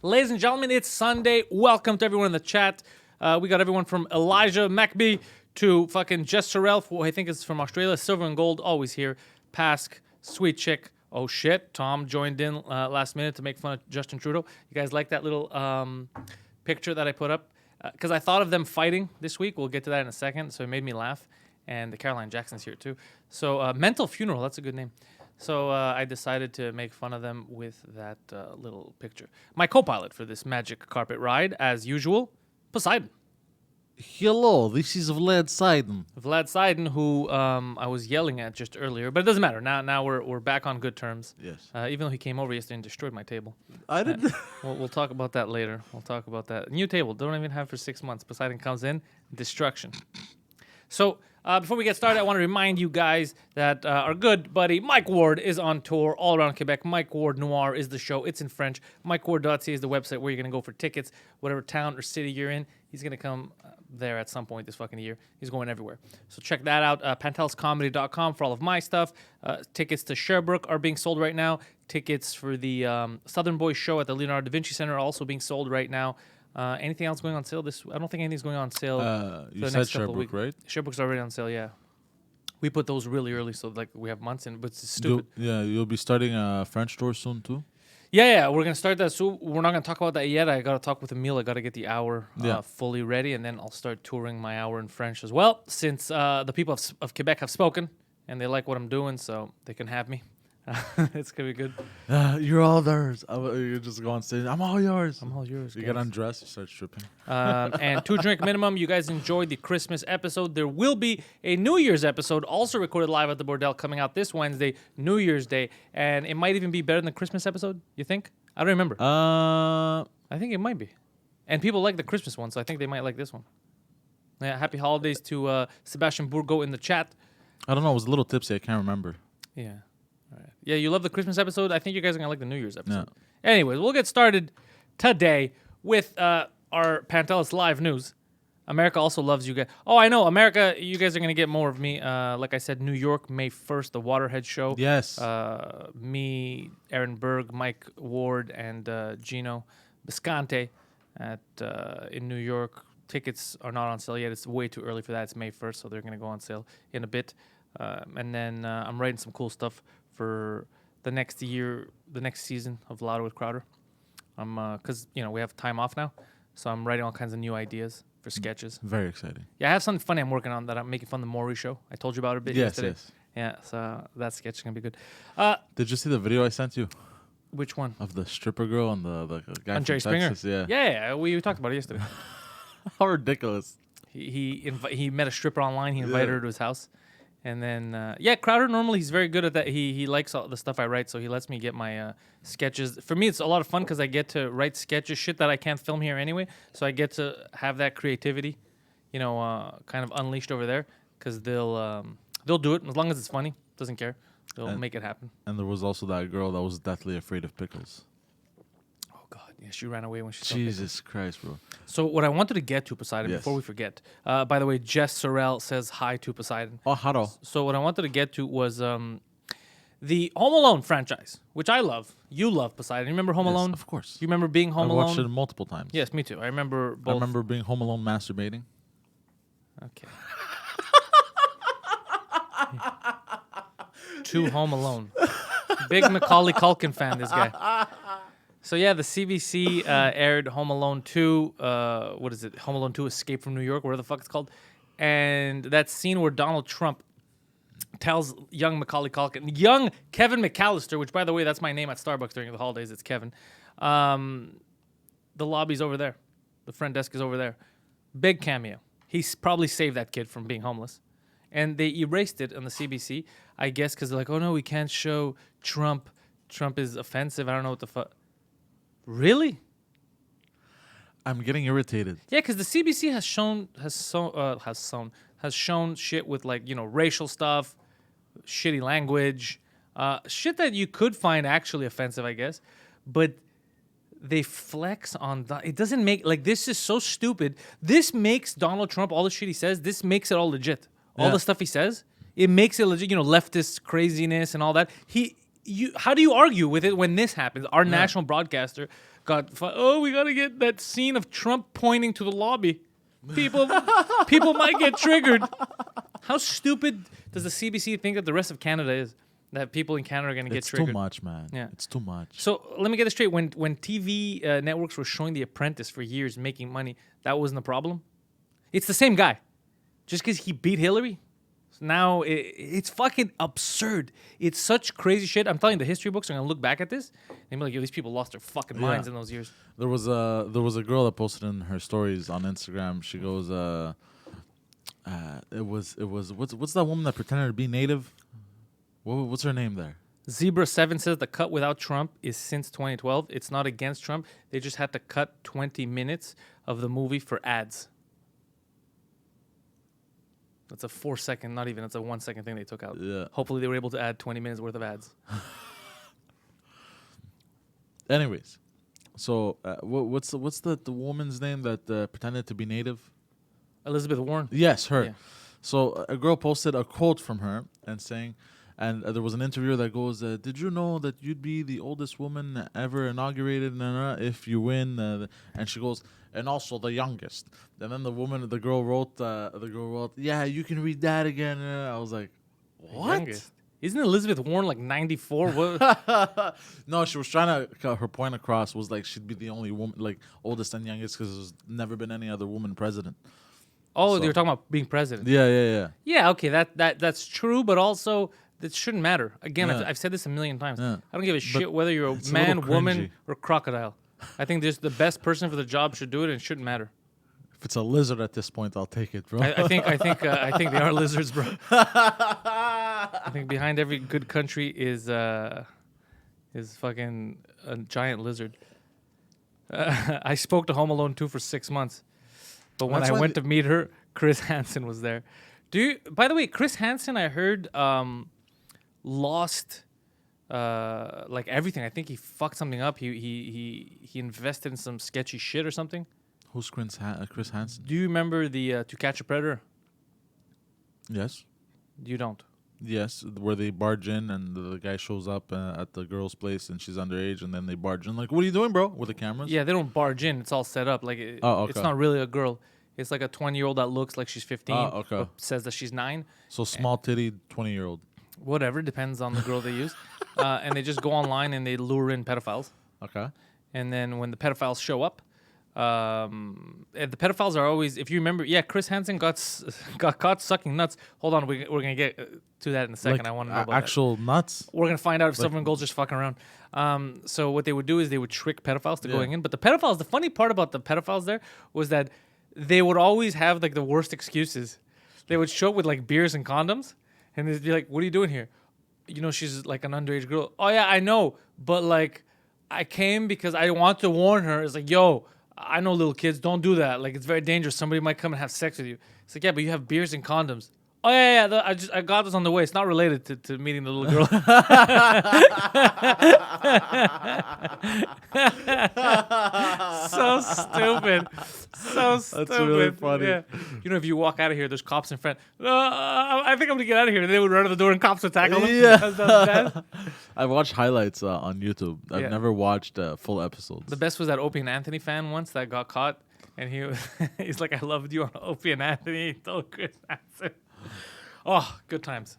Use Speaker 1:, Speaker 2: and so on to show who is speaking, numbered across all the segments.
Speaker 1: Ladies and gentlemen, it's Sunday. Welcome to everyone in the chat. We got everyone from Elijah Mackby to fucking Jess Sorrell, who I think is from Australia. Silver and Gold, always here. Pask, Sweet Chick. Oh shit, Tom joined in last minute to make fun of Justin Trudeau. You guys like that little picture that I put up? Because I thought of them fighting this week. We'll get to that in a second, so it made me laugh. And the Caroline Jackson's here too. So Mental Funeral, that's a good name. So I decided to make fun of them with that little picture. My co-pilot for this magic carpet ride, as usual, Poseidon.
Speaker 2: Hello, this is Vlad Seiden.
Speaker 1: Vlad Seiden, who I was yelling at just earlier, but it doesn't matter. Now we're back on good terms.
Speaker 2: Yes.
Speaker 1: Even though he came over yesterday and destroyed my table.
Speaker 2: I didn't.
Speaker 1: We'll talk about that later. We'll talk about that. New table, don't even have for 6 months. Poseidon comes in, destruction. So before we get started, I want to remind you guys that our good buddy Mike Ward is on tour all around Quebec. Mike Ward Noir is the show. It's in French. MikeWard.ca is the website where you're going to go for tickets. Whatever town or city you're in, he's going to come there at some point this fucking year. He's going everywhere. So check that out. PantelisComedy.com for all of my stuff. Tickets to Sherbrooke are being sold right now. Tickets for the Southern Boys show at the Leonardo da Vinci Center are also being sold right now. Anything else going on sale this? I don't think anything's going on sale.
Speaker 2: You said Sherbrooke, right?
Speaker 1: Sherbrooke's already on sale. Yeah, we put those really early, so like we have months in. But it's stupid.
Speaker 2: You'll be starting a French store soon too.
Speaker 1: Yeah, we're gonna start that soon. We're not gonna talk about that yet. I gotta talk with Emile. I gotta get the hour fully ready, and then I'll start touring my hour in French as well. Since the people of Quebec have spoken and they like what I'm doing, so they can have me. It's gonna be good.
Speaker 2: You're all theirs. You just go on stage. I'm all yours.
Speaker 1: I'm all yours.
Speaker 2: You get undressed. You start stripping.
Speaker 1: And 2 drink minimum. You guys enjoyed the Christmas episode. There will be a New Year's episode also recorded live at the Bordel coming out this Wednesday, New Year's Day, and it might even be better than the Christmas episode. You think? I don't remember. I think it might be. And people like the Christmas one, so I think they might like this one. Yeah. Happy holidays to Sebastian Burgo in the chat.
Speaker 2: I don't know. I was a little tipsy. I can't remember.
Speaker 1: Yeah. All right. Yeah, you love the Christmas episode. I think you guys are going to like the New Year's episode. Yeah. Anyways, we'll get started today with our Pantelis live news. America also loves you guys. Oh, I know. America, you guys are going to get more of me. Like I said, New York, May 1st, the Waterhead show.
Speaker 2: Yes.
Speaker 1: Me, Aaron Berg, Mike Ward, and Gino Biscante in New York. Tickets are not on sale yet. It's way too early for that. It's May 1st, so they're going to go on sale in a bit. And then I'm writing some cool stuff for the next year, the next season of Louder with Crowder. Because, we have time off now. So I'm writing all kinds of new ideas for sketches.
Speaker 2: Very exciting.
Speaker 1: Yeah, I have something funny I'm working on that I'm making fun of the Maury show. I told you about it a bit yesterday.
Speaker 2: Yes.
Speaker 1: Yeah, so that sketch is going to be good.
Speaker 2: Did you see the video I sent you?
Speaker 1: Which one?
Speaker 2: Of the stripper girl and the guy
Speaker 1: on
Speaker 2: from
Speaker 1: Jerry Springer?
Speaker 2: Texas?
Speaker 1: Yeah, we talked about it yesterday.
Speaker 2: How ridiculous.
Speaker 1: He met a stripper online. He invited her to his house. And then, Crowder, normally he's very good at that. He likes all the stuff I write, so he lets me get my sketches. For me, it's a lot of fun because I get to write sketches, shit that I can't film here anyway. So I get to have that creativity, kind of unleashed over there because they'll do it as long as it's funny. Doesn't care. They'll make it happen.
Speaker 2: And there was also that girl that was deathly afraid of pickles.
Speaker 1: Oh, God. Yeah, she ran away when she saw
Speaker 2: Jesus Christ, bro.
Speaker 1: So what I wanted to get to, Poseidon, before we forget, by the way, Jess Sorrell says hi to Poseidon.
Speaker 2: Oh, hello.
Speaker 1: So what I wanted to get to was the Home Alone franchise, which I love. You love, Poseidon. You remember Home Alone?
Speaker 2: Of course.
Speaker 1: You remember being Home Alone?
Speaker 2: I watched it multiple times.
Speaker 1: Yes, me too. I remember both.
Speaker 2: I remember being home alone masturbating.
Speaker 1: Okay. To Home Alone. Big Macaulay Culkin fan, this guy. So yeah, the CBC aired Home Alone 2. What is it? Home Alone 2: Escape from New York, whatever the fuck it's called. And that scene where Donald Trump tells young Macaulay Culkin, young Kevin McAllister, which by the way, that's my name at Starbucks during the holidays. It's Kevin. The lobby's over there. The front desk is over there. Big cameo. He's probably saved that kid from being homeless. And they erased it on the CBC, I guess, because they're like, oh no, we can't show Trump. Trump is offensive. I don't know what the fuck. Really?
Speaker 2: I'm getting irritated.
Speaker 1: Yeah, because the CBC has shown shit with racial stuff, shitty language, shit that you could find actually offensive, I guess, but they flex on that. It doesn't make this is so stupid. This makes Donald Trump, all the shit he says, this makes it all legit. All the stuff he says, it makes it legit. Leftist craziness and all that. How do you argue with it when this happens? Our national broadcaster we gotta get that scene of Trump pointing to the lobby. People might get triggered. How stupid does the CBC think that the rest of Canada is? That people in Canada are gonna get triggered.
Speaker 2: It's too much, man.
Speaker 1: Yeah.
Speaker 2: It's too much.
Speaker 1: So let me get this straight. When TV networks were showing The Apprentice for years making money, that wasn't a problem? It's the same guy. Just because he beat Hillary? Now it's fucking absurd. It's such crazy shit. I'm telling you, the history books are going to look back at this and be like, yo, these people lost their fucking minds in those years.
Speaker 2: There was a girl that posted in her stories on Instagram. She goes, what's that woman that pretended to be native? What's her name there?
Speaker 1: Zebra7 says the cut without Trump is since 2012. It's not against Trump. They just had to cut 20 minutes of the movie for ads. That's a 4-second, not even. That's a 1-second thing they took out.
Speaker 2: Yeah.
Speaker 1: Hopefully they were able to add 20 minutes worth of ads.
Speaker 2: Anyways, so what's the woman's name that pretended to be native?
Speaker 1: Elizabeth Warren.
Speaker 2: Yes, her.
Speaker 1: Yeah.
Speaker 2: So a girl posted a quote from her and saying, and there was an interviewer that goes, "Did you know that you'd be the oldest woman ever inaugurated if you win?" And she goes, "And also the youngest." And then the girl wrote, "Yeah, you can read that again." I was like, "What?"
Speaker 1: Youngest. Isn't Elizabeth Warren like 94? What?
Speaker 2: No, she was trying to cut her point across. Was like she'd be the only woman, like oldest and youngest, because there's never been any other woman president.
Speaker 1: Oh,
Speaker 2: So-
Speaker 1: you're talking about being president.
Speaker 2: Yeah.
Speaker 1: Yeah, okay, that's true, but also that shouldn't matter. Again,
Speaker 2: Yeah.
Speaker 1: I've said this a million times.
Speaker 2: Yeah.
Speaker 1: I don't give a shit whether you're a
Speaker 2: it's a
Speaker 1: man,
Speaker 2: little
Speaker 1: woman,
Speaker 2: cringy.
Speaker 1: or crocodile. I think there's the best person for the job should do it, and it shouldn't matter.
Speaker 2: If it's a lizard at this point, I'll take it, bro.
Speaker 1: I think they are lizards, bro. I think behind every good country is fucking a giant lizard. I spoke to Home Alone 2 for 6 months, but when
Speaker 2: That's
Speaker 1: I
Speaker 2: why
Speaker 1: went to meet her, Chris Hansen was there. By the way, Chris Hansen, I heard lost like everything. I think he fucked something up. He invested in some sketchy shit or something.
Speaker 2: Who's Chris Hansen?
Speaker 1: Do you remember the To Catch a Predator?
Speaker 2: Yes.
Speaker 1: You don't.
Speaker 2: Yes, where they barge in and the guy shows up at the girl's place and she's underage, and then they barge in like, "What are you doing, bro?" With the cameras.
Speaker 1: Yeah, they don't barge in. It's all set up. Like
Speaker 2: okay.
Speaker 1: It's not really a girl. It's like a 20-year-old that looks like she's 15.
Speaker 2: Okay.
Speaker 1: But says that she's 9.
Speaker 2: So small-titted 20-year-old.
Speaker 1: Whatever, depends on the girl they use. And they just go online and they lure in pedophiles.
Speaker 2: Okay.
Speaker 1: And then when the pedophiles show up, and the pedophiles are always, if you remember, Chris Hansen got caught sucking nuts. Hold on, we're gonna get to that in a second.
Speaker 2: Like,
Speaker 1: I want to know about
Speaker 2: actual nuts.
Speaker 1: that. We're gonna find out if someone goes just fucking around. So what they would do is they would trick pedophiles to going in. But the pedophiles, the funny part about the pedophiles there was that they would always have like the worst excuses. They would show up with like beers and condoms, and they'd be like, "What are you doing here?" You know, she's like an underage girl. "Oh yeah, I know, but like, I came because I want to warn her." It's like, "Yo, I know little kids, don't do that. Like, it's very dangerous. Somebody might come and have sex with you." It's like, "Yeah, but you have beers and condoms." "Oh yeah. I got this on the way. It's not related to meeting the little girl." So stupid. So stupid.
Speaker 2: That's really funny.
Speaker 1: Yeah. You know, if you walk out of here, there's cops in front. I think I'm gonna get out of here. And they would run to the door and cops would tackle them.
Speaker 2: Yeah.
Speaker 1: That's the best.
Speaker 2: I've watched highlights on YouTube. I've
Speaker 1: Yeah.
Speaker 2: never watched full episodes.
Speaker 1: The best was that Opie and Anthony fan once that got caught, and he's like, "I loved you on Opie and Anthony." He told Chris Hansen. Oh, good times.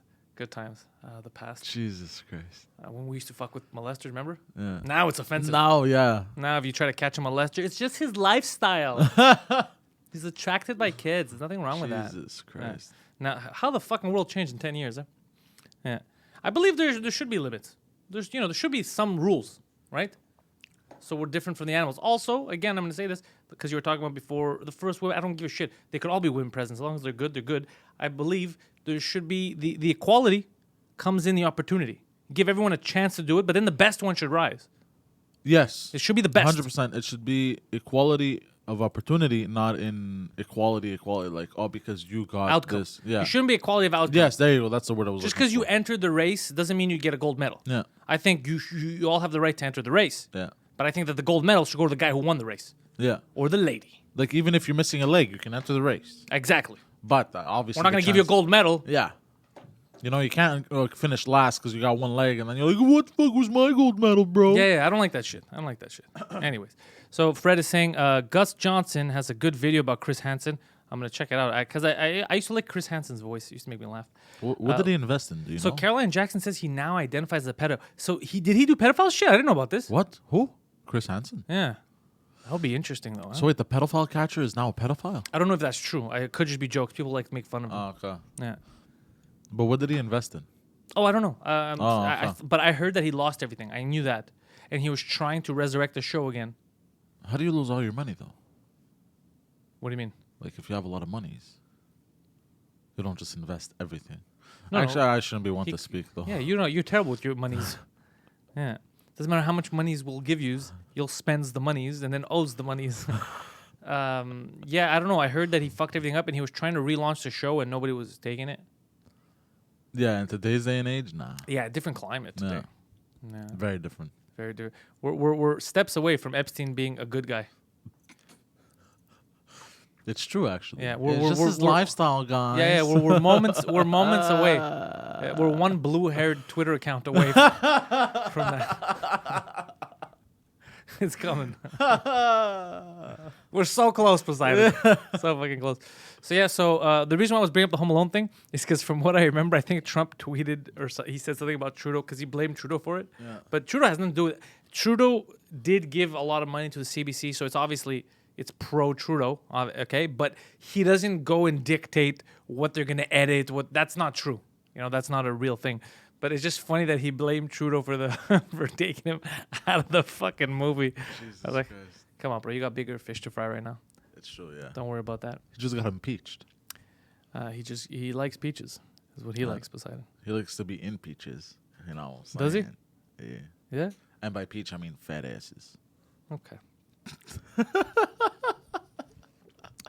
Speaker 1: The past.
Speaker 2: Jesus Christ.
Speaker 1: When we used to fuck with molesters, remember?
Speaker 2: Yeah.
Speaker 1: Now it's offensive.
Speaker 2: Now, yeah.
Speaker 1: Now if you try to catch a molester, it's just his lifestyle. He's attracted by kids. There's nothing wrong with that.
Speaker 2: Jesus Christ.
Speaker 1: Now, how the fucking world changed in 10 years, eh? Yeah. I believe there should be limits. There should be some rules, right? So we're different from the animals. Also, again, I'm going to say this because you were talking about before, the first women, I don't give a shit. They could all be women presidents. As long as they're good, they're good. I believe there should be, the equality comes in the opportunity. Give everyone a chance to do it, but then the best one should rise.
Speaker 2: Yes.
Speaker 1: It should be the best.
Speaker 2: 100%. It should be equality of opportunity, not in equality, like, oh, because you got
Speaker 1: Outcome.
Speaker 2: this. Yeah.
Speaker 1: It shouldn't be equality of outcome.
Speaker 2: Yes, there you go. That's the word I was
Speaker 1: Just
Speaker 2: looking
Speaker 1: because you
Speaker 2: for.
Speaker 1: entered the race doesn't mean you get a gold medal.
Speaker 2: Yeah.
Speaker 1: I think you all have the right to enter the race.
Speaker 2: Yeah.
Speaker 1: But I think that the gold medal should go to the guy who won the race.
Speaker 2: Yeah.
Speaker 1: Or the lady.
Speaker 2: Like, even if you're missing a leg, you can enter the race.
Speaker 1: Exactly.
Speaker 2: But obviously,
Speaker 1: We're not going to give you a gold medal.
Speaker 2: Yeah. You know, you can't finish last because you got one leg, and then you're like, "What the fuck was my gold medal, bro?"
Speaker 1: Yeah, I don't like that shit. Anyways, so Fred is saying Gus Johnson has a good video about Chris Hansen. I'm gonna check it out because I used to like Chris Hansen's voice. It used to make me laugh.
Speaker 2: What did he invest in? Do you
Speaker 1: So
Speaker 2: know?
Speaker 1: Caroline Jackson says he now identifies as a pedo. So did he do pedophile shit? I didn't know about this.
Speaker 2: What? Who? Chris Hansen.
Speaker 1: Yeah, that'll be interesting though. Huh?
Speaker 2: So wait, the pedophile catcher is now a pedophile?
Speaker 1: I don't know if that's true. It could just be jokes. People like to make fun of him.
Speaker 2: Okay.
Speaker 1: Yeah.
Speaker 2: But what did he invest in?
Speaker 1: Oh, I don't know.
Speaker 2: Okay.
Speaker 1: But I heard that he lost everything. I knew that, and he was trying to resurrect the show again.
Speaker 2: How do you lose all your money though?
Speaker 1: What do you mean?
Speaker 2: Like if you have a lot of monies, you don't just invest everything.
Speaker 1: No,
Speaker 2: Actually, I shouldn't be one to speak though.
Speaker 1: Yeah, you're terrible with your monies. Yeah, doesn't matter how much monies will give you'll spends the monies and then owes the monies. Yeah, I don't know. I heard that he fucked everything up and he was trying to relaunch the show and nobody was taking it.
Speaker 2: Yeah, in today's day and age, nah.
Speaker 1: Yeah, different climate today. Yeah,
Speaker 2: Very different.
Speaker 1: very different. We're steps away from Epstein being a good guy.
Speaker 2: It's true, actually.
Speaker 1: Yeah,
Speaker 2: it's just his lifestyle, guys.
Speaker 1: Yeah, we're moments away. We're one blue-haired Twitter account away from that. It's coming. We're so close, Poseidon. So fucking close. So yeah, the reason why I was bringing up the Home Alone thing is because from what I remember, I think Trump tweeted or he said something about Trudeau because he blamed Trudeau for it.
Speaker 2: Yeah.
Speaker 1: But Trudeau has nothing to do with it. Trudeau did give a lot of money to the CBC, so it's pro-Trudeau, okay? But he doesn't go and dictate what they're going to edit. That's not true. You know, that's not a real thing. But it's just funny that he blamed Trudeau for for taking him out of the fucking movie.
Speaker 2: Jesus
Speaker 1: I was like,
Speaker 2: Christ.
Speaker 1: come on, bro. You got bigger fish to fry right now.
Speaker 2: It's true, yeah.
Speaker 1: Don't worry about that.
Speaker 2: He just got impeached.
Speaker 1: He likes peaches. Is what he likes, Poseidon.
Speaker 2: He likes to be in peaches. You know.
Speaker 1: Does he?
Speaker 2: Yeah.
Speaker 1: Yeah?
Speaker 2: And by peach, I mean fat asses.
Speaker 1: Okay.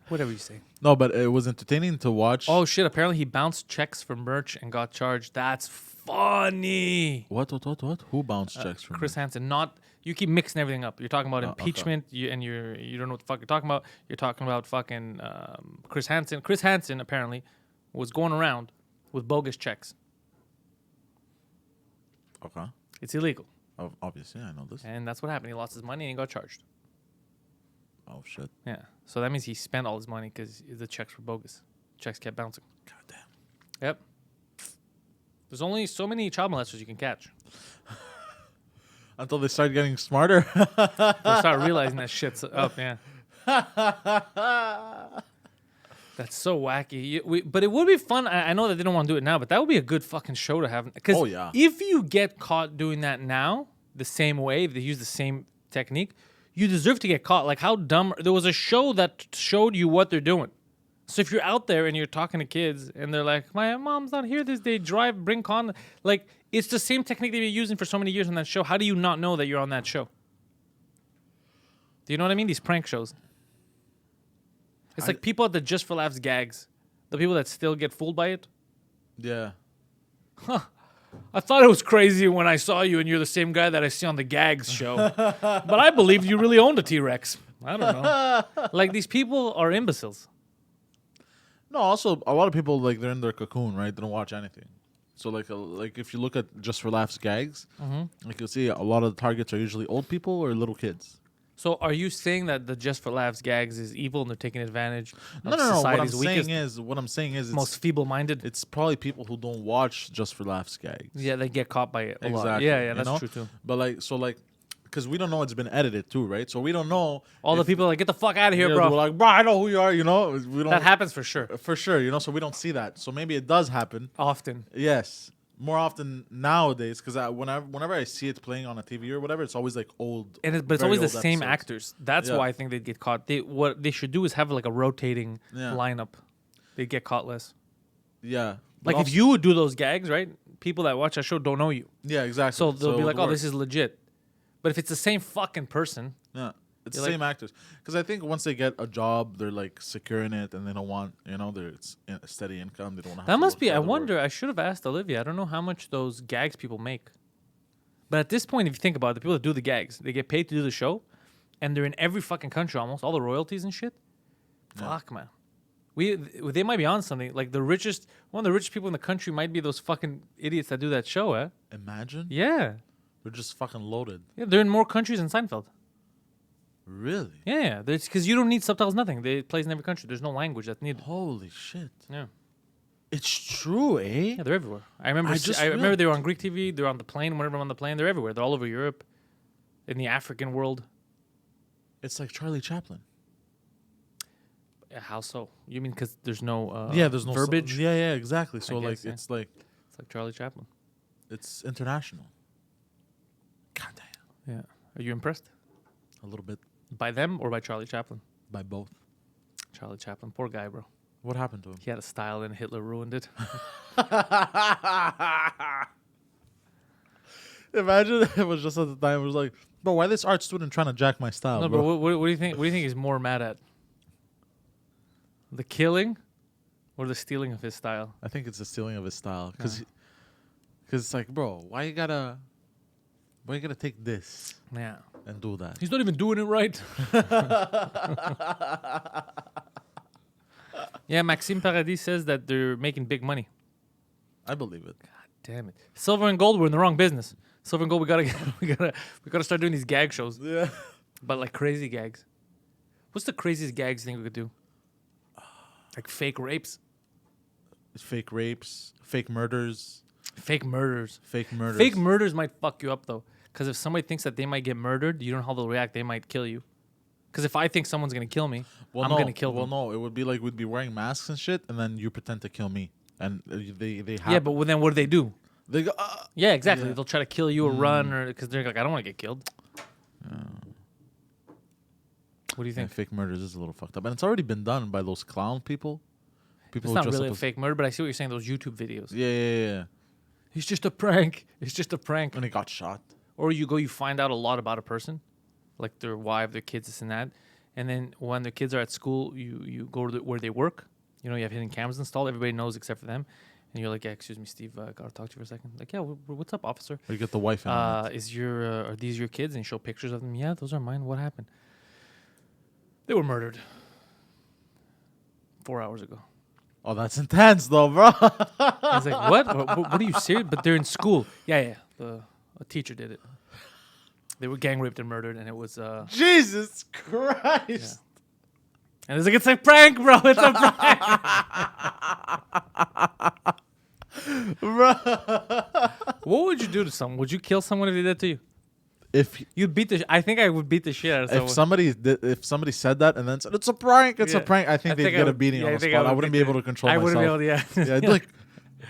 Speaker 1: Whatever you say.
Speaker 2: No, but it was entertaining to watch.
Speaker 1: Oh, shit. Apparently he bounced checks for merch and got charged. That's funny.
Speaker 2: What? Who bounced checks from
Speaker 1: Chris
Speaker 2: him?
Speaker 1: Hansen. You keep mixing everything up. You're talking about
Speaker 2: Okay.
Speaker 1: impeachment, you don't know what the fuck you're talking about. You're talking about fucking Chris Hansen. Chris Hansen apparently was going around with bogus checks.
Speaker 2: Okay.
Speaker 1: It's illegal,
Speaker 2: Obviously, I know this.
Speaker 1: and that's what happened. He lost his money and he got charged.
Speaker 2: Oh, shit.
Speaker 1: Yeah, so that means he spent all his money because the checks were bogus. Checks kept bouncing.
Speaker 2: God damn.
Speaker 1: Yep. There's only so many child molesters you can catch.
Speaker 2: Until they start getting smarter.
Speaker 1: They'll start realizing that shit's up. Yeah. That's so wacky. But it would be fun. I know that they don't want to do it now, but that would be a good fucking show to have. Because if you get caught doing that now, the same way, they use the same technique, you deserve to get caught. Like, how dumb. There was a show that showed you what they're doing. So if you're out there and you're talking to kids and they're like, my mom's not here this day, bring con. Like, it's the same technique they've been using for so many years on that show. How do you not know that you're on that show? Do you know what I mean? These prank shows. It's like people at the Just for Laughs gags. The people that still get fooled by it.
Speaker 2: Yeah.
Speaker 1: I thought it was crazy when I saw you and you're the same guy that I see on the Gags show. But I believed you really owned a T-Rex. I don't know. Like, these people are imbeciles.
Speaker 2: No, also, a lot of people, like, they're in their cocoon, right? They don't watch anything. So, like if you look at Just for Laughs gags, like, you'll see a lot of the targets are usually old people or little kids.
Speaker 1: So are you saying that the Just for Laughs gags is evil and they're taking advantage of
Speaker 2: No.
Speaker 1: society's
Speaker 2: What I'm saying is,
Speaker 1: most feeble-minded?
Speaker 2: it's probably people who don't watch Just for Laughs gags.
Speaker 1: Yeah, they get caught by it a lot.
Speaker 2: Exactly.
Speaker 1: Yeah, that's true too.
Speaker 2: But because we don't know it's been edited too, right? So we don't know.
Speaker 1: All the people are like, get the fuck out of here, bro.
Speaker 2: We're like, bro, I know who you are. You know, we don't.
Speaker 1: That happens for sure.
Speaker 2: For sure, you know. So we don't see that. So maybe it does happen.
Speaker 1: Often.
Speaker 2: Yes, more often nowadays. Because whenever I see it playing on a TV or whatever, it's always like old.
Speaker 1: But it's
Speaker 2: very
Speaker 1: always the
Speaker 2: old
Speaker 1: same
Speaker 2: episodes.
Speaker 1: actors. That's why I think they'd get caught. What they should do is have like a rotating lineup. They'd get caught less.
Speaker 2: Yeah.
Speaker 1: Like if you would do those gags, right? People that watch that show don't know you.
Speaker 2: Yeah, exactly.
Speaker 1: So they'll be
Speaker 2: it
Speaker 1: like,
Speaker 2: would
Speaker 1: oh,
Speaker 2: work.
Speaker 1: this is legit. But if it's the same fucking person.
Speaker 2: Yeah. It's the
Speaker 1: You're
Speaker 2: same actors. Because I think once they get a job, they're like secure in it and they don't want, it's a steady income. They don't want to
Speaker 1: That must be, I
Speaker 2: work.
Speaker 1: wonder, I should have asked Olivia. I don't know how much those gags people make. But at this point, if you think about it, the people that do the gags, they get paid to do the show. And they're in every fucking country almost. All the royalties and shit.
Speaker 2: Yeah.
Speaker 1: Fuck, man. They might be on something. Like one of the richest people in the country might be those fucking idiots that do that show, eh?
Speaker 2: Imagine.
Speaker 1: Yeah.
Speaker 2: They're just fucking loaded.
Speaker 1: Yeah, they're in more countries than Seinfeld.
Speaker 2: Really?
Speaker 1: Yeah, because you don't need subtitles, nothing. It plays in every country. There's no language that's needed.
Speaker 2: Holy shit.
Speaker 1: Yeah.
Speaker 2: It's true, eh?
Speaker 1: Yeah, they're everywhere. I remember they were on Greek TV. They were on the plane. Whenever I'm on the plane, they're everywhere. They're all over Europe, in the African world.
Speaker 2: It's like Charlie Chaplin.
Speaker 1: Yeah, how so? You mean because there's no
Speaker 2: there's no
Speaker 1: verbiage?
Speaker 2: yeah, exactly. So
Speaker 1: guess, yeah.
Speaker 2: it's like
Speaker 1: Charlie Chaplin.
Speaker 2: it's international. God damn.
Speaker 1: Yeah. Are you impressed?
Speaker 2: A little bit.
Speaker 1: By them or by Charlie Chaplin?
Speaker 2: By both.
Speaker 1: Charlie Chaplin, poor guy, bro.
Speaker 2: What happened to him?
Speaker 1: He had a style and Hitler ruined it.
Speaker 2: Imagine it was just at the time. It was like, bro, why this art student trying to jack my style?
Speaker 1: No,
Speaker 2: bro?
Speaker 1: but what do you think? What do you think he's more mad at? The killing, or the stealing of his style?
Speaker 2: I think it's the stealing of his style, because it's like, bro, why you gotta take this
Speaker 1: Yeah.
Speaker 2: and do that?
Speaker 1: He's not even doing it right. Yeah, Maxime Paradis says that they're making big money.
Speaker 2: I believe it.
Speaker 1: God damn it! Silver and gold, we're in the wrong business. Silver and gold, we gotta start doing these gag shows.
Speaker 2: Yeah.
Speaker 1: But like crazy gags. What's the craziest gags thing we could do? Like fake rapes.
Speaker 2: Fake rapes, fake murders.
Speaker 1: Fake murders.
Speaker 2: Fake murders.
Speaker 1: Fake murders might fuck you up though, because if somebody thinks that they might get murdered, you don't know how they'll react. They might kill you. Because if I think someone's gonna kill me, I'm gonna kill them.
Speaker 2: Well, no, it would be like we'd be wearing masks and shit, and then you pretend to kill me, and they have.
Speaker 1: Yeah, but then what do?
Speaker 2: They go.
Speaker 1: Yeah, exactly.
Speaker 2: Yeah.
Speaker 1: They'll try to kill you or run, or because they're like, I don't want to get killed. What do you think?
Speaker 2: Yeah, fake murders is a little fucked up, and it's already been done by those clown people. People
Speaker 1: It's
Speaker 2: who
Speaker 1: not
Speaker 2: dress
Speaker 1: really
Speaker 2: up
Speaker 1: a
Speaker 2: as-
Speaker 1: fake murder, but I see what you're saying. Those YouTube videos.
Speaker 2: Yeah.
Speaker 1: It's just a prank. It's just a prank.
Speaker 2: And he got shot.
Speaker 1: Or you find out a lot about a person, like their wife, their kids, this and that. And then when their kids are at school, you go to where they work. You know, you have hidden cameras installed. Everybody knows except for them. And you're like, yeah, excuse me, Steve, gotta talk to you for a second. Like, yeah, what's up, officer?
Speaker 2: Or you get the wife in on it.
Speaker 1: Are these your kids? And you show pictures of them. Yeah, those are mine. What happened? They were murdered 4 hours ago.
Speaker 2: Oh, that's intense, though, bro.
Speaker 1: I was like, what are you serious? But they're in school. Yeah. A teacher did it. They were gang raped and murdered, and it was.
Speaker 2: Jesus Christ.
Speaker 1: Yeah. And it's like, it's a prank, bro. It's a prank.
Speaker 2: Bro.
Speaker 1: What would you do to someone? Would you kill someone if they did that to you?
Speaker 2: If
Speaker 1: You'd beat the. I think I would beat the shit out of someone.
Speaker 2: if somebody said that and then said it's a prank, it's a prank, I think they'd get a beating on the spot. I wouldn't be able to control myself.
Speaker 1: I wouldn't be able to. Yeah.
Speaker 2: Yeah,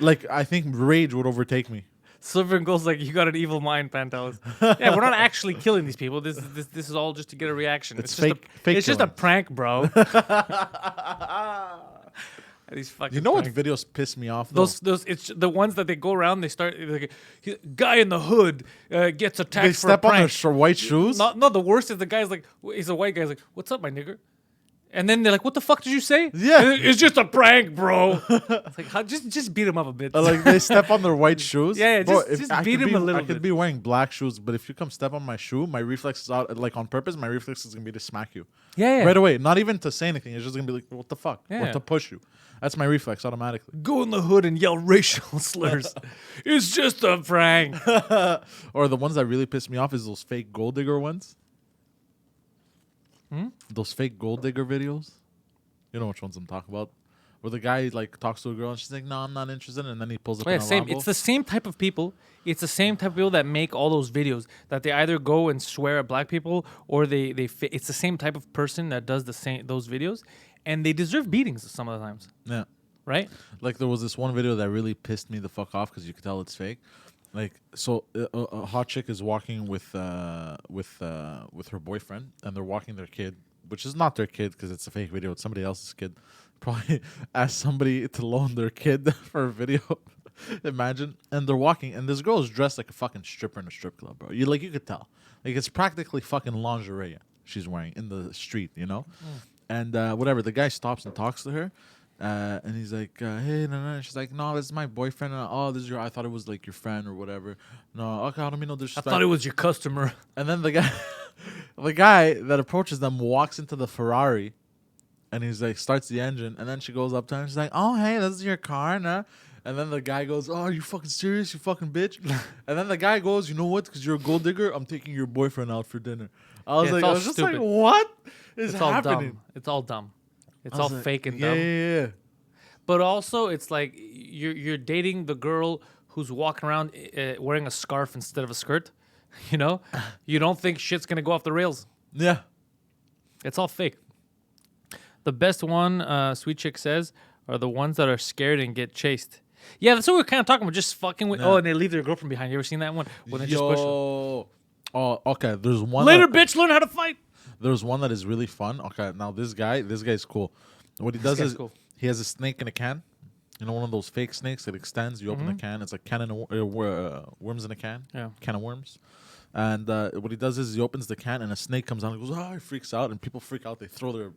Speaker 2: like I think rage would overtake me.
Speaker 1: Silver and Gold's like, you got an evil mind, Pantelis. Yeah, we're not actually killing these people. This is all just to get a reaction.
Speaker 2: It's
Speaker 1: just
Speaker 2: fake
Speaker 1: It's just a
Speaker 2: killing.
Speaker 1: prank, bro. These fucking.
Speaker 2: You know what
Speaker 1: pranks.
Speaker 2: videos piss me off? Though?
Speaker 1: Those it's the ones that they go around. They start like, guy in the hood gets attacked
Speaker 2: They
Speaker 1: for
Speaker 2: step
Speaker 1: a
Speaker 2: on
Speaker 1: prank.
Speaker 2: their white shoes.
Speaker 1: No, the worst is the guy's like, he's a white guy. He's like, what's up, my nigger? And then they're like, what the fuck did you say?
Speaker 2: Yeah.
Speaker 1: And it's just a prank, bro. It's like, just beat him up a bit.
Speaker 2: Like they step on their white shoes.
Speaker 1: Yeah,
Speaker 2: Bro,
Speaker 1: just
Speaker 2: I
Speaker 1: beat
Speaker 2: could
Speaker 1: him a little
Speaker 2: I could
Speaker 1: bit.
Speaker 2: be wearing black shoes, but if you come step on my shoe, my reflex is out like on purpose. My reflex is gonna be to smack you.
Speaker 1: Yeah.
Speaker 2: Right away. Not even to say anything. It's just gonna be like, what the fuck?
Speaker 1: Yeah.
Speaker 2: Or to push you. That's my reflex automatically.
Speaker 1: Go in the hood and yell racial slurs. It's just a prank.
Speaker 2: Or the ones that really piss me off is those fake gold digger ones. Those fake gold digger videos. You know which ones I'm talking about. Where the guy like talks to a girl and she's like, no, I'm not interested. And then he pulls up in a
Speaker 1: Same.
Speaker 2: Lambo.
Speaker 1: It's the same type of people. It's the same type of people that make all those videos. That they either go and swear at black people, or it's the same type of person that does those videos, and they deserve beatings some of the times,
Speaker 2: Yeah.
Speaker 1: right?
Speaker 2: Like there was this one video that really pissed me the fuck off because you could tell it's fake. Like so, a hot chick is walking with her boyfriend, and they're walking their kid, which is not their kid because it's a fake video. It's somebody else's kid. Probably asked somebody to loan their kid for a video. Imagine. And they're walking, and this girl is dressed like a fucking stripper in a strip club, bro. You could tell. Like it's practically fucking lingerie she's wearing in the street, you know. And whatever, the guy stops and talks to her. And he's like, hey, no. And she's like, no, this is my boyfriend. Oh, this is I thought it was like your friend or whatever. No, okay, I don't mean no
Speaker 1: I
Speaker 2: disrespect.
Speaker 1: thought it was your customer.
Speaker 2: And then the guy that approaches them walks into the Ferrari and he's like starts the engine, and then she goes up to him. She's like, "Oh hey, this is your car, nah?" And then the guy goes, "Oh, are you fucking serious, you fucking bitch?" And then the guy goes, "You know what? Because you're a gold digger, I'm taking your boyfriend out for dinner." I was just like, "What is
Speaker 1: It's
Speaker 2: happening?"
Speaker 1: all dumb. It's all dumb. It's all
Speaker 2: like,
Speaker 1: fake and
Speaker 2: yeah,
Speaker 1: dumb.
Speaker 2: yeah.
Speaker 1: But also, it's like you're dating the girl who's walking around wearing a scarf instead of a skirt. You know, you don't think shit's gonna go off the rails.
Speaker 2: Yeah.
Speaker 1: It's all fake. The best one, Sweet Chick says, are the ones that are scared and get chased. Yeah, that's what we're kind of talking about. Just fucking with.
Speaker 2: Yeah.
Speaker 1: Oh, and they leave their girlfriend behind. You ever seen that one? When they just push her.
Speaker 2: Oh, okay. There's one.
Speaker 1: Later, bitch, learn how to fight.
Speaker 2: There's one that is really fun. Okay, now this guy's cool. What he does
Speaker 1: guy's
Speaker 2: is
Speaker 1: cool.
Speaker 2: he has a snake in a can. You know, one of those fake snakes that extends. You open the can. It's like worms in a can.
Speaker 1: Yeah.
Speaker 2: Can of worms. And what he does is he opens the can and a snake comes out and goes, "Oh!" He freaks out and people freak out. They throw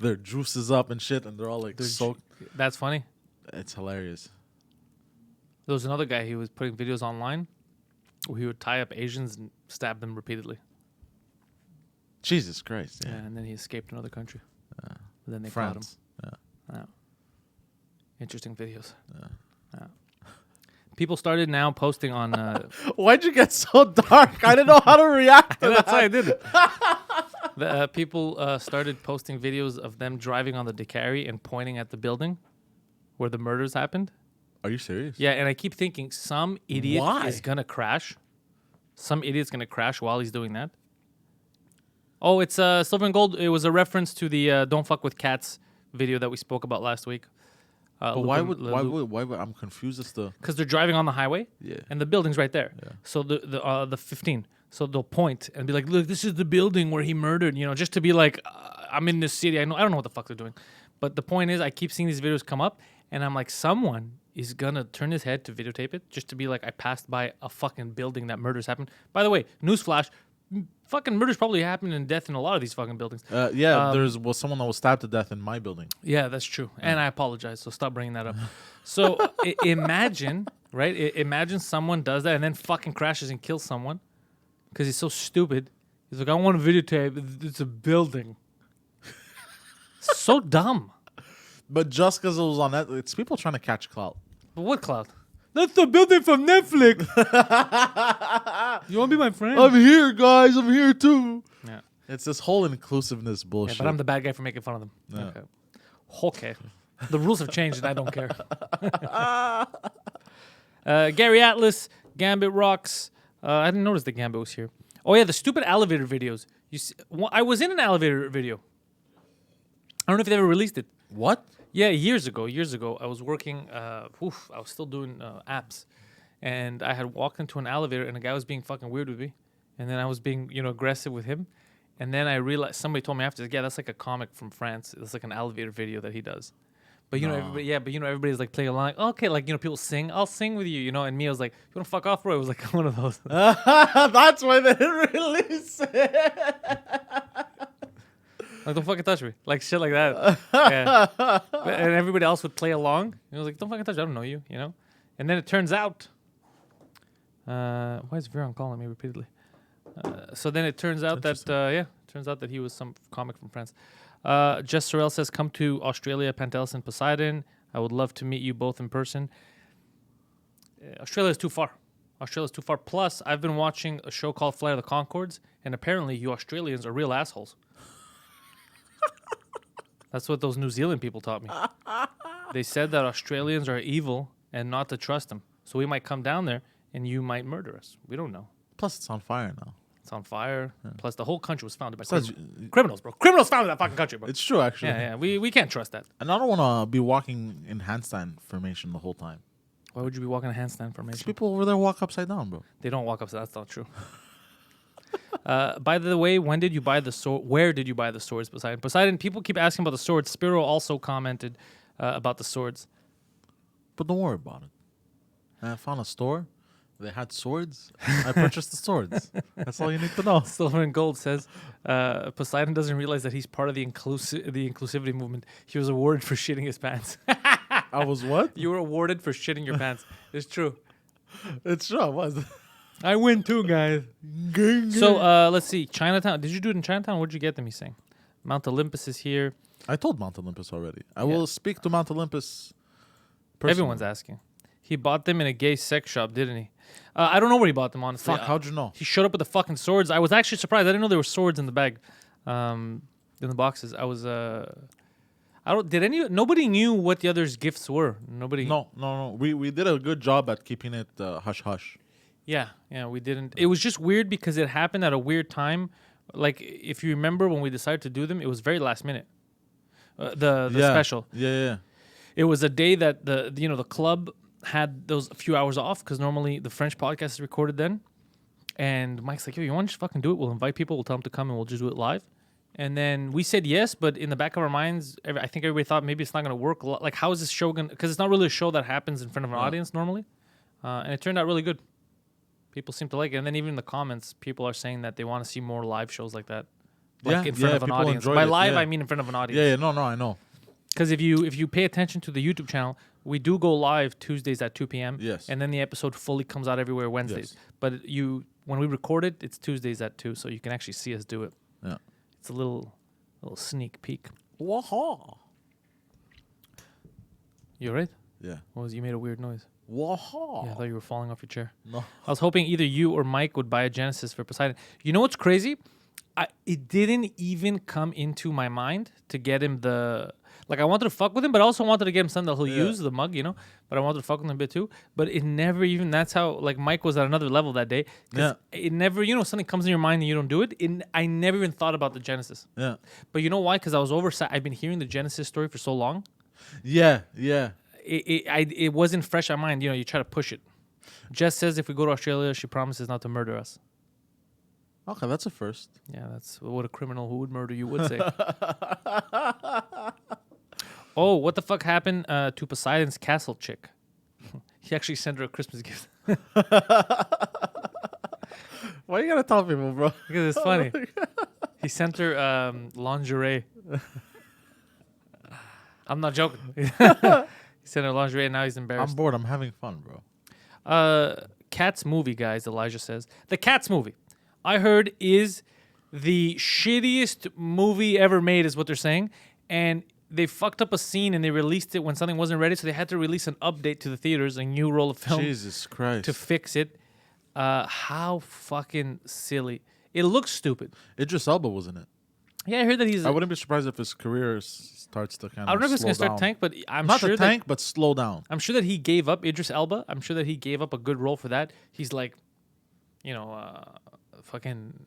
Speaker 2: their juices up and shit, and they're all like soaked.
Speaker 1: That's funny.
Speaker 2: It's hilarious.
Speaker 1: There was another guy. He was putting videos online where he would tie up Asians and stab them repeatedly.
Speaker 2: Jesus Christ!
Speaker 1: Yeah,
Speaker 2: Yeah.
Speaker 1: and then he escaped to another country.
Speaker 2: Yeah.
Speaker 1: Then they caught him.
Speaker 2: France. Yeah.
Speaker 1: Yeah. Interesting videos.
Speaker 2: Yeah.
Speaker 1: Yeah. People started now posting on.
Speaker 2: Why'd you get so dark? I didn't know how to react to
Speaker 1: That's
Speaker 2: that.
Speaker 1: why I did it. People started posting videos of them driving on the Dakari and pointing at the building where the murders happened.
Speaker 2: Are you serious?
Speaker 1: Yeah, and I keep thinking some idiot
Speaker 2: Why?
Speaker 1: is gonna crash. Some idiot's gonna crash while he's doing that. Oh, it's Silver and Gold. It was a reference to the "Don't Fuck with Cats" video that we spoke about last week.
Speaker 2: But why would I'm confused as to
Speaker 1: Because they're driving on the highway,
Speaker 2: Yeah.
Speaker 1: and the building's right there.
Speaker 2: Yeah.
Speaker 1: So the 15. So they'll point and be like, "Look, this is the building where he murdered." You know, just to be like, "I'm in this city. I don't know what the fuck they're doing." But the point is, I keep seeing these videos come up, and I'm like, someone is gonna turn his head to videotape it, just to be like, I passed by a fucking building that murders happened. By the way, newsflash. Fucking murders probably happen in death in a lot of these fucking buildings.
Speaker 2: there's someone that was stabbed to death in my building.
Speaker 1: Yeah, that's true. And I apologize, so stop bringing that up. So imagine, right? Imagine someone does that and then fucking crashes and kills someone because he's so stupid. He's like, I want to videotape. It's a building. So dumb.
Speaker 2: But just because it was on that, it's people trying to catch clout.
Speaker 1: But what cloud? That's the building from Netflix. You want to be my friend?
Speaker 2: I'm here, guys. I'm here too.
Speaker 1: Yeah.
Speaker 2: It's this whole inclusiveness bullshit.
Speaker 1: Yeah, but I'm the bad guy for making fun of them.
Speaker 2: Yeah.
Speaker 1: Okay. The rules have changed and I don't care. Gary Atlas, Gambit Rocks. I didn't notice that Gambit was here. Oh, yeah, the stupid elevator videos. You see, I was in an elevator video. I don't know if they ever released it.
Speaker 2: What?
Speaker 1: Yeah, years ago, I was working, I was still doing apps. And I had walked into an elevator and a guy was being fucking weird with me. And then I was being, aggressive with him. And then I realized, somebody told me after, yeah, that's like a comic from France. It's like an elevator video that he does. But everybody's like playing along. Like, okay, like, people sing. I'll sing with you, And me, I was like, you want to fuck off, bro? It was like one of those.
Speaker 2: That's why they didn't release it.
Speaker 1: Like, don't fucking touch me. Like, shit like that. Yeah. And everybody else would play along. And I was like, don't fucking touch me. I don't know you, And then it turns out... why is Viron calling me repeatedly? So then it turns out that he was some comic from France. Jess Sorrell says, come to Australia, Pantelis and Poseidon. I would love to meet you both in person. Australia's too far. Plus, I've been watching a show called Flight of the Conchords, and apparently you Australians are real assholes. That's what those New Zealand people taught me. They said that Australians are evil and not to trust them. So we might come down there and you might murder us. We don't know.
Speaker 2: Plus, it's on fire now.
Speaker 1: It's on fire. Yeah. Plus, the whole country was founded by
Speaker 2: Plus,
Speaker 1: criminals, bro. Criminals founded that fucking country, bro.
Speaker 2: It's true, actually.
Speaker 1: Yeah. We can't trust that.
Speaker 2: And I don't want to be walking in handstand formation the whole time.
Speaker 1: Why would you be walking a handstand formation?
Speaker 2: People over there walk upside down, bro.
Speaker 1: They don't walk upside. That's not true. By the way, when did you buy the sword? Where did you buy the swords, Poseidon? Poseidon, people keep asking about the swords. Spiro also commented about the swords.
Speaker 2: But don't worry about it. I found a store. They had swords. I purchased the swords. That's all you need to know.
Speaker 1: Silver and Gold says Poseidon doesn't realize that he's part of the inclusivity movement. He was awarded for shitting his pants.
Speaker 2: I was what?
Speaker 1: You were awarded for shitting your pants. It's true.
Speaker 2: It's true. I was.
Speaker 1: I win too, guys. So let's see. Chinatown. Did you do it in Chinatown? What did you get them? He's saying. Mount Olympus is here.
Speaker 2: I told Mount Olympus already. I will speak to Mount Olympus personally.
Speaker 1: Everyone's asking. He bought them in a gay sex shop, didn't he? I don't know where he bought them, honestly.
Speaker 2: Fuck, how'd you know?
Speaker 1: He showed up with the fucking swords. I was actually surprised. I didn't know there were swords in the bag, in the boxes. I was. Nobody knew what the others' gifts were. Nobody.
Speaker 2: No. We did a good job at keeping it hush hush.
Speaker 1: Yeah, we didn't. It was just weird because it happened at a weird time. Like, if you remember when we decided to do them, it was very last minute. The special.
Speaker 2: Yeah.
Speaker 1: It was a day that the club had those few hours off because normally the French podcast is recorded then. And Mike's like, yo, you want to just fucking do it? We'll invite people. We'll tell them to come and we'll just do it live. And then we said yes, but in the back of our minds, I think everybody thought maybe it's not going to work. Like, how is this show going to... Because it's not really a show that happens in front of an audience normally. And it turned out really good. People seem to like it. And then even in the comments, people are saying that they want to see more live shows like that. Like in front of an audience. By live, I mean in front of an audience.
Speaker 2: No, I know.
Speaker 1: Because if you pay attention to the YouTube channel, we do go live Tuesdays at 2 p.m.
Speaker 2: Yes.
Speaker 1: And then the episode fully comes out everywhere Wednesdays. Yes. But when we record it, it's Tuesdays at 2, so you can actually see us do it.
Speaker 2: Yeah.
Speaker 1: It's a little sneak peek.
Speaker 2: Waha.
Speaker 1: You all right?
Speaker 2: Yeah.
Speaker 1: You made a weird noise.
Speaker 2: Waha.
Speaker 1: Yeah, I thought you were falling off your chair.
Speaker 2: No.
Speaker 1: I was hoping either you or Mike would buy a Genesis for Poseidon. You know what's crazy? It didn't even come into my mind to get him I wanted to fuck with him, but I also wanted to get him something that he'll use, the mug, But I wanted to fuck with him a bit too. But it never even, that's how, Mike was at another level that day. Yeah. It never, something comes in your mind and you don't do it. I never even thought about the Genesis.
Speaker 2: Yeah.
Speaker 1: But you know why? Because I was I've been hearing the Genesis story for so long.
Speaker 2: Yeah.
Speaker 1: It wasn't fresh on my mind. You try to push it. Jess says if we go to Australia, she promises not to murder us.
Speaker 2: Okay, that's a first.
Speaker 1: Yeah, that's what a criminal who would murder you would say. Oh, what the fuck happened to Poseidon's castle chick? He actually sent her a Christmas gift.
Speaker 2: Why you gotta tell people, bro?
Speaker 1: Because it's funny. He sent her lingerie. I'm not joking. He sent her lingerie and now he's embarrassed.
Speaker 2: I'm bored. I'm having fun, bro.
Speaker 1: Cats movie, guys, Elijah says. The Cats movie, I heard, is the shittiest movie ever made, is what they're saying. And they fucked up a scene and they released it when something wasn't ready, so they had to release an update to the theaters, a new roll of film.
Speaker 2: Jesus Christ.
Speaker 1: To fix it. How fucking silly. It looks stupid.
Speaker 2: Idris Elba was in it.
Speaker 1: Yeah, I heard that he's...
Speaker 2: I wouldn't be surprised if his career starts to kind of
Speaker 1: I don't know if it's going to start tank, but I'm sure
Speaker 2: not tank, but slow down.
Speaker 1: I'm sure that he gave up Idris Elba. I'm sure that he gave up a good role for that. He's like, fucking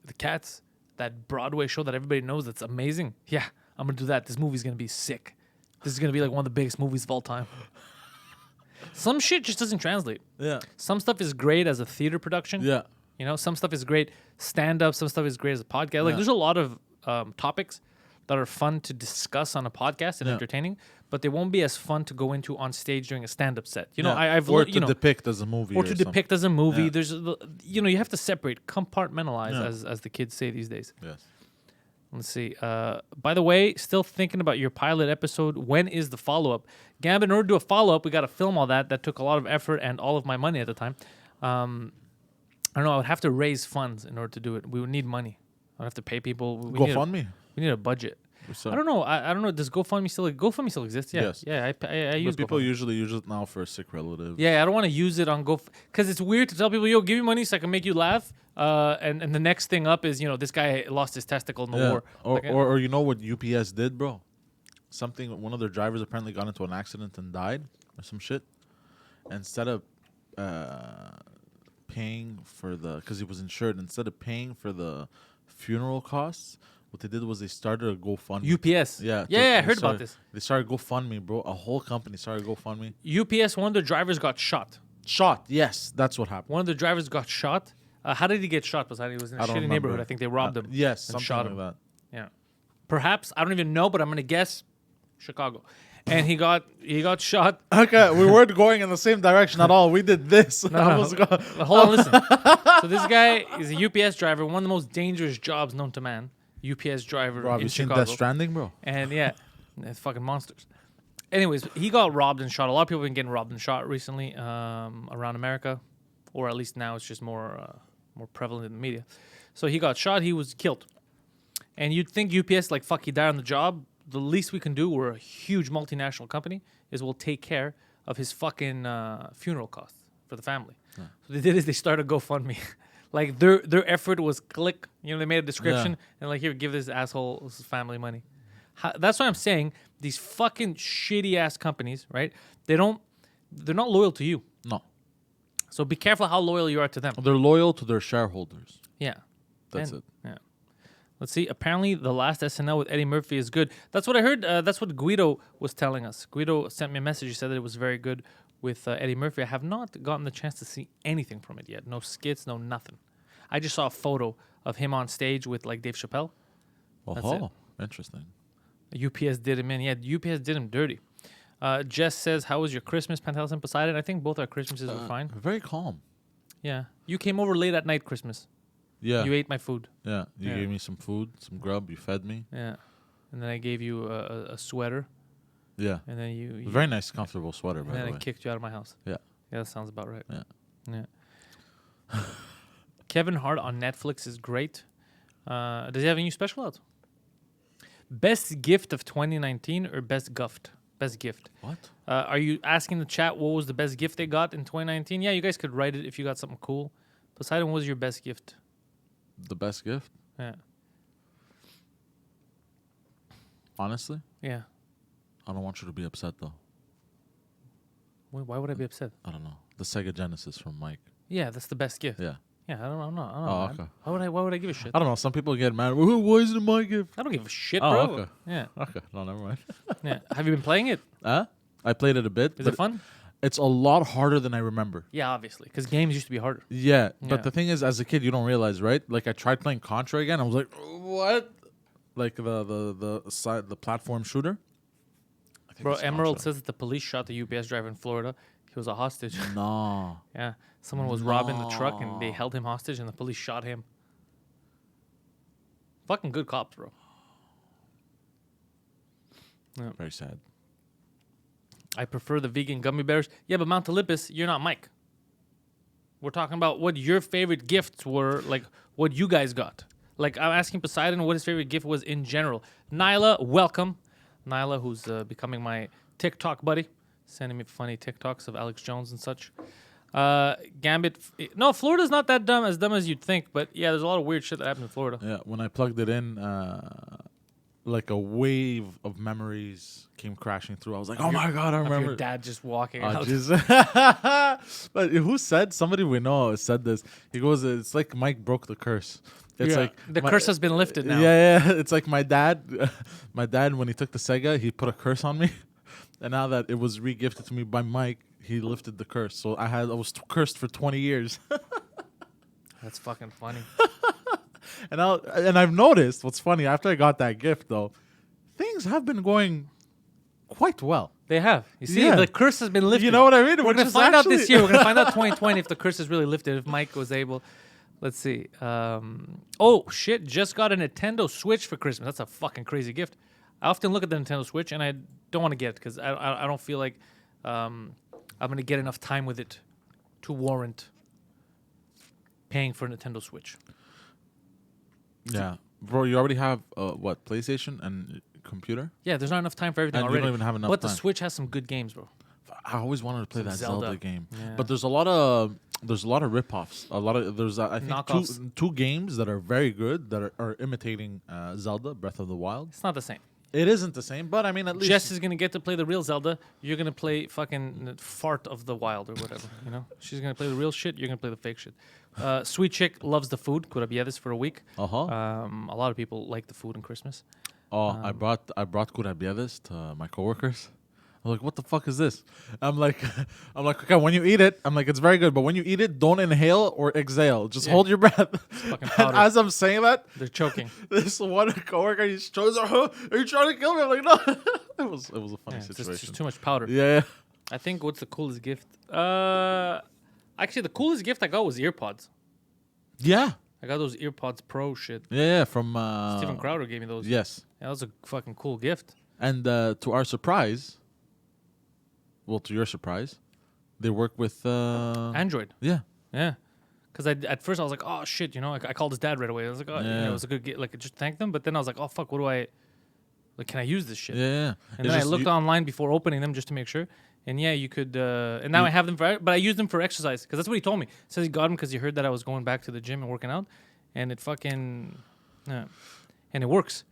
Speaker 1: The Cats, that Broadway show that everybody knows that's amazing. Yeah, I'm going to do that. This movie's going to be sick. This is going to be like one of the biggest movies of all time. Some shit just doesn't translate.
Speaker 2: Yeah.
Speaker 1: Some stuff is great as a theater production.
Speaker 2: Yeah.
Speaker 1: Some stuff is great stand-up. Some stuff is great as a podcast. Like, there's a lot of topics that are fun to discuss on a podcast and entertaining, but they won't be as fun to go into on stage during a stand-up set.
Speaker 2: Depict as a movie.
Speaker 1: Or to depict as a movie. There's, you have to separate, compartmentalize, as the kids say these days.
Speaker 2: Yes.
Speaker 1: Let's see. By the way, still thinking about your pilot episode. When is the follow-up? Gab, in order to do a follow-up, we got to film all that. That took a lot of effort and all of my money at the time. I don't know. I would have to raise funds in order to do it. We would need money. I'd have to pay people.
Speaker 2: GoFundMe?
Speaker 1: We need a budget. I don't know. I don't know. Does GoFundMe still exist? Yeah.
Speaker 2: Yes.
Speaker 1: Yeah, I use
Speaker 2: people
Speaker 1: GoFundMe.
Speaker 2: usually use it now for a sick relative.
Speaker 1: Yeah, I don't want to use it on because it's weird to tell people, yo, give me money so I can make you laugh. And the next thing up is, this guy lost his testicle in the war.
Speaker 2: Or you know what UPS did, bro? One of their drivers apparently got into an accident and died or some shit. Instead of paying for because he was insured, instead of paying for the funeral costs, what they did was they started a GoFundMe.
Speaker 1: UPS.
Speaker 2: Yeah.
Speaker 1: I heard about this.
Speaker 2: They started GoFundMe, bro. A whole company started GoFundMe.
Speaker 1: UPS, one of the drivers got shot.
Speaker 2: Yes, that's what happened.
Speaker 1: One of the drivers got shot. How did he get shot? He was in a shitty neighborhood. I think they robbed him.
Speaker 2: Yes,
Speaker 1: and shot him.
Speaker 2: Like that.
Speaker 1: Yeah. Perhaps, I don't even know, but I'm going to guess Chicago. And he got shot.
Speaker 2: Okay, we weren't going in the same direction at all. We did this.
Speaker 1: No. Hold on, listen. So this guy is a UPS driver, one of the most dangerous jobs known to man. UPS driver in Chicago. Have you seen
Speaker 2: Death Stranding, bro?
Speaker 1: And it's fucking monsters. Anyways, he got robbed and shot. A lot of people have been getting robbed and shot recently around America, or at least now it's just more prevalent in the media. So he got shot. He was killed. And you'd think UPS, fuck, he died on the job. the least we can do, we're a huge multinational company, is we'll take care of his fucking funeral costs for the family.
Speaker 2: Yeah.
Speaker 1: So they did is they started GoFundMe. Like their effort was click. You know, they made a description and like, here, give this asshole his family money. That's what I'm saying. These fucking shitty ass companies, right? They're not loyal to you.
Speaker 2: No.
Speaker 1: So be careful how loyal you are to them.
Speaker 2: They're loyal to their shareholders.
Speaker 1: Yeah.
Speaker 2: That's it.
Speaker 1: Yeah. Let's see. Apparently, the last SNL with Eddie Murphy is good. That's what I heard. That's what Guido was telling us. Guido sent me a message. He said that it was very good with Eddie Murphy. I have not gotten the chance to see anything from it yet. No skits, no nothing. I just saw a photo of him on stage with like Dave Chappelle. That's it.
Speaker 2: Interesting.
Speaker 1: UPS did him in. Yeah, UPS did him dirty. Jess says, how was your Christmas, Pantelis and Poseidon? I think both our Christmases were fine.
Speaker 2: Very calm.
Speaker 1: Yeah. You came over late at night Christmas.
Speaker 2: Yeah.
Speaker 1: You ate my food.
Speaker 2: Yeah. You gave me some food, some grub. You fed me.
Speaker 1: Yeah. And then I gave you a sweater.
Speaker 2: Yeah.
Speaker 1: And then you
Speaker 2: Very nice, comfortable sweater, by
Speaker 1: and
Speaker 2: the
Speaker 1: then
Speaker 2: way.
Speaker 1: I kicked you out of my house.
Speaker 2: Yeah.
Speaker 1: Yeah, that sounds about right.
Speaker 2: Yeah.
Speaker 1: Yeah. Kevin Hart on Netflix is great. Does he have a new special out? Best gift of 2019 or best gift? Best gift.
Speaker 2: What?
Speaker 1: Are you asking the chat what was the best gift they got in 2019? Yeah, you guys could write it if you got something cool. Poseidon, what was your best gift?
Speaker 2: The best gift?
Speaker 1: Yeah.
Speaker 2: Honestly?
Speaker 1: Yeah.
Speaker 2: I don't want you to be upset, though.
Speaker 1: Why would I be upset?
Speaker 2: I don't know. The Sega Genesis from Mike.
Speaker 1: Yeah, that's the best gift.
Speaker 2: Yeah.
Speaker 1: Yeah, I don't know. I'm not
Speaker 2: Oh,
Speaker 1: mad.
Speaker 2: okay.
Speaker 1: Why would I give a shit?
Speaker 2: I don't know. Some people get mad. Why is it my gift?
Speaker 1: I don't give a shit,
Speaker 2: Oh,
Speaker 1: bro.
Speaker 2: okay.
Speaker 1: Yeah.
Speaker 2: Okay. No, never mind.
Speaker 1: Yeah. Have you been playing it?
Speaker 2: I played it a bit.
Speaker 1: Is
Speaker 2: but
Speaker 1: it fun?
Speaker 2: It's a lot harder than I remember.
Speaker 1: Yeah, obviously, because games used to be harder.
Speaker 2: Yeah,
Speaker 1: Yeah.
Speaker 2: but the thing is, as a kid, you don't realize, right? Like I tried playing Contra again. I was like, what? Like the platform shooter. I think
Speaker 1: Bro,
Speaker 2: it's
Speaker 1: Emerald
Speaker 2: Contra.
Speaker 1: says that the police shot the UPS driver in Florida. He was a hostage.
Speaker 2: No.
Speaker 1: Yeah. Someone was robbing the truck and they held him hostage and the police shot him. Fucking good cops, bro. Yeah.
Speaker 2: Very sad.
Speaker 1: I prefer the vegan gummy bears. Yeah, but Mount Olympus, you're not Mike. We're talking about what your favorite gifts were, like what you guys got. Like I'm asking Poseidon what his favorite gift was in general. Nyla, welcome. Nyla, who's becoming my TikTok buddy, sending me funny TikToks of Alex Jones and such. Gambit. No, Florida's not that dumb as you'd think, but yeah, there's a lot of weird shit that happened in Florida.
Speaker 2: Yeah, when I plugged it in, like a wave of memories came crashing through. I was like, oh my God, I
Speaker 1: Of
Speaker 2: remember.
Speaker 1: your dad just walking
Speaker 2: Oh,
Speaker 1: out.
Speaker 2: jeez. But who said? Somebody we know said this. He goes, it's like Mike broke the curse. It's
Speaker 1: Yeah,
Speaker 2: like
Speaker 1: the curse has been lifted now.
Speaker 2: Yeah. It's like my dad. My dad, when he took the Sega, he put a curse on me. And now that it was re-gifted to me by Mike, he lifted the curse. So I was cursed for 20 years.
Speaker 1: That's fucking funny.
Speaker 2: And I've noticed what's funny, after I got that gift though, things have been going quite well.
Speaker 1: They have. You see,
Speaker 2: Yeah.
Speaker 1: the curse has been lifted.
Speaker 2: You know what I mean?
Speaker 1: We're
Speaker 2: Which
Speaker 1: going to
Speaker 2: is
Speaker 1: find out this
Speaker 2: actually-
Speaker 1: year. We're going to find out 2020 if the curse is really lifted, if Mike was able. Let's see. Oh, shit. Just got a Nintendo Switch for Christmas. That's a fucking crazy gift. I often look at the Nintendo Switch and I don't want to get it because I don't feel like I'm going to get enough time with it to warrant paying for a Nintendo Switch.
Speaker 2: Yeah. Bro, you already have, what, PlayStation and computer?
Speaker 1: Yeah, there's not enough time for everything
Speaker 2: And you
Speaker 1: already.
Speaker 2: don't even have enough
Speaker 1: but the
Speaker 2: time.
Speaker 1: Switch has some good games, bro.
Speaker 2: I always wanted to play
Speaker 1: Some
Speaker 2: that
Speaker 1: Zelda.
Speaker 2: Zelda game.
Speaker 1: Yeah.
Speaker 2: But there's a lot of rip-offs. There's I think
Speaker 1: Knockoffs.
Speaker 2: two games that are very good that are imitating Zelda Breath of the Wild.
Speaker 1: It's not the same.
Speaker 2: It isn't the same, but I mean at least
Speaker 1: Jess is gonna get to play the real Zelda. You're gonna play fucking Fart of the Wild or whatever. You know, she's gonna play the real shit. You're gonna play the fake shit. Sweet chick loves the food. Could I be at this for a week?
Speaker 2: a
Speaker 1: A lot of people like the food in Christmas.
Speaker 2: I brought curabiedes to my coworkers. I'm like, what the fuck is this? I'm like, okay, when you eat it, I'm like, it's very good, but when you eat it, don't inhale or exhale. Just hold your breath.
Speaker 1: Fucking
Speaker 2: And
Speaker 1: powder.
Speaker 2: as I'm saying that,
Speaker 1: They're choking.
Speaker 2: this one coworker, he's trying, are you trying to kill me? I'm like, no. it was a funny
Speaker 1: Yeah, it's
Speaker 2: situation.
Speaker 1: just too much powder.
Speaker 2: Yeah.
Speaker 1: I think what's the coolest gift? Actually, the coolest gift I got was earpods.
Speaker 2: Yeah.
Speaker 1: I got those earpods Pro shit.
Speaker 2: Yeah, from
Speaker 1: Steven Crowder gave me those.
Speaker 2: Yes.
Speaker 1: Yeah, that was a fucking cool gift.
Speaker 2: And to our surprise, well, to your surprise, they work with
Speaker 1: Android.
Speaker 2: yeah.
Speaker 1: Yeah. Because at first I was like, oh shit, you know, I called his dad right away. I was like, oh,
Speaker 2: Yeah.
Speaker 1: it was a good gift. Like, just thank them. But then I was like, oh fuck, what do I Like, can I use this shit?
Speaker 2: Yeah.
Speaker 1: And then I looked online before opening them just to make sure. And yeah, you could. And now I have them but I use them for exercise because that's what he told me. He says he got them because he heard that I was going back to the gym and working out, and it fucking, and it works.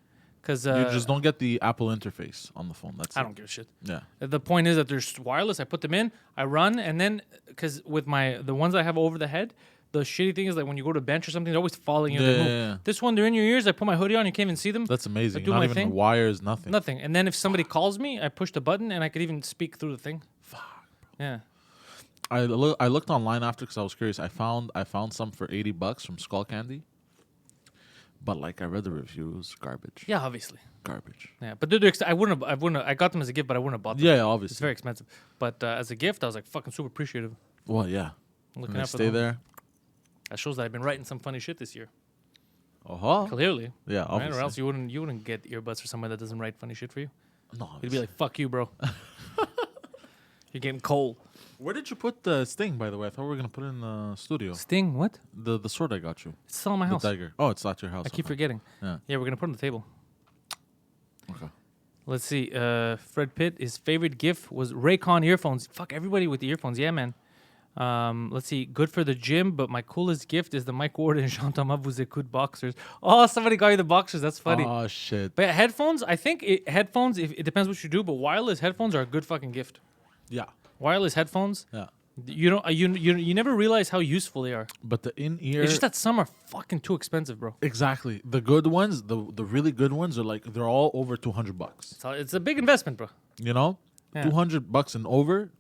Speaker 1: Because
Speaker 2: you just don't get the Apple interface on the phone.
Speaker 1: I don't give a shit.
Speaker 2: Yeah.
Speaker 1: The point is that there's wireless. I put them in, I run, and then because with the ones I have over the head, the shitty thing is like when you go to bench or something, they're always following you.
Speaker 2: Yeah.
Speaker 1: This one, they're in your ears. I put my hoodie on, you can't even see them.
Speaker 2: That's amazing.
Speaker 1: do
Speaker 2: Not
Speaker 1: my
Speaker 2: even
Speaker 1: thing.
Speaker 2: wires, nothing.
Speaker 1: Nothing. And then if somebody calls me, I push the button and I could even speak through the thing.
Speaker 2: Fuck.
Speaker 1: Yeah.
Speaker 2: I looked online after because I was curious. I found some for $80 from Skull Candy. But like I read the reviews, garbage.
Speaker 1: Yeah, obviously.
Speaker 2: Garbage.
Speaker 1: Yeah, but they're I wouldn't have. I got them as a gift, but I wouldn't have bought them.
Speaker 2: Yeah, obviously.
Speaker 1: It's very expensive. But as a gift, I was like fucking super appreciative.
Speaker 2: Well, yeah.
Speaker 1: Looking
Speaker 2: Can I
Speaker 1: out for
Speaker 2: stay
Speaker 1: them.
Speaker 2: there?
Speaker 1: That shows that I've been writing some funny shit this year.
Speaker 2: Uh-huh.
Speaker 1: Clearly.
Speaker 2: Yeah,
Speaker 1: Right?
Speaker 2: obviously.
Speaker 1: Or else you wouldn't get earbuds for someone that doesn't write funny shit for you.
Speaker 2: No.
Speaker 1: You'd be like, fuck you, bro. You're getting cold.
Speaker 2: Where did you put the Sting, by the way? I thought we were going to put it in the studio.
Speaker 1: Sting, what?
Speaker 2: The sword I got you.
Speaker 1: It's still in my house.
Speaker 2: The dagger. Oh, it's at your house.
Speaker 1: I keep forgetting.
Speaker 2: Yeah.
Speaker 1: Yeah, we're going to put it on the table.
Speaker 2: Okay.
Speaker 1: Let's see. Fred Pitt, his favorite gift was Raycon earphones. Fuck, everybody with the earphones. Yeah, man. Let's see. Good for the gym, but my coolest gift is the Mike Ward and Jean Thomas Vous Écoute boxers. Oh, somebody got you the boxers. That's funny.
Speaker 2: Oh, shit.
Speaker 1: But yeah, headphones, I think headphones, it depends what you do, but wireless headphones are a good fucking gift.
Speaker 2: Yeah.
Speaker 1: Wireless headphones,
Speaker 2: Yeah.
Speaker 1: you never realize how useful they are.
Speaker 2: But the in-ear...
Speaker 1: It's just that some are fucking too expensive, bro.
Speaker 2: Exactly. The good ones, the really good ones are like, they're all over $200.
Speaker 1: It's a big investment, bro.
Speaker 2: You know?
Speaker 1: Yeah.
Speaker 2: $200 and over.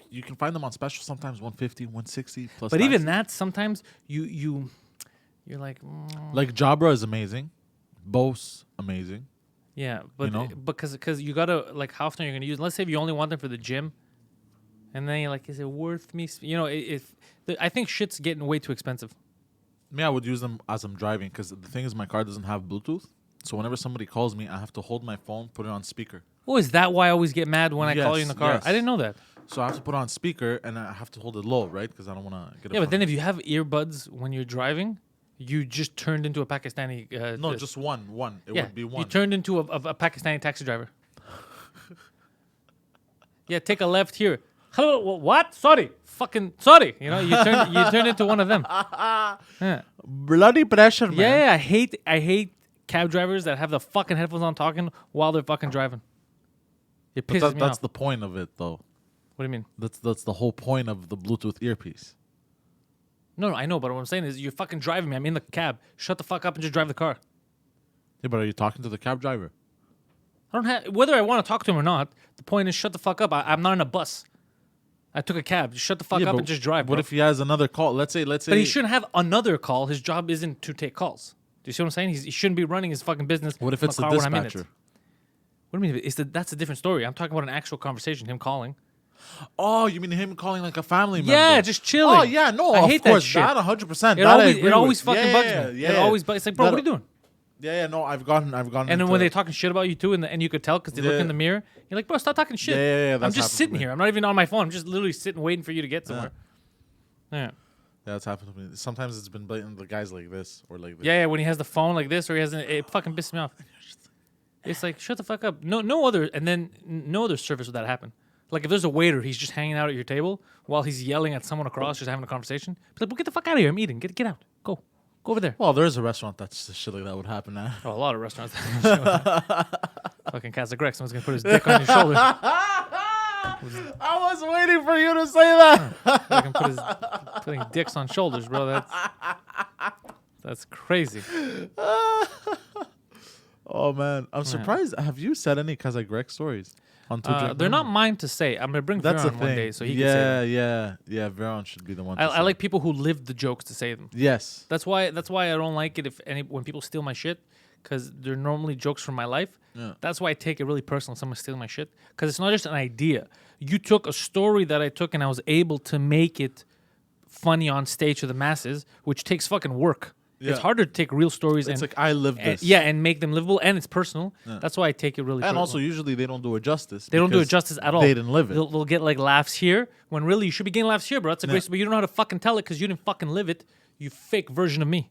Speaker 2: You can find them on special sometimes, 150, 160 plus.
Speaker 1: But
Speaker 2: taxes.
Speaker 1: even that, sometimes you're like,
Speaker 2: Like Jabra is amazing, Bose amazing.
Speaker 1: yeah, but
Speaker 2: You know?
Speaker 1: because you gotta like how often you're gonna use. Let's say if you only want them for the gym, and then you're like, is it worth me? I think shit's getting way too expensive.
Speaker 2: Me, I would use them as I'm driving because the thing is, my car doesn't have Bluetooth, so whenever somebody calls me, I have to hold my phone, put it on speaker.
Speaker 1: Oh, is that why I always get mad when I call you in the car?
Speaker 2: Yes.
Speaker 1: I didn't know that.
Speaker 2: So I have to put it on speaker, and I have to hold it low, right? Because I don't want to get.
Speaker 1: Yeah, but then if you have earbuds when you're driving, you just turned into a Pakistani.
Speaker 2: no, just one. It would be one.
Speaker 1: You turned into a Pakistani taxi driver. Yeah, take a left here. Hello, what? Sorry, fucking sorry. You turned into one of them. Yeah.
Speaker 2: Bloody pressure, man.
Speaker 1: Yeah, I hate cab drivers that have the fucking headphones on talking while they're fucking driving. It pisses
Speaker 2: But
Speaker 1: me
Speaker 2: that's
Speaker 1: off.
Speaker 2: the point of it, though.
Speaker 1: What do you mean?
Speaker 2: That's the whole point of the Bluetooth earpiece.
Speaker 1: No, I know, but what I'm saying is you're fucking driving me. I'm in the cab. Shut the fuck up and just drive the car.
Speaker 2: Yeah, but are you talking to the cab driver?
Speaker 1: I don't have whether I want to talk to him or not. The point is, shut the fuck up. I'm not in a bus. I took a cab. Just shut the fuck
Speaker 2: Yeah,
Speaker 1: up
Speaker 2: but
Speaker 1: and just drive.
Speaker 2: What
Speaker 1: bro.
Speaker 2: if he has another call? Let's say.
Speaker 1: But he shouldn't have another call. His job isn't to take calls. Do you see what I'm saying? He shouldn't be running his fucking business.
Speaker 2: What if
Speaker 1: from
Speaker 2: it's
Speaker 1: a
Speaker 2: the
Speaker 1: car when I'm in it.
Speaker 2: dispatcher?
Speaker 1: What do you mean? That's a different story. I'm talking about an actual conversation. Him calling.
Speaker 2: Oh, you mean him calling like a family member?
Speaker 1: Yeah, just chilling.
Speaker 2: Oh yeah, no,
Speaker 1: I
Speaker 2: of
Speaker 1: hate
Speaker 2: course,
Speaker 1: that shit.
Speaker 2: that 100%.
Speaker 1: It always fucking bugs me.
Speaker 2: Yeah,
Speaker 1: It always bugs. It's like, bro, what are you doing?
Speaker 2: Yeah, no, I've gone.
Speaker 1: And then
Speaker 2: into-
Speaker 1: when they're talking shit about you too, and you could tell because they look
Speaker 2: Yeah.
Speaker 1: in the mirror, you're like, bro, stop talking shit.
Speaker 2: Yeah,
Speaker 1: I'm
Speaker 2: that's
Speaker 1: just
Speaker 2: happened to
Speaker 1: sitting
Speaker 2: me.
Speaker 1: here. I'm not even on my phone. I'm just literally sitting waiting for you to get somewhere. Yeah.
Speaker 2: that's happened to me. Sometimes it's been blatant. The guys like this or like this.
Speaker 1: Yeah, when he has the phone like this or he has it fucking pisses me off. It's like, shut the fuck up. No other service would that happen. Like if there's a waiter, he's just hanging out at your table while he's yelling at someone across, just having a conversation. It's like, well, get the fuck out of here. I'm eating. Get out. Go over there.
Speaker 2: Well, there is a restaurant that's shit like that would happen at.
Speaker 1: Oh, a lot of restaurants. Fucking Casa Greg. Someone's gonna put his dick on your shoulder.
Speaker 2: I was waiting for you to say that.
Speaker 1: Fucking putting dicks on shoulders, bro. That's crazy.
Speaker 2: Oh man, I'm surprised. Have you said any Kazakh Greg stories on Twitter?
Speaker 1: They're not mine to say. I'm gonna bring
Speaker 2: That's the
Speaker 1: Veron
Speaker 2: thing.
Speaker 1: one day so he can say them.
Speaker 2: Yeah. Veron should be the one. To
Speaker 1: I
Speaker 2: say.
Speaker 1: like people who live the jokes to say them.
Speaker 2: Yes.
Speaker 1: That's why I don't like it when people steal my shit because they're normally jokes from my life.
Speaker 2: Yeah.
Speaker 1: That's why I take it really personal. If someone's stealing my shit because it's not just an idea. You took a story that I took and I was able to make it funny on stage to the masses, which takes fucking work.
Speaker 2: Yeah.
Speaker 1: It's harder to take real stories
Speaker 2: It's
Speaker 1: and
Speaker 2: like I lived this.
Speaker 1: and make them livable and it's personal.
Speaker 2: Yeah.
Speaker 1: That's why I take it really.
Speaker 2: And
Speaker 1: personal.
Speaker 2: also, usually they don't do it justice.
Speaker 1: They don't do it
Speaker 2: because
Speaker 1: justice at all.
Speaker 2: They didn't live it.
Speaker 1: They'll get like laughs here when really you should be getting laughs here, bro. That's a great. But you don't know how to fucking tell it because you didn't fucking live it. You fake version of me.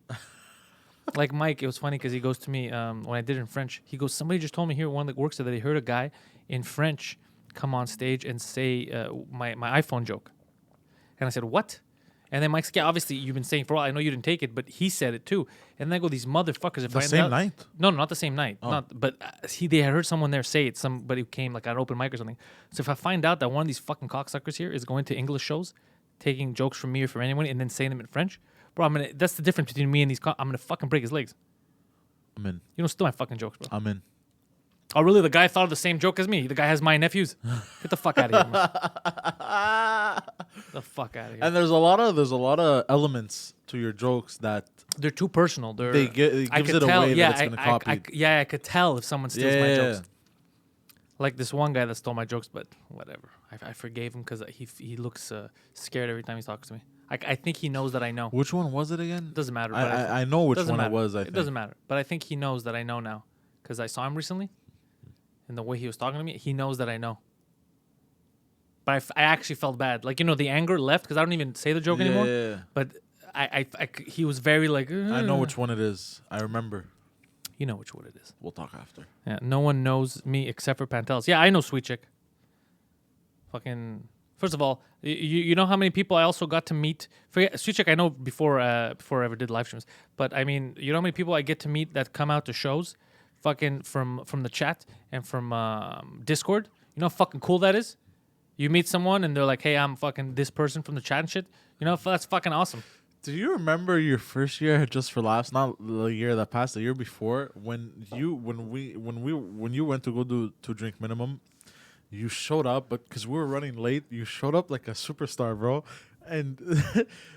Speaker 1: Like Mike, it was funny because he goes to me when I did it in French. He goes, somebody just told me here, one that works there, that he heard a guy in French come on stage and say my iPhone joke. And I said, what? And then Mike's like, yeah, obviously you've been saying for a while. I know you didn't take it, but he said it too. And then I go, these motherfuckers. If
Speaker 2: The
Speaker 1: I
Speaker 2: same night?
Speaker 1: No, not the same night.
Speaker 2: Oh.
Speaker 1: But they had heard someone there say it. Somebody who came like at an open mic or something. So if I find out that one of these fucking cocksuckers here is going to English shows, taking jokes from me or from anyone, and then saying them in French, bro, that's the difference between me and these. I'm gonna fucking break his legs.
Speaker 2: I'm in.
Speaker 1: You don't steal my fucking jokes, bro.
Speaker 2: I'm in.
Speaker 1: Oh, really? The guy thought of the same joke as me. The guy has my nephews. Get the fuck out of here, man. The fuck out of here.
Speaker 2: And there's a lot of elements to your jokes that
Speaker 1: They're too personal.
Speaker 2: it gives it away that it's gonna copy.
Speaker 1: I could tell if someone steals my jokes. Like this one guy that stole my jokes, but whatever. I forgave him because he looks scared every time he talks to me. I think he knows that I know.
Speaker 2: Which one was it again?
Speaker 1: Doesn't matter.
Speaker 2: I know which one it was.
Speaker 1: It doesn't matter. But I think he knows that I know now because I saw him recently, and the way he was talking to me, he knows that I know. But I actually felt bad. Like, the anger left because I don't even say the joke anymore.
Speaker 2: Yeah.
Speaker 1: But he was very like.
Speaker 2: I know which one it is. I remember.
Speaker 1: You know which one it is.
Speaker 2: We'll talk after.
Speaker 1: Yeah, no one knows me except for Pantelis. Yeah, I know Sweet Chick. Fucking. First of all, you know how many people I also got to meet. Forget Sweet Chick. I know before I ever did live streams. But I mean, you know how many people I get to meet that come out to shows, fucking from the chat and from Discord. You know how fucking cool that is. You meet someone and they're like, "Hey, I'm fucking this person from the chat and shit." You know, that's fucking awesome.
Speaker 2: Do you remember your first year Just for Laughs? Not the year that passed, the year before, when you went to go do to drink minimum, you showed up, but because we were running late, you showed up like a superstar, bro. And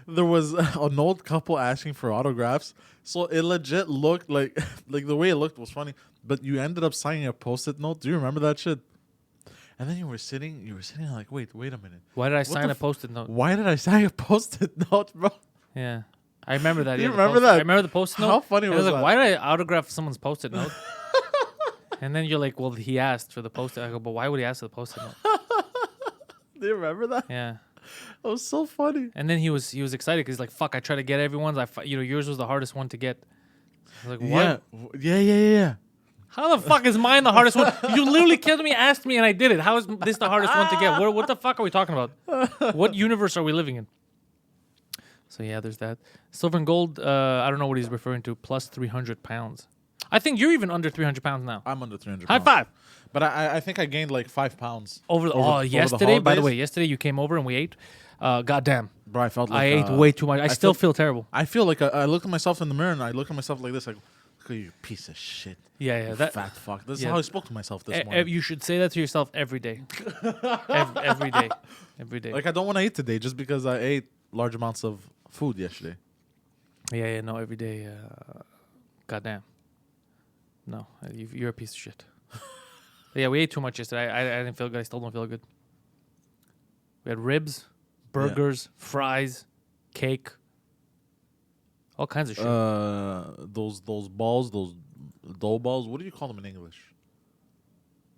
Speaker 2: there was an old couple asking for autographs, so it legit looked like the way it looked was funny. But you ended up signing a Post-it note. Do you remember that shit? And then you were sitting like, wait a minute.
Speaker 1: Why did I sign a Post-it note?
Speaker 2: Why did I sign a Post-it note, bro?
Speaker 1: Yeah. I remember that.
Speaker 2: Do you remember that?
Speaker 1: I remember the Post-it note.
Speaker 2: How funny was
Speaker 1: I was like,
Speaker 2: that?
Speaker 1: why did I autograph someone's Post-it note? And then you're like, well, he asked for the Post-it. I go, but why would he ask for the Post-it note?
Speaker 2: Do you remember that?
Speaker 1: Yeah.
Speaker 2: That was so funny.
Speaker 1: And then he was excited because he's like, fuck, I tried to get everyone's. Yours was the hardest one to get. I was like, what?
Speaker 2: Yeah.
Speaker 1: How the fuck is mine the hardest one? You literally killed me, asked me, and I did it. How is this the hardest one to get? What the fuck are we talking about? What universe are we living in? So yeah, there's that. Silver and gold, I don't know what he's referring to, plus 300 pounds. I think you're even under 300 pounds now.
Speaker 2: I'm under 300
Speaker 1: High
Speaker 2: pounds.
Speaker 1: five.
Speaker 2: But I think I gained like 5 pounds.
Speaker 1: Yesterday, by the
Speaker 2: holidays.
Speaker 1: way, yesterday you came over and we ate. Goddamn.
Speaker 2: Bro, I felt like
Speaker 1: I ate way too much. I still feel terrible.
Speaker 2: I feel like I looked at myself in the mirror and I looked at myself like this. Like, look at you, piece of shit.
Speaker 1: Yeah.
Speaker 2: You
Speaker 1: That
Speaker 2: fat fuck. This is
Speaker 1: yeah.
Speaker 2: how I spoke to myself this morning.
Speaker 1: You should say that to yourself every day. Every day. Every day.
Speaker 2: Like, I don't want to eat today just because I ate large amounts of food yesterday.
Speaker 1: Yeah, no, every day. Goddamn. No, you're a piece of shit. Yeah, we ate too much yesterday. I didn't feel good. I still don't feel good. We had ribs, burgers, fries, cake, all kinds of shit.
Speaker 2: Those balls, those dough balls. What do you call them in English?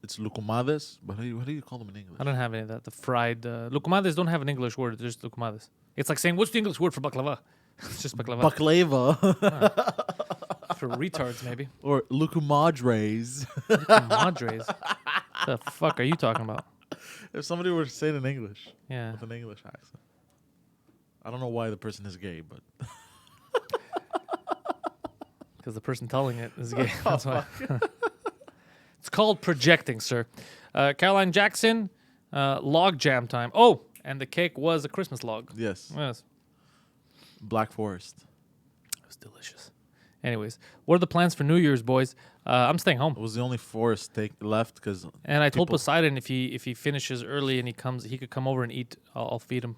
Speaker 2: It's lucumades, but what do you call them in English?
Speaker 1: I don't have any of that. The fried lucumades don't have an English word. There's lucumades. It's like saying, what's the English word for baklava? It's just baklava.
Speaker 2: Baklava.
Speaker 1: For retards, maybe.
Speaker 2: Or lucumadres.
Speaker 1: Madres. The fuck are you talking about?
Speaker 2: If somebody were to say it in English.
Speaker 1: Yeah.
Speaker 2: With an English accent. I don't know why the person is gay, but...
Speaker 1: Because the person telling it is gay. That's why. It's called projecting, sir. Caroline Jackson, log jam time. Oh, and the cake was a Christmas log.
Speaker 2: Yes.
Speaker 1: Yes.
Speaker 2: Black Forest.
Speaker 1: It was delicious. Anyways, what are the plans for New Year's, boys? I'm staying home.
Speaker 2: It was the only forest left because...
Speaker 1: And I told Poseidon if he finishes early and he could come over and eat. I'll feed him.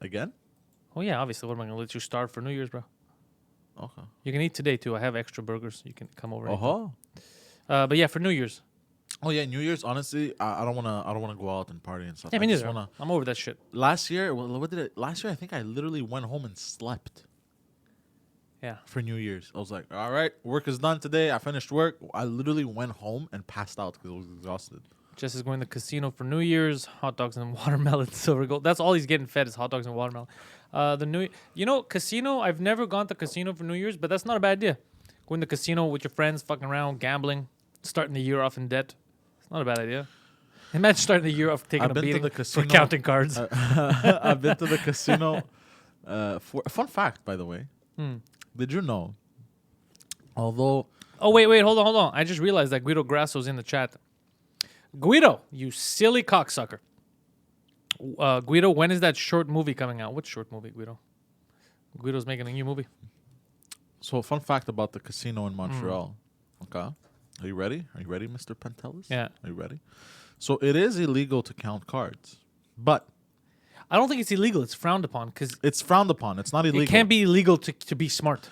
Speaker 2: Again?
Speaker 1: Oh yeah, obviously. What am I gonna let you starve for New Year's, bro?
Speaker 2: Okay.
Speaker 1: You can eat today too. I have extra burgers. You can come over. And eat
Speaker 2: Uh-huh.
Speaker 1: them. But yeah, for New Year's.
Speaker 2: Oh yeah, New Year's. Honestly, I don't wanna go out and party and stuff.
Speaker 1: Yeah, me
Speaker 2: I just
Speaker 1: neither. I'm over that shit.
Speaker 2: Last year, last year I think I literally went home and slept.
Speaker 1: Yeah.
Speaker 2: For New Year's, I was like, all right, work is done today. I finished work. I literally went home and passed out because I was exhausted.
Speaker 1: Jess is going to the casino for New Year's. Hot dogs and watermelon, silver gold. That's all he's getting fed is hot dogs and watermelon. The new, casino. I've never gone to casino for New Year's, but that's not a bad idea. Going to casino with your friends, fucking around, gambling, starting the year off in debt. It's not a bad idea. Imagine starting the year off taking
Speaker 2: I've
Speaker 1: a
Speaker 2: been to
Speaker 1: beating
Speaker 2: the
Speaker 1: for
Speaker 2: casino.
Speaker 1: counting cards.
Speaker 2: I've been to the casino. For a fun fact, by the way, did you know? Although,
Speaker 1: Oh wait, hold on. I just realized that Guido Grasso's in the chat. Guido, you silly cocksucker. Guido, when is that short movie coming out? What short movie, Guido? Guido's making a new movie.
Speaker 2: so fun fact about the casino in Montreal. Okay, are you ready? Are you ready, Mr. Pantelis?
Speaker 1: Yeah.
Speaker 2: Are you ready? So it is illegal to count cards, but
Speaker 1: I don't think it's illegal. It's frowned upon because
Speaker 2: it's frowned upon. It's not illegal.
Speaker 1: it can't be illegal to be smart.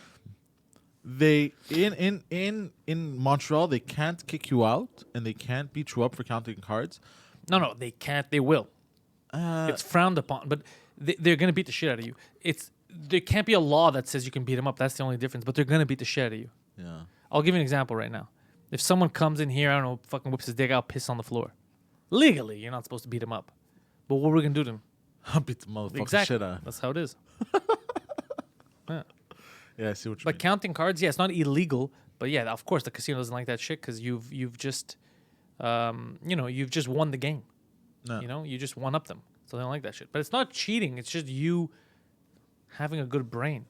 Speaker 2: They in Montreal they can't kick you out and they can't beat you up for counting cards.
Speaker 1: No, they can't. They will. It's frowned upon, but they're gonna beat the shit out of you. There can't be a law that says you can beat them up. That's the only difference. But they're gonna beat the shit out of you.
Speaker 2: Yeah.
Speaker 1: I'll give you an example right now. If someone comes in here, I don't know, fucking whips his dick out, piss on the floor. Legally, you're not supposed to beat him up. But what we're gonna do to him?
Speaker 2: I'll beat the motherfucking
Speaker 1: Exactly.
Speaker 2: shit out.
Speaker 1: That's how it is. Yeah.
Speaker 2: Yeah, I see what you
Speaker 1: But
Speaker 2: mean.
Speaker 1: counting cards, yeah, it's not illegal. But yeah, of course, the casino doesn't like that shit because you've just, you've just won the game.
Speaker 2: No.
Speaker 1: You just one up them, so they don't like that shit. But it's not cheating. It's just you having a good brain.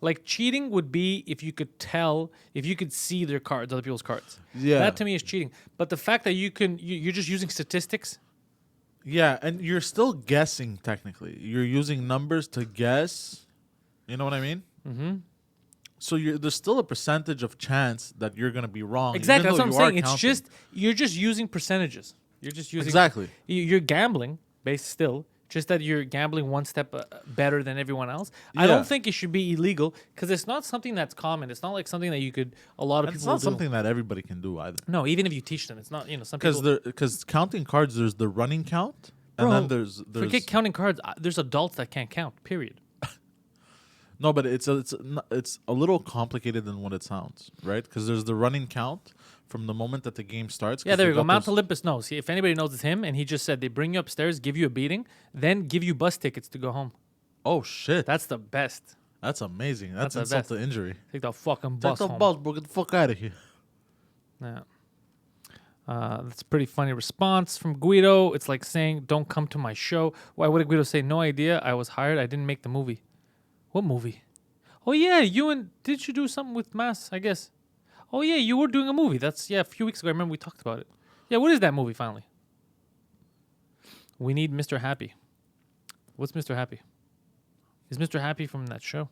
Speaker 1: Like cheating would be if you could see their cards, other people's cards.
Speaker 2: Yeah.
Speaker 1: That to me is cheating. But the fact that you're just using statistics.
Speaker 2: Yeah, and you're still guessing technically. You're using numbers to guess. You know what I mean?
Speaker 1: Mm-hmm.
Speaker 2: So there's still a percentage of chance that you're gonna be wrong.
Speaker 1: Exactly.
Speaker 2: even
Speaker 1: That's what
Speaker 2: though
Speaker 1: I'm
Speaker 2: you are
Speaker 1: saying.
Speaker 2: counting.
Speaker 1: You're just using percentages. You're just using
Speaker 2: Exactly.
Speaker 1: You're gambling based still. Just that you're gambling one step better than everyone else. I
Speaker 2: Yeah.
Speaker 1: don't think it should be illegal because it's not something that's common. It's not like something that a lot of
Speaker 2: And it's
Speaker 1: people
Speaker 2: not
Speaker 1: will do.
Speaker 2: something that everybody can do either.
Speaker 1: No, even if you teach them, it's not. Some people
Speaker 2: Because counting cards, there's the running count, and
Speaker 1: Bro,
Speaker 2: then there's
Speaker 1: forget counting cards. There's adults that can't count. Period.
Speaker 2: no, but it's a little complicated than what it sounds, right? Because there's the running count from the moment that the game starts.
Speaker 1: Yeah, there we go. Mount Olympus knows. If anybody knows, it's him. And he just said they bring you upstairs, give you a beating, then give you bus tickets to go home.
Speaker 2: Oh shit,
Speaker 1: That's the best.
Speaker 2: that's amazing. That's
Speaker 1: the
Speaker 2: insult
Speaker 1: best.
Speaker 2: to injury.
Speaker 1: Take the fucking
Speaker 2: Take
Speaker 1: bus
Speaker 2: the
Speaker 1: home.
Speaker 2: bus, bro. Get the fuck out of here.
Speaker 1: Yeah. That's a pretty funny response from Guido. It's like saying, "Don't come to my show." Why would Guido say, "No idea. I was hired. I didn't make the movie." What movie? Oh yeah, did you do something with Mass? I guess. Oh yeah, you were doing a movie. That's a few weeks ago. I remember we talked about it. Yeah, what is that movie finally? We need Mr. Happy. What's Mr. Happy? Is Mr. Happy from that show?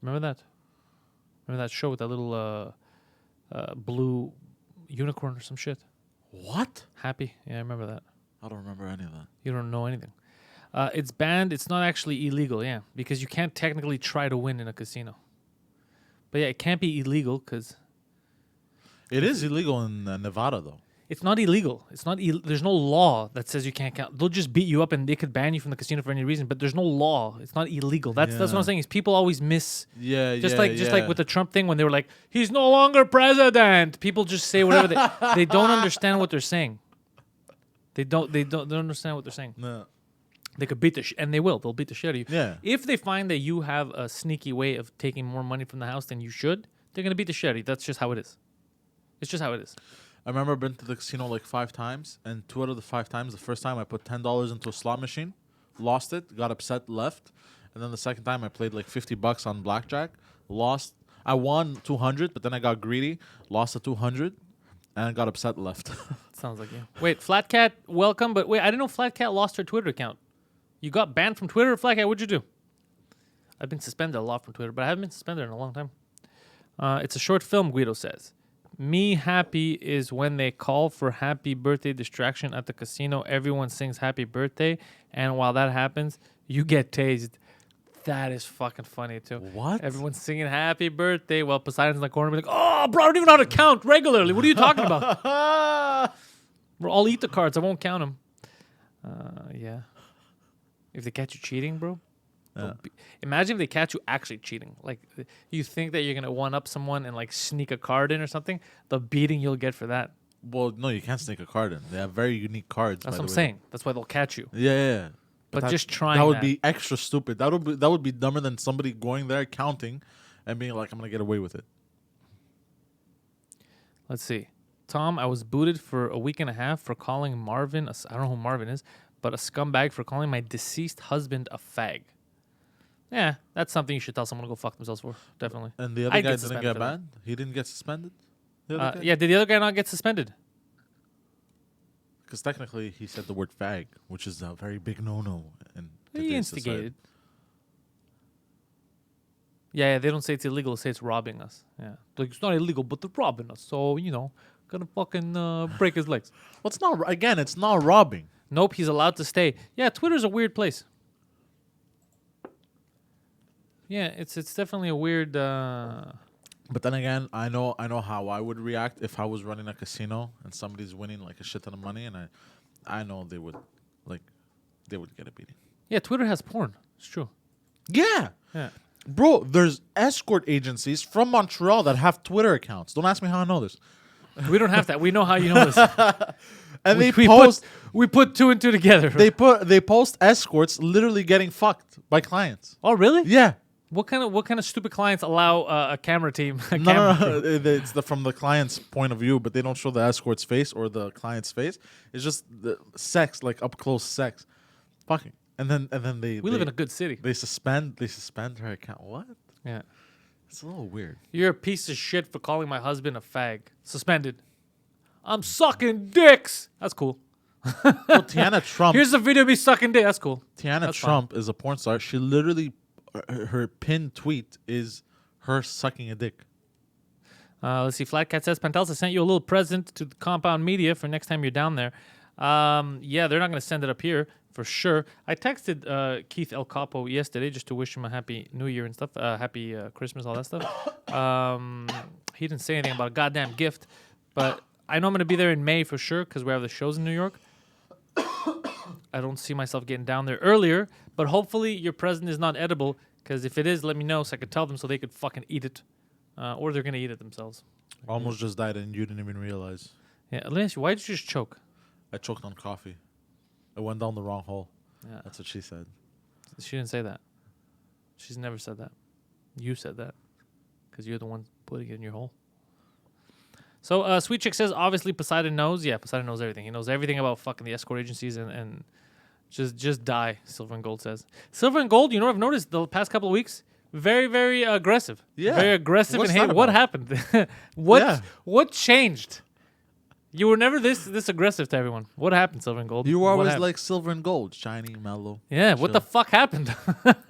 Speaker 1: Remember that? Remember that show with that little blue unicorn or some shit?
Speaker 2: What?
Speaker 1: Happy? Yeah, I remember that.
Speaker 2: I don't remember any of that.
Speaker 1: You don't know anything. It's banned. It's not actually illegal, yeah, because you can't technically try to win in a casino. But yeah, it can't be illegal because
Speaker 2: It is illegal in Nevada, though.
Speaker 1: it's not illegal. It's not. There's no law that says you can't count. They'll just beat you up and they could ban you from the casino for any reason. But there's no law. It's not illegal. That's what
Speaker 2: Yeah.
Speaker 1: I'm saying. Is people always miss.
Speaker 2: Yeah,
Speaker 1: Just
Speaker 2: yeah,
Speaker 1: like with the Trump thing when they were like, he's no longer president. People just say whatever they don't understand what they're saying. They don't understand what they're saying.
Speaker 2: No.
Speaker 1: They could beat and they will. They'll beat the shit out of you.
Speaker 2: Yeah.
Speaker 1: If they find that you have a sneaky way of taking more money from the house than you should, they're gonna beat the shit out of you. That's just how it is. It's just how it is.
Speaker 2: I remember I've been to the casino like 5 times, and 2 out of the 5 times, the first time I put $10 into a slot machine, lost it, got upset, left, and then the second time I played like $50 on blackjack, lost. I won 200, but then I got greedy, lost the 200, and got upset, left.
Speaker 1: Sounds like you. Wait, Flat Cat, welcome. But wait, I didn't know Flat Cat lost her Twitter account. You got banned from Twitter, Flat Cat? What'd you do? I've been suspended a lot from Twitter, but I haven't been suspended in a long time. It's a short film, Guido says. Me happy is when they call for happy birthday distraction at the casino. Everyone sings happy birthday, and while that happens, you get tased. That is fucking funny too.
Speaker 2: What?
Speaker 1: Everyone's singing happy birthday while Poseidon's in the corner, be like, "Oh, bro, I don't even know how to count regularly. What are you talking about? Bro, I'll eat the cards. I won't count them." Yeah. If they catch you cheating, bro. Imagine if they catch you actually cheating. Like, you think that you're gonna one up someone and like sneak a card in or something. The beating you'll get for that.
Speaker 2: Well, no, you can't sneak a card in. They have very unique cards.
Speaker 1: That's
Speaker 2: by
Speaker 1: what I'm
Speaker 2: the way.
Speaker 1: saying. That's why they'll catch you.
Speaker 2: Yeah, yeah, yeah.
Speaker 1: But just trying
Speaker 2: that would be extra stupid. That would be dumber than somebody going there counting and being like, I'm gonna get away with it.
Speaker 1: Let's see. Tom, I was booted for a week and a half for calling Marvin, I don't know who Marvin is, but a scumbag for calling my deceased husband a fag. Yeah, that's something you should tell someone to go fuck themselves for. Definitely.
Speaker 2: And the other guy didn't get banned? He didn't get suspended?
Speaker 1: Yeah, did the other guy not get suspended?
Speaker 2: Because technically he said the word fag, which is a very big no-no.
Speaker 1: He instigated. Yeah, they don't say it's illegal. They say it's robbing us. Yeah, like it's not illegal, but they're robbing us. So gonna fucking break his legs.
Speaker 2: Well, it's not. Again, it's not robbing.
Speaker 1: Nope, he's allowed to stay. Yeah, Twitter's a weird place. Yeah, it's definitely a weird.
Speaker 2: But then again, I know how I would react if I was running a casino and somebody's winning like a shit ton of money, and I know they would get a beating.
Speaker 1: Yeah, Twitter has porn. It's true.
Speaker 2: Yeah.
Speaker 1: Yeah.
Speaker 2: Bro, there's escort agencies from Montreal that have Twitter accounts. Don't ask me how I know this.
Speaker 1: We don't have that. We know how you know this.
Speaker 2: And
Speaker 1: we put two and two together.
Speaker 2: They post escorts literally getting fucked by clients.
Speaker 1: Oh, really?
Speaker 2: Yeah.
Speaker 1: What kind of stupid clients allow a camera team?
Speaker 2: No. It's from the client's point of view, but they don't show the escort's face or the client's face. It's just the sex, like up close sex, fucking, and then they.
Speaker 1: We live in a good city.
Speaker 2: They suspend her account. What?
Speaker 1: Yeah,
Speaker 2: it's a little weird.
Speaker 1: You're a piece of shit for calling my husband a fag. Suspended. I'm sucking dicks. That's cool.
Speaker 2: Well, Tiana Trump.
Speaker 1: Here's a video of me sucking dick. That's cool.
Speaker 2: That's Trump is a porn star. She literally. Her pinned tweet is her sucking a dick.
Speaker 1: Let's see. Flat Cat says, Pantelis, I sent you a little present to the Compound Media for next time you're down there. Yeah, they're not going to send it up here for sure. I texted Keith El Capo yesterday just to wish him a happy New Year and stuff. Happy Christmas, all that stuff. He didn't say anything about a goddamn gift, but I know I'm going to be there in May for sure because we have the shows in New York. I don't see myself getting down there earlier, but hopefully your present is not edible, because if it is, let me know so I could tell them so they could fucking eat it. Or they're going to eat it themselves.
Speaker 2: Almost just died and you didn't even realize.
Speaker 1: Yeah, let me ask you, why did you just choke?
Speaker 2: I choked on coffee. It went down the wrong hole.
Speaker 1: Yeah.
Speaker 2: That's what she said.
Speaker 1: She didn't say that. She's never said that. You said that, because you're the one putting it in your hole. So Sweet Chick says, obviously Poseidon knows. Yeah, Poseidon knows everything. He knows everything about fucking the escort agencies and just die, Silver and Gold says. Silver and Gold, you know what I've noticed the past couple of weeks? Very, very aggressive.
Speaker 2: Yeah.
Speaker 1: Very aggressive.
Speaker 2: What's
Speaker 1: and
Speaker 2: that
Speaker 1: hate. What
Speaker 2: about?
Speaker 1: happened? What changed? You were never this aggressive to everyone. What happened, Silver and Gold?
Speaker 2: You were
Speaker 1: What
Speaker 2: always
Speaker 1: happened?
Speaker 2: like Silver and Gold, shiny, mellow.
Speaker 1: Yeah, what the fuck happened?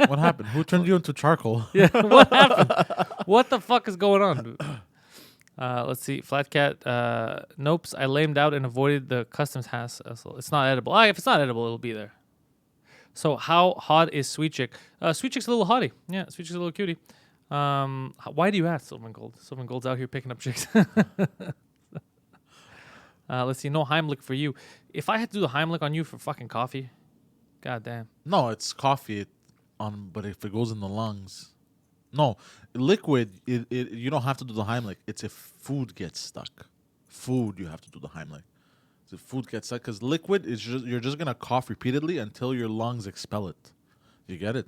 Speaker 2: What happened? Who turned you into charcoal?
Speaker 1: Yeah, what happened? What the fuck is going on, dude? Let's see. Flat Cat. Nopes. I lamed out and avoided the customs hassle. It's not edible. If it's not edible, it'll be there. So how hot is Sweet Chick? Sweet Chick's a little hottie. Yeah, Sweet Chick's a little cutie. Why do you ask, Silver and Gold? Silver and Gold's out here picking up chicks. Let's see. No Heimlich for you. If I had to do the Heimlich on you for fucking coffee, goddamn.
Speaker 2: No, it's coffee. But if it goes in the lungs, no liquid. You don't have to do the Heimlich. It's if food gets stuck. Food, you have to do the Heimlich. If food gets stuck, because liquid is you're just gonna cough repeatedly until your lungs expel it. You get it?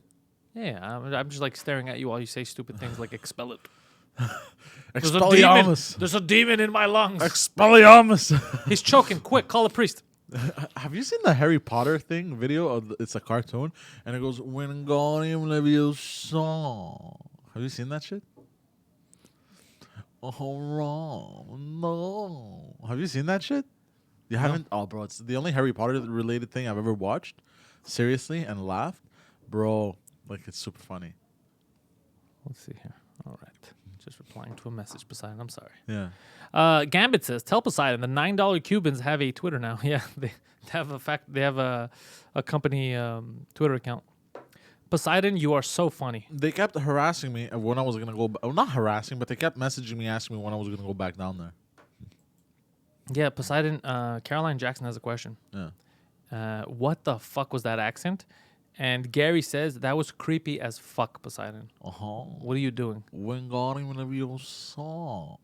Speaker 1: Yeah, I'm just like staring at you while you say stupid things like expel it.
Speaker 2: Expelliarmus.
Speaker 1: There's a demon in my lungs.
Speaker 2: Expelliarmus.
Speaker 1: He's choking. Quick, call a priest.
Speaker 2: Have you seen the Harry Potter thing video? It's a cartoon, and it goes Wingardium Leviosa. Have you seen that shit? Oh no! Have you seen that shit? You haven't? Oh, bro, it's the only Harry Potter related thing I've ever watched. Seriously, and laughed, bro. Like it's super funny.
Speaker 1: Let's see here. All right. Just replying to a message, Poseidon. I'm sorry.
Speaker 2: Yeah.
Speaker 1: Gambit says, "Tell Poseidon the $9 Cubans have a Twitter now." Yeah, they have a company Twitter account. Poseidon, you are so funny.
Speaker 2: They kept harassing me when I was gonna go. Well, not harassing, but they kept messaging me, asking me when I was gonna go back down there.
Speaker 1: Yeah, Poseidon. Caroline Jackson has a question.
Speaker 2: Yeah.
Speaker 1: What the fuck was that accent? And Gary says that was creepy as fuck, Poseidon.
Speaker 2: Uh-huh.
Speaker 1: What are you doing?
Speaker 2: Wingardium Leviosa.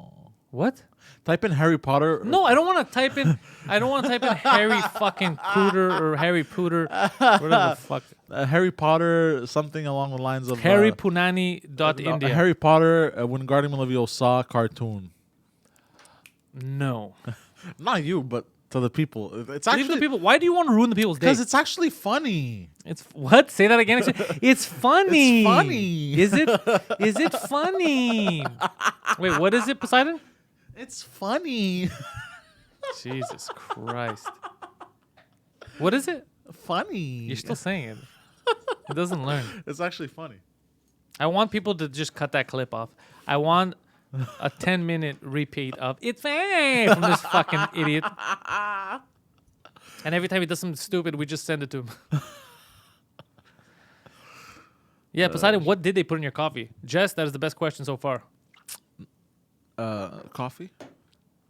Speaker 1: What?
Speaker 2: Type in Harry Potter.
Speaker 1: No, I don't want to type in. I don't want to type in Harry fucking Cooter or Harry Pooter, whatever the fuck.
Speaker 2: Harry Potter, something along the lines of
Speaker 1: HarryPunani.India.
Speaker 2: Harry Potter, when Guardian Leviosa cartoon.
Speaker 1: No.
Speaker 2: Not you, but to the people. It's
Speaker 1: Leave
Speaker 2: actually
Speaker 1: the people. Why do you want to ruin the people's day?
Speaker 2: because it's actually funny.
Speaker 1: It's what? Say that again. It's funny.
Speaker 2: It's funny.
Speaker 1: Is it? Is it funny? Wait, what is it, Poseidon?
Speaker 2: It's funny.
Speaker 1: Jesus Christ. What is it?
Speaker 2: Funny.
Speaker 1: You're still saying it. It doesn't learn.
Speaker 2: It's actually funny.
Speaker 1: I want people to just cut that clip off. I want a 10-minute repeat of "It's funny" from this fucking idiot. And every time he does something stupid, we just send it to him. Yeah, Poseidon, what did they put in your coffee? Jess, that is the best question so far.
Speaker 2: Coffee?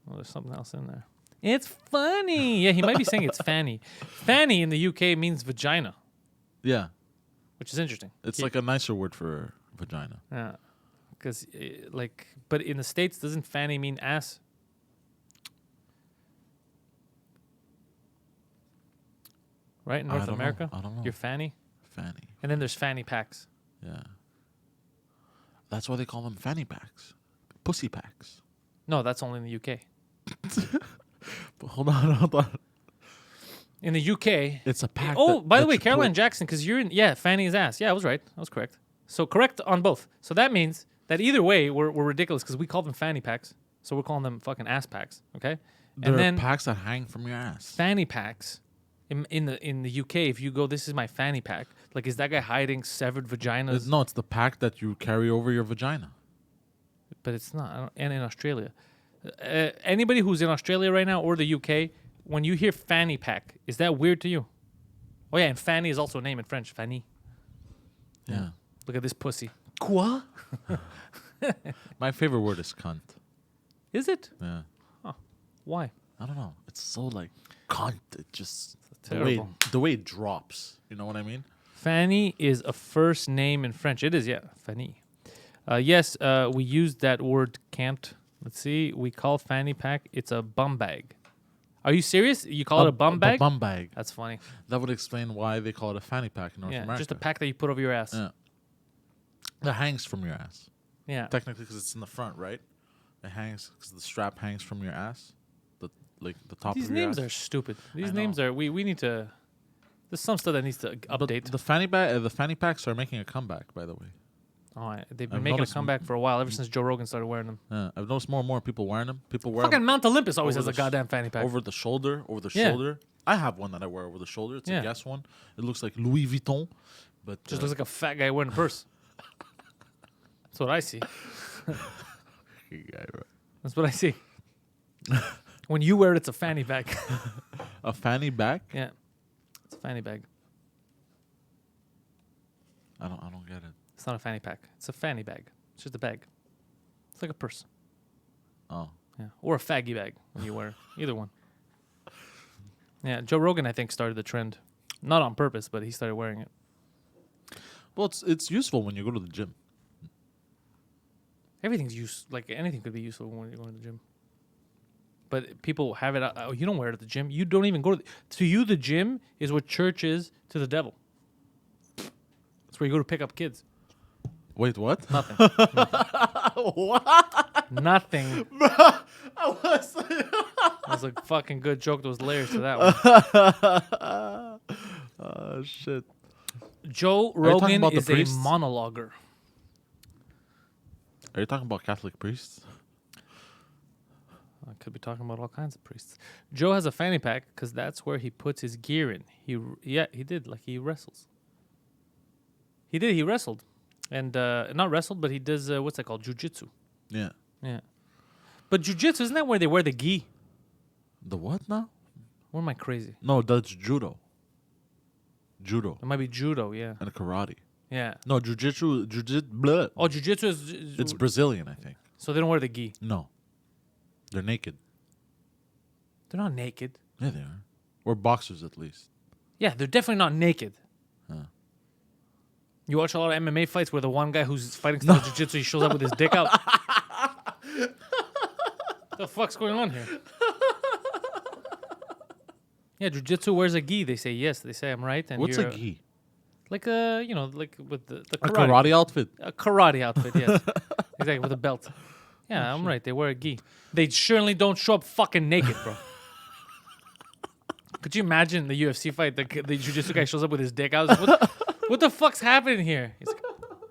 Speaker 1: Oh, there's something else in there. It's funny. Yeah, he might be saying it's fanny. Fanny in the UK means vagina,
Speaker 2: Yeah.
Speaker 1: which is interesting.
Speaker 2: It's like a nicer word for vagina.
Speaker 1: Yeah. Because, but in the States, doesn't fanny mean ass? Right? In North
Speaker 2: don't know.
Speaker 1: America?
Speaker 2: I don't know.
Speaker 1: You're fanny?
Speaker 2: Fanny.
Speaker 1: And then there's fanny packs.
Speaker 2: Yeah. That's why they call them fanny packs. Pussy packs.
Speaker 1: No, that's only in the UK.
Speaker 2: But hold on.
Speaker 1: In the UK.
Speaker 2: It's a pack.
Speaker 1: Oh, by the way,
Speaker 2: you
Speaker 1: Caroline
Speaker 2: put-
Speaker 1: Jackson, because you're in. Yeah, fanny's ass. Yeah, I was right. I was correct. So correct on both. So that means that either way, we're ridiculous because we call them fanny packs. So we're calling them fucking ass packs. Okay?
Speaker 2: There
Speaker 1: And then
Speaker 2: are packs that hang from your ass.
Speaker 1: fanny packs. In the UK, if you go, this is my fanny pack. Like, is that guy hiding severed vaginas?
Speaker 2: No, it's the pack that you carry over your vagina.
Speaker 1: But it's not. And in Australia, anybody who's in Australia right now or the UK, when you hear fanny pack, is that weird to you? Oh yeah, and fanny is also a name in French. Fanny.
Speaker 2: Yeah.
Speaker 1: Look at this pussy. Quoi?
Speaker 2: My favorite word is cunt.
Speaker 1: Is it?
Speaker 2: Yeah.
Speaker 1: Why?
Speaker 2: I don't know. It's so like cunt. It just
Speaker 1: Terrible.
Speaker 2: the way it drops. You know what I mean?
Speaker 1: Fanny is a first name in French. It is, yeah. Fanny. Yes, we used that word can't. Let's see. We call fanny pack. It's a bum bag. Are you serious? You call it a bum bag?
Speaker 2: Bum bag.
Speaker 1: That's funny.
Speaker 2: That would explain why they call it a fanny pack in North
Speaker 1: Yeah,
Speaker 2: America.
Speaker 1: just a pack that you put over your ass.
Speaker 2: Yeah. That hangs from your ass.
Speaker 1: Yeah.
Speaker 2: Technically, because it's in the front, right? It hangs because the strap hangs from your ass. The top
Speaker 1: These
Speaker 2: of your
Speaker 1: names
Speaker 2: ass.
Speaker 1: are stupid. These
Speaker 2: I
Speaker 1: names
Speaker 2: know.
Speaker 1: are we need to. There's some stuff that needs to
Speaker 2: But
Speaker 1: update.
Speaker 2: the fanny packs are making a comeback, by the way.
Speaker 1: They've been
Speaker 2: I've
Speaker 1: making a
Speaker 2: noticed
Speaker 1: comeback for a while, ever since Joe Rogan started wearing them.
Speaker 2: I've noticed more and more people wearing them. People wear
Speaker 1: Fucking
Speaker 2: them
Speaker 1: Mount Olympus always
Speaker 2: over
Speaker 1: has a
Speaker 2: the
Speaker 1: goddamn fanny pack.
Speaker 2: over the shoulder.
Speaker 1: Yeah.
Speaker 2: Shoulder. I have one that I wear over the shoulder. It's
Speaker 1: Yeah.
Speaker 2: a Guess one. It looks like Louis Vuitton, but
Speaker 1: Just looks like a fat guy wearing a purse. That's what I see. That's what I see. When you wear it, it's a fanny bag.
Speaker 2: a fanny bag.
Speaker 1: Yeah, it's a fanny bag.
Speaker 2: I don't get it.
Speaker 1: It's not a fanny pack. It's a fanny bag. It's just a bag. It's like a purse.
Speaker 2: Oh,
Speaker 1: Yeah, or a faggy bag when you wear it. Either one. Yeah, Joe Rogan I think started the trend, not on purpose, but he started wearing it.
Speaker 2: well, it's useful when you go to the gym.
Speaker 1: Everything's like anything could be useful when you're going to the gym. But people have it. Oh, you don't wear it at the gym. You don't even go to you. The gym is what church is to the devil. That's where you go to pick up kids.
Speaker 2: Wait, what?
Speaker 1: Nothing.
Speaker 2: What?
Speaker 1: Nothing.
Speaker 2: That
Speaker 1: That was a fucking good joke. There was layers to that one.
Speaker 2: Oh shit!
Speaker 1: Joe
Speaker 2: Are you talking
Speaker 1: Rogan
Speaker 2: about the
Speaker 1: is a
Speaker 2: priests?
Speaker 1: monologuer.
Speaker 2: Are you talking about Catholic priests?
Speaker 1: I could be talking about all kinds of priests. Joe has a fanny pack because that's where he puts his gear in. He did. Like he wrestles. He wrestled. And not wrestled, but he does, what's that called? Jiu-jitsu.
Speaker 2: Yeah.
Speaker 1: Yeah. But jiu-jitsu, isn't that where they wear the gi?
Speaker 2: The what now?
Speaker 1: Or am I crazy?
Speaker 2: No, that's judo. Judo
Speaker 1: It might be judo, yeah.
Speaker 2: and karate.
Speaker 1: Yeah.
Speaker 2: No, jiu-jitsu. Blah.
Speaker 1: Oh, jiu-jitsu is...
Speaker 2: It's Brazilian, I think.
Speaker 1: So they don't wear the gi.
Speaker 2: No, they're naked.
Speaker 1: They're not naked.
Speaker 2: Yeah, they are. Or boxers, at least.
Speaker 1: Yeah, they're definitely not naked.
Speaker 2: Huh.
Speaker 1: You watch a lot of MMA fights where the one guy who's fighting style jiu-jitsu, he shows up with his dick out. The fuck's going on here? Yeah, jiu-jitsu wears a gi. They say yes. They say I'm right. And
Speaker 2: What's
Speaker 1: you're
Speaker 2: a gi?
Speaker 1: like like with the
Speaker 2: A karate outfit.
Speaker 1: A karate outfit, yes. Exactly, with a belt. Yeah, I'm right. They wear a gi. They certainly don't show up fucking naked, bro. Could you imagine the UFC fight? The jiu-jitsu guy shows up with his dick out. What the fuck's happening here? He's like,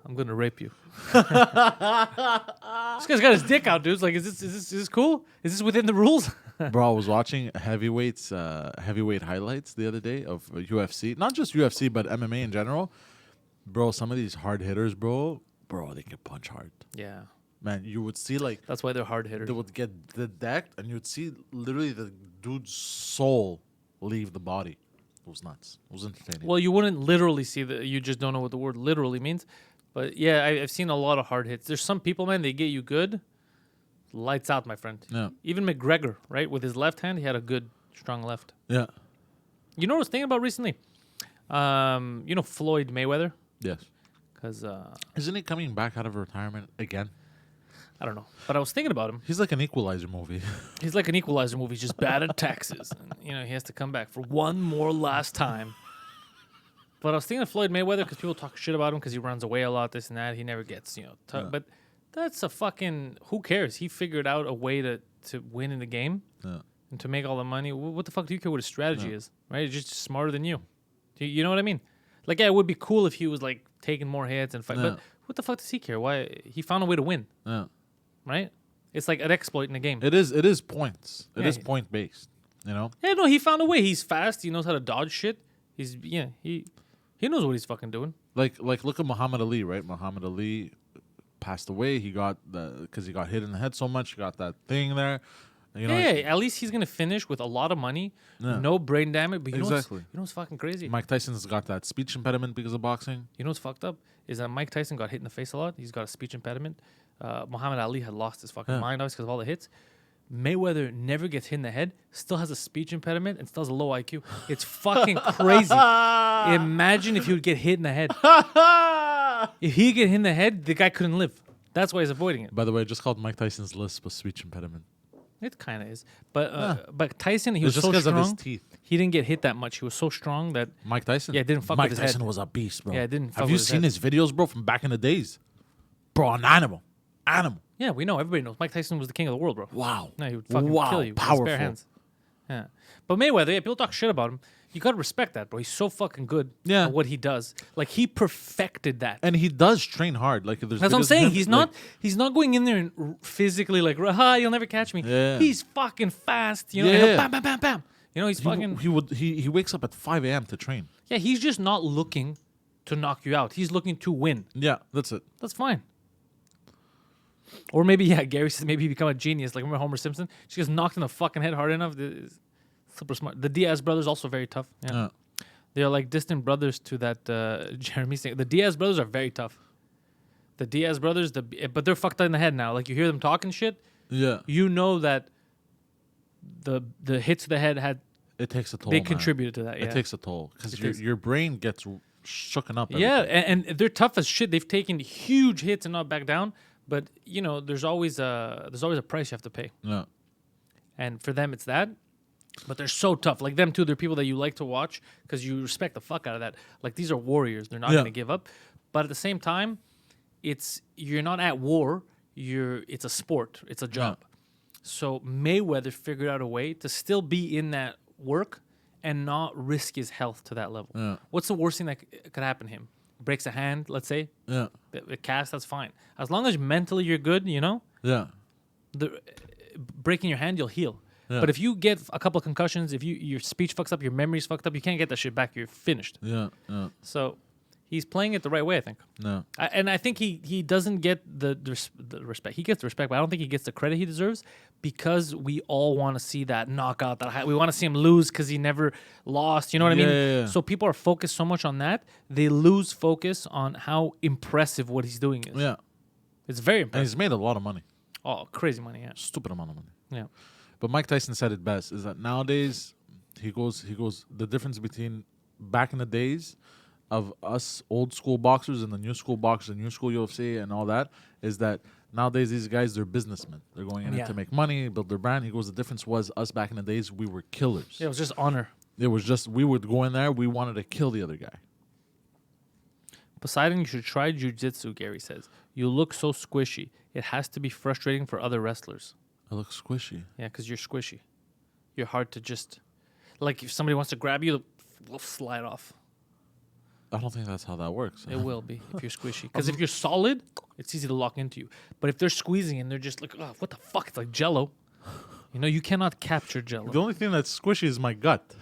Speaker 1: I'm gonna rape you. This guy's got his dick out, dude. It's like, is this cool? Is this within the rules?
Speaker 2: Bro, I was watching heavyweight highlights the other day of UFC. Not just UFC, but MMA in general. Bro, some of these hard hitters, bro, they can punch hard.
Speaker 1: Yeah.
Speaker 2: Man, you would see like
Speaker 1: That's why they're hard hitters.
Speaker 2: they would get decked, and you would see literally the dude's soul leave the body. It was nuts. It was entertaining.
Speaker 1: Well, you wouldn't literally see that. You just don't know what the word literally means. But yeah, I've seen a lot of hard hits. There's some people, man, they get you good. Lights out, my friend.
Speaker 2: Yeah.
Speaker 1: Even McGregor, right? With his left hand, he had a good, strong left.
Speaker 2: Yeah.
Speaker 1: You know what I was thinking about recently? Floyd Mayweather?
Speaker 2: Yes.
Speaker 1: Because,
Speaker 2: Isn't he coming back out of retirement again?
Speaker 1: I don't know. But I was thinking about him.
Speaker 2: He's like an Equalizer movie.
Speaker 1: He's like an Equalizer movie. He's just bad at taxes. And, he has to come back for one more last time. But I was thinking of Floyd Mayweather because people talk shit about him because he runs away a lot, this and that. He never gets, But that's a fucking... Who cares? He figured out a way to win in the game and to make all the money. What the fuck do you care what his strategy is? Right? He's just smarter than you. You know what I mean? Like, yeah, it would be cool if he was, like, taking more hits and fight. But what the fuck does he care? Why? He found a way to win.
Speaker 2: Yeah.
Speaker 1: Right? It's like an exploit in the game.
Speaker 2: It is points. It
Speaker 1: Yeah,
Speaker 2: is point based.
Speaker 1: Yeah, no, he found a way. He's fast. He knows how to dodge shit. He knows what he's fucking doing.
Speaker 2: Like look at Muhammad Ali, right? Muhammad Ali passed away. He got because he got hit in the head so much. He got that thing there.
Speaker 1: At least he's gonna finish with a lot of money, no brain damage. But you know what's fucking crazy?
Speaker 2: Mike Tyson's got that speech impediment because of boxing.
Speaker 1: You know what's fucked up is that Mike Tyson got hit in the face a lot. He's got a speech impediment. Muhammad Ali had lost his fucking mind obviously because of all the hits. Mayweather never gets hit in the head, still has a speech impediment, and still has a low IQ. It's fucking crazy. Imagine if he would get hit in the head. If he get hit in the head, the guy couldn't live. That's why he's avoiding it.
Speaker 2: By the way, I just called Mike Tyson's lisp a speech impediment.
Speaker 1: It kind of is. But Tyson, he was
Speaker 2: just
Speaker 1: so
Speaker 2: because
Speaker 1: strong.
Speaker 2: of his teeth.
Speaker 1: He didn't get hit that much. He was so strong that...
Speaker 2: Mike Tyson?
Speaker 1: Yeah, it didn't fuck
Speaker 2: Mike
Speaker 1: with his
Speaker 2: Tyson
Speaker 1: head.
Speaker 2: was a beast, bro.
Speaker 1: Yeah, it didn't fuck
Speaker 2: Have you
Speaker 1: with his
Speaker 2: seen
Speaker 1: head.
Speaker 2: his videos, bro, from back in the days? Bro, an animal.
Speaker 1: Yeah, we know. Everybody knows. Mike Tyson was the king of the world, bro.
Speaker 2: Wow.
Speaker 1: No, he would fucking kill you with his
Speaker 2: Powerful.
Speaker 1: bare hands. Yeah. But Mayweather, people talk shit about him. You gotta respect that, bro. He's so fucking good at what he does. Like, he perfected that.
Speaker 2: And he does train hard. Like there's
Speaker 1: That's what I'm
Speaker 2: videos of
Speaker 1: saying.
Speaker 2: him,
Speaker 1: He's not going in there and physically like, you'll never catch me.
Speaker 2: Yeah.
Speaker 1: He's fucking fast. And
Speaker 2: Yeah.
Speaker 1: bam, bam, bam, bam. He's fucking...
Speaker 2: He wakes up at 5 a.m. to train.
Speaker 1: Yeah, he's just not looking to knock you out. He's looking to win.
Speaker 2: Yeah, that's it.
Speaker 1: That's fine. Or maybe, Gary says maybe he become a genius. Like, remember Homer Simpson? She gets knocked in the fucking head hard enough. Super smart. The Diaz brothers also very tough. Yeah. They're like distant brothers to that Jeremy thing. The Diaz brothers are very tough. The Diaz brothers, but they're fucked up in the head now. Like, you hear them talking shit.
Speaker 2: Yeah.
Speaker 1: You know that the hits to the head
Speaker 2: it takes a toll.
Speaker 1: They
Speaker 2: man.
Speaker 1: contributed to that. Yeah.
Speaker 2: It takes a toll because your brain gets shooken up.
Speaker 1: Yeah, and they're tough as shit. They've taken huge hits and not back down. But there's always a price you have to pay.
Speaker 2: Yeah.
Speaker 1: And for them, it's that. But they're so tough. Like them too, they're people that you like to watch because you respect the fuck out of that. Like, these are warriors. They're not going to give up. But at the same time, you're not at war. It's a sport. It's a job.
Speaker 2: Yeah.
Speaker 1: So Mayweather figured out a way to still be in that work and not risk his health to that level.
Speaker 2: Yeah.
Speaker 1: What's the worst thing that could happen to him? Breaks a hand, let's say.
Speaker 2: Yeah.
Speaker 1: A cast, that's fine. As long as mentally you're good,
Speaker 2: Yeah.
Speaker 1: Breaking your hand, you'll heal.
Speaker 2: Yeah.
Speaker 1: But if you get a couple of concussions, if your speech fucks up, your memory's fucked up, you can't get that shit back. You're finished.
Speaker 2: Yeah. Yeah.
Speaker 1: So he's playing it the right way, I think.
Speaker 2: No.
Speaker 1: And I think he doesn't get the respect. He gets the respect, but I don't think he gets the credit he deserves because we all want to see that knockout. We want to see him lose because he never lost. You know what I mean?
Speaker 2: Yeah.
Speaker 1: So people are focused so much on that, they lose focus on how impressive what he's doing is.
Speaker 2: Yeah.
Speaker 1: It's very
Speaker 2: And
Speaker 1: impressive.
Speaker 2: he's made a lot of money.
Speaker 1: Oh, crazy money, yeah.
Speaker 2: Stupid amount of money.
Speaker 1: Yeah.
Speaker 2: But Mike Tyson said it best, is that nowadays he goes the difference between back in the days of us old school boxers and the new school boxers and new school UFC and all that is that Nowadays, these guys, they're businessmen. They're going in it
Speaker 1: Yeah.
Speaker 2: to make money, build their brand. He goes, the difference was us back in the days, we were killers.
Speaker 1: Yeah, it was just honor.
Speaker 2: It was just, we would go in there, we wanted to kill the other guy.
Speaker 1: Poseidon, you should try jujitsu, Gary says. You look so squishy. It has to be frustrating for other wrestlers.
Speaker 2: I look squishy.
Speaker 1: Yeah, because you're squishy. You're hard to just... Like, if somebody wants to grab you, they'll slide off.
Speaker 2: I don't think that's how that works.
Speaker 1: It will be if you're squishy. Because if you're solid, it's easy to lock into you. But if they're squeezing and they're just like, oh, what the fuck? It's like Jell-O. You know, you cannot capture Jell-O.
Speaker 2: The only thing that's squishy is my gut.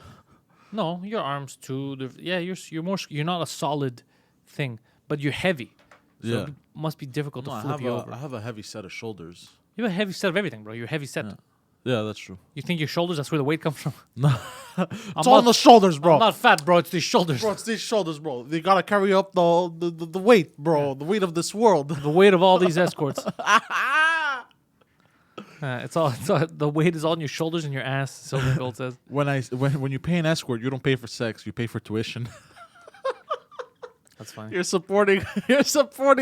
Speaker 1: No, your arms too. Yeah, you're more. You're not a solid thing, but you're heavy. So
Speaker 2: Yeah.
Speaker 1: it must be difficult to flip you over.
Speaker 2: I have a heavy set of shoulders.
Speaker 1: You have a heavy set of everything, bro. You're a heavy set.
Speaker 2: Yeah, that's true.
Speaker 1: You think your shoulders? That's where the weight comes from.
Speaker 2: No,
Speaker 1: I'm
Speaker 2: it's all on the shoulders, bro.
Speaker 1: I'm not fat, bro. It's these shoulders.
Speaker 2: Bro, it's these shoulders, bro. They gotta carry up the weight, bro. The weight of this world.
Speaker 1: The weight of all these escorts. It's all the weight is all on your shoulders and your ass. Silver and Gold says.
Speaker 2: When you pay an escort, you don't pay for sex. You pay for tuition.
Speaker 1: That's fine.
Speaker 2: You're supporting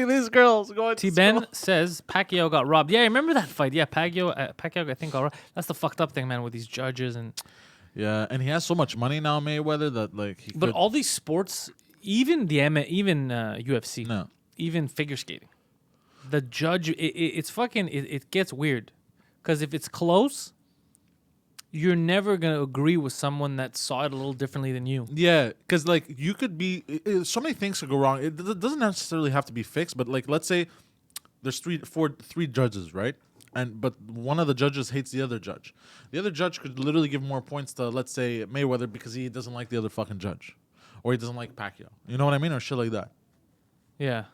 Speaker 2: these girls. Going
Speaker 1: T Ben says Pacquiao got robbed. Yeah, I remember that fight. Yeah, Pacquiao I think got robbed. That's the fucked up thing, man, with these judges and.
Speaker 2: Yeah, and he has so much money now, Mayweather, that like he.
Speaker 1: But all these sports, even the UFC,
Speaker 2: No.
Speaker 1: even figure skating, the judge, it's fucking. It gets weird, because if it's close, you're never gonna agree with someone that saw it a little differently than you.
Speaker 2: Yeah, because like you could be so many things could go wrong. It doesn't necessarily have to be fixed, but like let's say there's three judges, right? But one of the judges hates the other judge. The other judge could literally give more points to, let's say, Mayweather because he doesn't like the other fucking judge, or he doesn't like Pacquiao. You know what I mean, or shit like that.
Speaker 1: Yeah.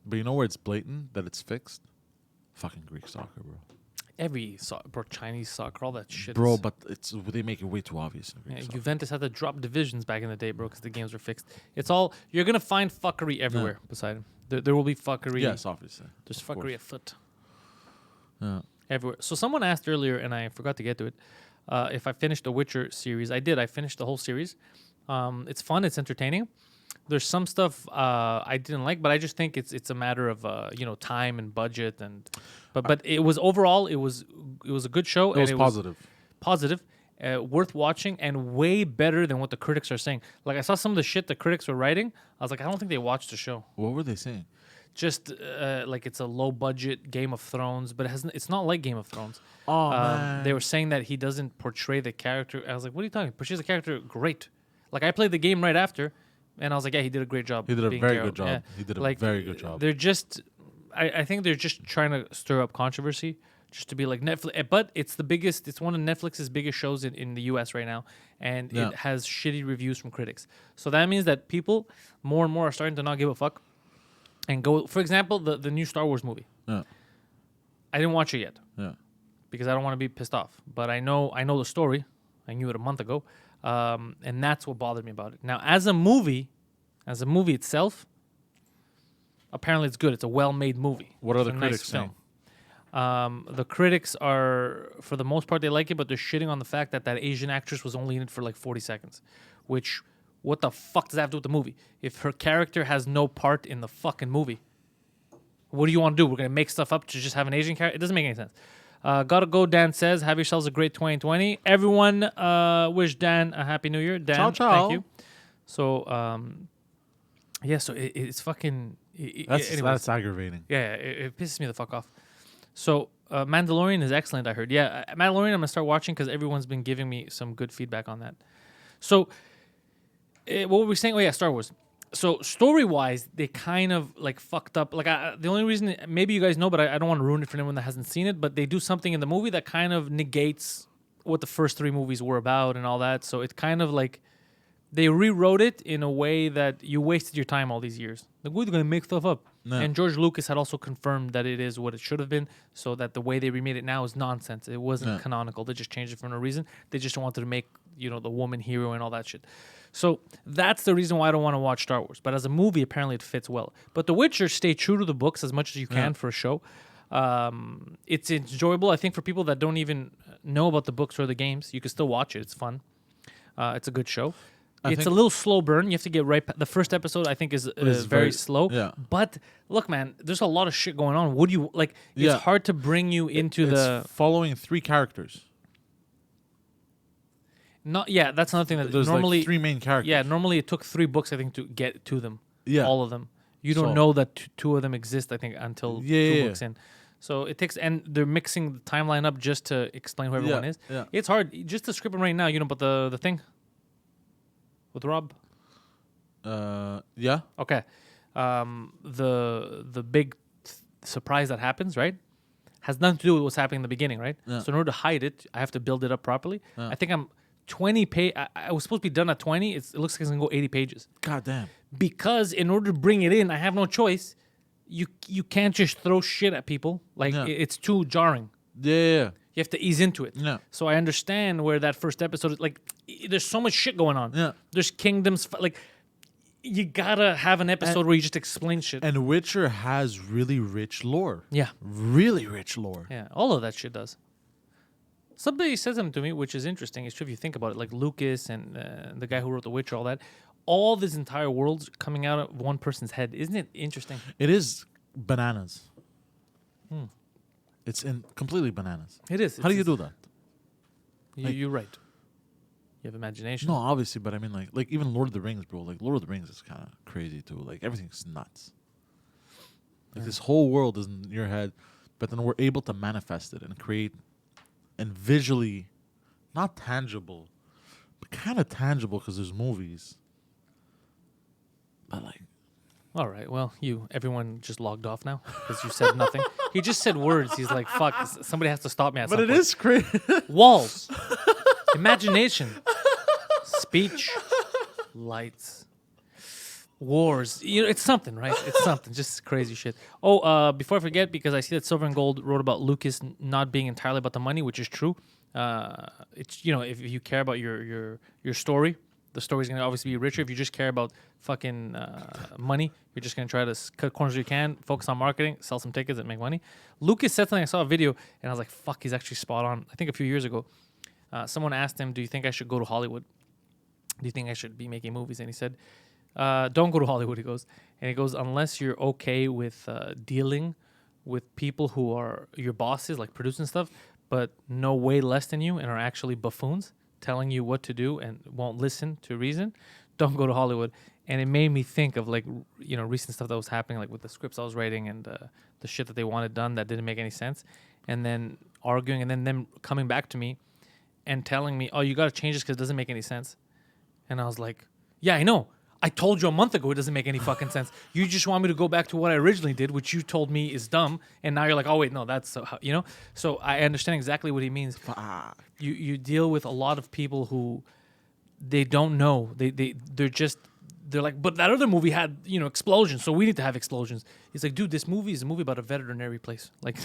Speaker 2: But you know where it's blatant that it's fixed? Fucking Greek soccer, bro.
Speaker 1: Every bro, Chinese soccer, all that shit.
Speaker 2: Bro,
Speaker 1: is,
Speaker 2: but they make it way too obvious. In Greek soccer.
Speaker 1: Juventus had to drop divisions back in the day, bro, because the games were fixed. It's all you're gonna find fuckery everywhere. Beside him, there will be fuckery.
Speaker 2: Yes, obviously.
Speaker 1: There's fuckery afoot.
Speaker 2: Yeah.
Speaker 1: Everywhere. So someone asked earlier, and I forgot to get to it, if I finished the Witcher series. I did. I finished the whole series. It's fun. It's entertaining. There's some stuff I didn't like, but I just think it's a matter of time and budget but it was overall it was a good show.
Speaker 2: It was positive.
Speaker 1: Positive, worth watching, and way better than what the critics are saying. Like I saw some of the shit the critics were writing. I was like, I don't think they watched the show.
Speaker 2: What were they saying?
Speaker 1: Just like it's a low budget Game of Thrones, but it's not like Game of Thrones.
Speaker 2: Oh man.
Speaker 1: They were saying that he doesn't portray the character. I was like, what are you talking? Portrays the character great. Like I played the game right after, and I was like, yeah, he did a great job.
Speaker 2: He did a
Speaker 1: being
Speaker 2: very
Speaker 1: Geralt.
Speaker 2: good job.
Speaker 1: Yeah.
Speaker 2: He did a
Speaker 1: Like,
Speaker 2: very good job.
Speaker 1: They're just, I think they're just trying to stir up controversy, just to be like Netflix. But it's the biggest. It's one of Netflix's biggest shows in the U.S. right now, and it has shitty reviews from critics. So that means that people more and more are starting to not give a fuck. And go, for example, the new Star Wars movie.
Speaker 2: Yeah.
Speaker 1: I didn't watch it yet.
Speaker 2: Yeah.
Speaker 1: Because I don't want to be pissed off. But I know the story. I knew it a month ago. And that's what bothered me about it. Now, as a movie itself, apparently it's good. It's a well-made movie.
Speaker 2: What are the
Speaker 1: It's a
Speaker 2: critics
Speaker 1: nice
Speaker 2: saying?
Speaker 1: film. The critics are, for the most part, they like it, but they're shitting on the fact that Asian actress was only in it for like 40 seconds. Which, what the fuck does that have to do with the movie? If her character has no part in the fucking movie, what do you want to do? We're going to make stuff up to just have an Asian character? It doesn't make any sense. Gotta go, Dan says. Have yourselves a great 2020. Everyone wish Dan a happy new year. Dan,
Speaker 2: ciao, ciao.
Speaker 1: Thank you. So, so it's fucking...
Speaker 2: That's aggravating.
Speaker 1: Yeah, it pisses me the fuck off. So, Mandalorian is excellent, I heard. Yeah, Mandalorian I'm going to start watching because everyone's been giving me some good feedback on that. So, what were we saying? Oh, yeah, Star Wars. So, story-wise, they kind of, like, fucked up. Like, the only reason... Maybe you guys know, but I don't want to ruin it for anyone that hasn't seen it, but they do something in the movie that kind of negates what the first three movies were about and all that. So, it kind of, like... They rewrote it in a way that you wasted your time all these years. Like, we're going to make stuff up.
Speaker 2: No.
Speaker 1: And George Lucas had also confirmed that it is what it should have been, so that the way they remade it now is nonsense. It wasn't canonical. They just changed it for no reason. They just wanted to make, the woman hero and all that shit. So that's the reason why I don't want to watch Star Wars. But as a movie, apparently it fits well. But The Witcher, stay true to the books as much as you can for a show. It's enjoyable. I think for people that don't even know about the books or the games, you can still watch it. It's fun. It's a good show. It's a little slow burn. You have to get right. The first episode, I think, is very slow.
Speaker 2: Yeah.
Speaker 1: But look, man, there's a lot of shit going on. What do you like? It's
Speaker 2: Yeah.
Speaker 1: hard to bring you into
Speaker 2: It's following 3 characters.
Speaker 1: Not yeah. That's another thing that
Speaker 2: There's
Speaker 1: normally
Speaker 2: like 3 main characters.
Speaker 1: yeah. Normally it took 3 books, I think, to get to them.
Speaker 2: Yeah.
Speaker 1: All of them. You don't
Speaker 2: So-
Speaker 1: know that 2 of them exist. I think until 2
Speaker 2: Yeah.
Speaker 1: books in. So it takes, and they're mixing the timeline up just to explain who everyone is.
Speaker 2: Yeah.
Speaker 1: It's hard. Just to script them right now. You know about the thing with Rob.
Speaker 2: Yeah.
Speaker 1: Okay. The big surprise that happens, right, has nothing to do with what's happening in the beginning, right?
Speaker 2: Yeah.
Speaker 1: So in order to hide it, I have to build it up properly.
Speaker 2: Yeah.
Speaker 1: I think I'm 20 page. I was supposed to be done at 20. It looks like it's gonna go 80 pages.
Speaker 2: God damn.
Speaker 1: Because in order to bring it in, I have no choice. You can't just throw shit at people. Like
Speaker 2: Yeah.
Speaker 1: it's too jarring.
Speaker 2: Yeah.
Speaker 1: You have to ease into it.
Speaker 2: Yeah.
Speaker 1: So I understand where that first episode is like. There's so much shit going on.
Speaker 2: Yeah.
Speaker 1: There's kingdoms. Like you gotta have an episode where you just explain shit.
Speaker 2: And Witcher has really rich lore.
Speaker 1: Yeah.
Speaker 2: Really rich lore.
Speaker 1: Yeah, all of that shit does. Somebody said something to me, which is interesting. It's true if you think about it, like Lucas and the guy who wrote The Witcher, all that. All this entire world's coming out of one person's head. Isn't it interesting?
Speaker 2: It is bananas. It's completely bananas.
Speaker 1: It is.
Speaker 2: How do you do that?
Speaker 1: You're right. You have imagination.
Speaker 2: No, obviously, but I mean, like even Lord of the Rings, bro. Like Lord of the Rings is kind of crazy too. Like everything's nuts. Like this whole world is in your head, but then we're able to manifest it and create, and visually, not tangible, but kind of tangible because there's movies. But like,
Speaker 1: All right. Well, everyone just logged off now because you said nothing. He just said words. He's like, "Fuck! Somebody has to stop me." At some point.
Speaker 2: is crazy.
Speaker 1: Walls, imagination, speech, lights, wars. It's something, right? It's something. Just crazy shit. Oh, before I forget, because I see that Silver and Gold wrote about Lucas not being entirely about the money, which is true. It's if you care about your story, the story's gonna obviously be richer. If you just care about fucking money, you're just gonna try to cut corners you can, focus on marketing, sell some tickets, and make money. Lucas said something. I saw a video, and I was like, "Fuck, he's actually spot on." I think a few years ago, someone asked him, "Do you think I should go to Hollywood? Do you think I should be making movies?" And he said, "Don't go to Hollywood." He goes, "Unless you're okay with dealing with people who are your bosses, like producing stuff, but know way less than you and are actually buffoons, telling you what to do and won't listen to reason, don't go to Hollywood." And it made me think of recent stuff that was happening, like with the scripts I was writing and the shit that they wanted done that didn't make any sense, and then arguing, and then them coming back to me and telling me, "Oh, you got to change this because it doesn't make any sense." And I was like, "Yeah, I know. I told you a month ago it doesn't make any fucking sense. You just want me to go back to what I originally did, which you told me is dumb, and now you're like, oh wait, no, that's how. So I understand exactly what he means. You deal with a lot of people who they don't know. They're like, but that other movie had explosions, so we need to have explosions. He's like, dude, this movie is a movie about a veterinary place. Like,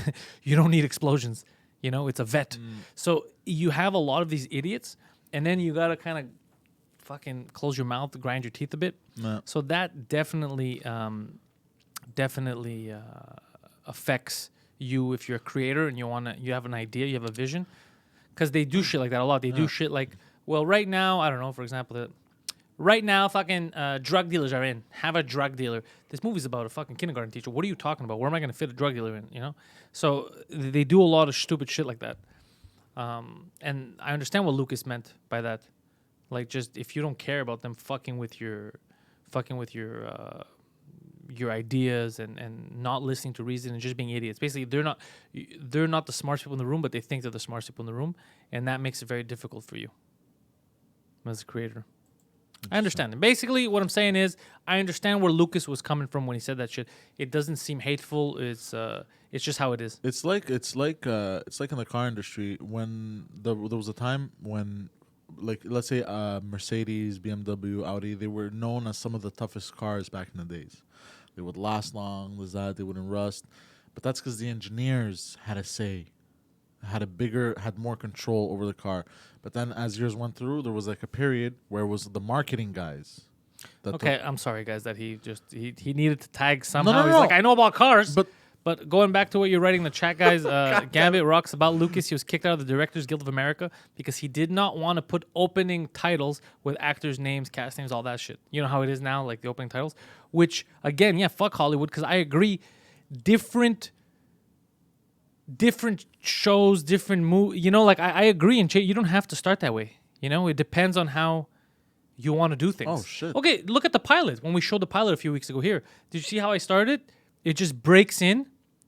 Speaker 1: you don't need explosions. It's a vet. So you have a lot of these idiots, and then you gotta kind of fucking close your mouth, grind your teeth a bit.
Speaker 2: No.
Speaker 1: So that definitely affects you if you're a creator and you have an idea, you have a vision, because they do shit like that a lot. They do shit like, well, right now, I don't know, for example, right now, fucking drug dealers are in. Have a drug dealer. This movie's about a fucking kindergarten teacher. What are you talking about? Where am I going to fit a drug dealer in? So they do a lot of stupid shit like that. And I understand what Lucas meant by that. Like, just if you don't care about them fucking with your ideas and not listening to reason and just being idiots. Basically, they're not the smartest people in the room, but they think they're the smartest people in the room, and that makes it very difficult for you as a creator. I understand. And basically, what I'm saying is, I understand where Lucas was coming from when he said that shit. It doesn't seem hateful. It's just how it is.
Speaker 2: It's like in the car industry when there was a time when, like, let's say Mercedes, BMW, Audi, they were known as some of the toughest cars back in the days. They would last long, they wouldn't rust, but that's because the engineers had a say, had more control over the car. But then as years went through, there was like a period where it was the marketing guys. I'm
Speaker 1: sorry, guys, that he needed to tag somehow.
Speaker 2: No.
Speaker 1: He's like, I know about cars, but But going back to what you're writing in the chat, guys, Gambit rocks about Lucas. He was kicked out of the Directors Guild of America because he did not want to put opening titles with actors' names, cast names, all that shit. You know how it is now, like the opening titles. Which, again, yeah, fuck Hollywood, because I agree. Different shows, different movies. You know, like I agree, and you don't have to start that way. You know, it depends on how you want to do things.
Speaker 2: Oh, shit.
Speaker 1: Okay, look at the pilot. When we showed the pilot a few weeks ago here, did you see how I started? It just breaks in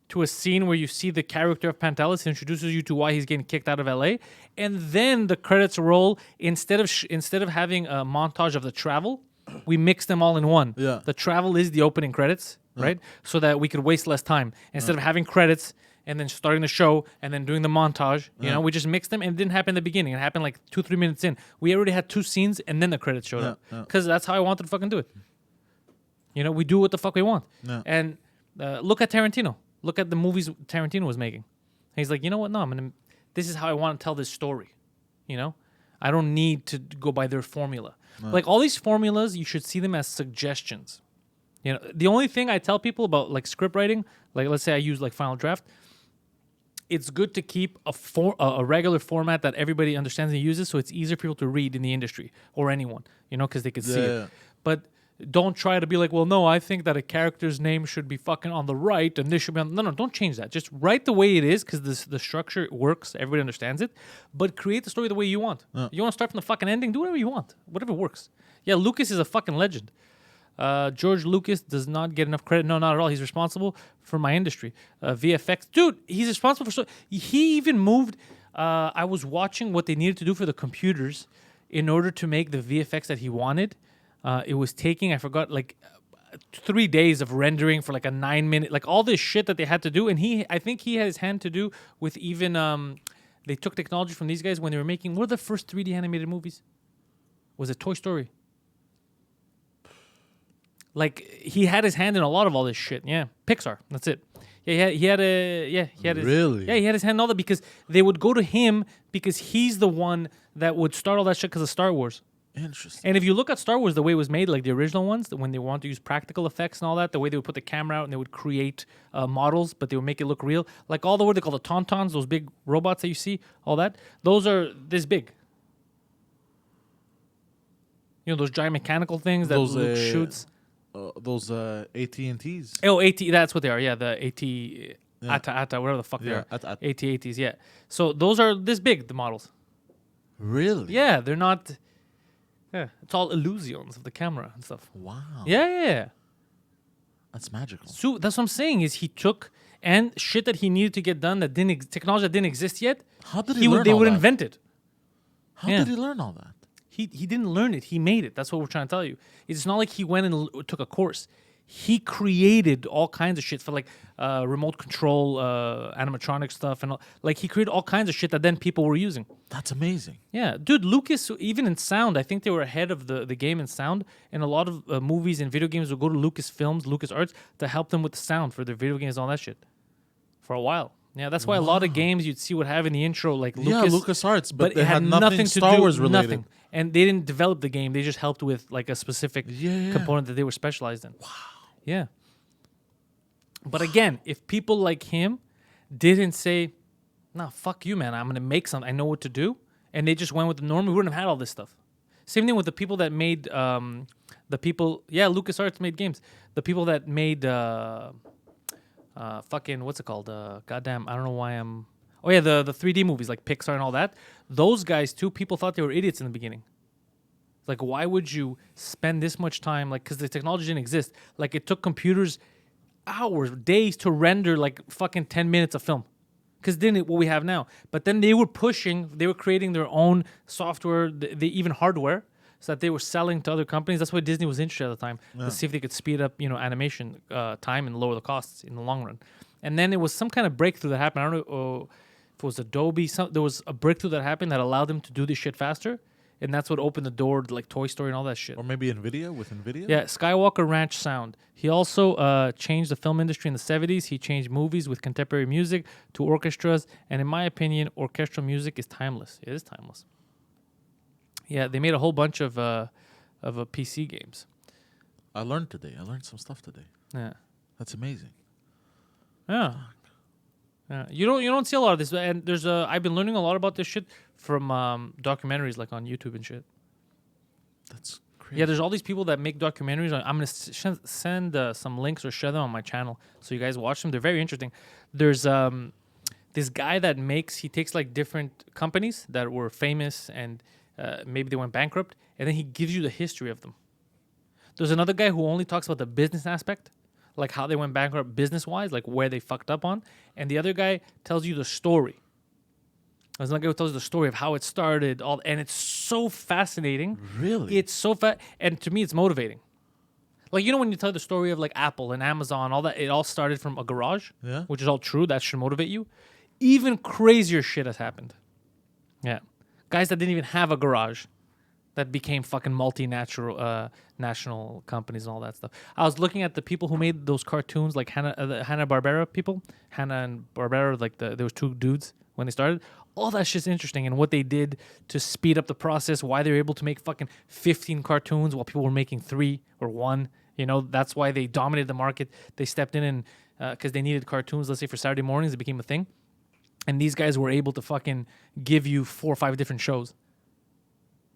Speaker 1: to a scene where you see the character of Pantelis, introduces you to why he's getting kicked out of LA, and then the credits roll. Instead of having a montage of the travel, we mix them all in one.
Speaker 2: Yeah.
Speaker 1: The travel is the opening credits, right? So that we could waste less time. Instead of having credits and then starting the show and then doing the montage, you know, we just mixed them, and it didn't happen in the beginning. It happened like 2-3 minutes in. We already had 2 scenes and then the credits showed up. Because that's how I wanted to fucking do it. You know, we do what the fuck we want.
Speaker 2: Yeah.
Speaker 1: And look at Tarantino. Look at the movies Tarantino was making. And he's like, you know what? No, this is how I want to tell this story. You know? I don't need to go by their formula. Like all these formulas, you should see them as suggestions. You know, the only thing I tell people about like script writing, like let's say I use like Final Draft, it's good to keep a regular format that everybody understands and uses, so it's easier for people to read in the industry or anyone, you know, because they can see it. But don't try to be like, well, no, I think that a character's name should be fucking on the right and this should be on... No, don't change that. Just write the way it is, because the structure works. Everybody understands it. But create the story the way you want. You want to start from the fucking ending? Do whatever you want. Whatever works. Yeah, Lucas is a fucking legend. George Lucas does not get enough credit. No, not at all. He's responsible for my industry. VFX. Dude, he's responsible for... He even moved... I was watching what they needed to do for the computers in order to make the VFX that he wanted. It was taking, I forgot, like 3 days of rendering for like a 9-minute, like all this shit that they had to do. And I think he had his hand to do with even, they took technology from these guys when they were making, what are the first 3D animated movies? Was it Toy Story? Like he had his hand in a lot of all this shit. Yeah. Pixar. That's it. Yeah, he had
Speaker 2: Really?
Speaker 1: Yeah, he had his hand in all that because they would go to him because he's the one that would start all that shit because of Star Wars.
Speaker 2: Interesting.
Speaker 1: And if you look at Star Wars, the way it was made, like the original ones, when they want to use practical effects and all that, the way they would put the camera out and they would create models, but they would make it look real. Like all the what they call the tauntauns, those big robots that you see, all that, those are this big. You know, those giant mechanical things that Luke shoots.
Speaker 2: Those AT&Ts.
Speaker 1: Oh, AT, that's what they are. Yeah, the AT, ATA, whatever the fuck they are. AT-ATs, yeah. So those are this big, the models.
Speaker 2: Really?
Speaker 1: Yeah, they're not... Yeah, it's all illusions of the camera and stuff.
Speaker 2: Wow.
Speaker 1: Yeah.
Speaker 2: That's magical.
Speaker 1: So that's what I'm saying is he took and shit that he needed to get done that technology that didn't exist yet.
Speaker 2: How did he learn
Speaker 1: They
Speaker 2: all
Speaker 1: would
Speaker 2: that?
Speaker 1: invent it.
Speaker 2: How did he learn all that?
Speaker 1: He didn't learn it. He made it. That's what we're trying to tell you. It's not like he went and took a course. He created all kinds of shit for like remote control, animatronic stuff, and all. Like he created all kinds of shit that then people were using.
Speaker 2: That's amazing.
Speaker 1: Yeah, dude, Lucas, even in sound, I think they were ahead of the game in sound. And a lot of movies and video games would go to Lucasfilms, LucasArts to help them with the sound for their video games and all that shit for a while. Yeah, that's why a lot of games you'd see would have in the intro like Lucas.
Speaker 2: Yeah, LucasArts, but
Speaker 1: it
Speaker 2: had nothing Star Wars related.
Speaker 1: Nothing. And they didn't develop the game. They just helped with like a specific component that they were specialized in. Wow. Yeah. But again, if people like him didn't say, nah, fuck you, man, I'm going to make something, I know what to do, and they just went with the norm, we wouldn't have had all this stuff. Same thing with the people that made, LucasArts made games. The people that made, fucking, what's it called? Goddamn, I don't know why I'm... Oh, yeah, the 3D movies, like Pixar and all that. Those guys, too, people thought they were idiots in the beginning. Like, why would you spend this much time? Like, because the technology didn't exist. Like, it took computers hours, days to render, like, fucking 10 minutes of film. Because then what we have now. But then they were creating their own software, even hardware, so that they were selling to other companies. That's why Disney was interested at the time, to see if they could speed up, animation time and lower the costs in the long run. And then it was some kind of breakthrough that happened. I don't know if it was Adobe. There was a breakthrough that happened that allowed them to do this shit faster. And that's what opened the door to like Toy Story and all that shit.
Speaker 2: Or maybe NVIDIA, with NVIDIA?
Speaker 1: Yeah, Skywalker Ranch Sound. He also changed the film industry in the 70s. He changed movies with contemporary music to orchestras. And in my opinion, orchestral music is timeless. It is timeless. Yeah, they made a whole bunch of PC games.
Speaker 2: I learned today. I learned some stuff today.
Speaker 1: Yeah.
Speaker 2: That's amazing.
Speaker 1: Yeah. Yeah. You don't see a lot of this, and there's I've been learning a lot about this shit from documentaries like on YouTube and shit.
Speaker 2: That's crazy.
Speaker 1: Yeah, there's all these people that make documentaries. I'm gonna send some links or share them on my channel so you guys watch them. They're very interesting. There's this guy that he takes like different companies that were famous and maybe they went bankrupt, and then he gives you the history of them. There's another guy who only talks about the business aspect, like how they went bankrupt business-wise, like where they fucked up on. And the other guy tells you the story. There's another guy who tells you the story of how it started, and it's so fascinating.
Speaker 2: Really?
Speaker 1: It's so and to me, it's motivating. Like, when you tell the story of like Apple and Amazon, all that, it all started from a garage,
Speaker 2: Yeah.
Speaker 1: which is all true. That should motivate you. Even crazier shit has happened. Yeah. Guys that didn't even have a garage that became fucking national companies and all that stuff. I was looking at the people who made those cartoons, like the Hanna-Barbera people. Hanna and Barbera, like there was two dudes when they started. All that shit's interesting, and what they did to speed up the process, why they were able to make fucking 15 cartoons while people were making 3 or 1. That's why they dominated the market. They stepped in and because they needed cartoons, let's say for Saturday mornings, it became a thing. And these guys were able to fucking give you 4 or 5 different shows.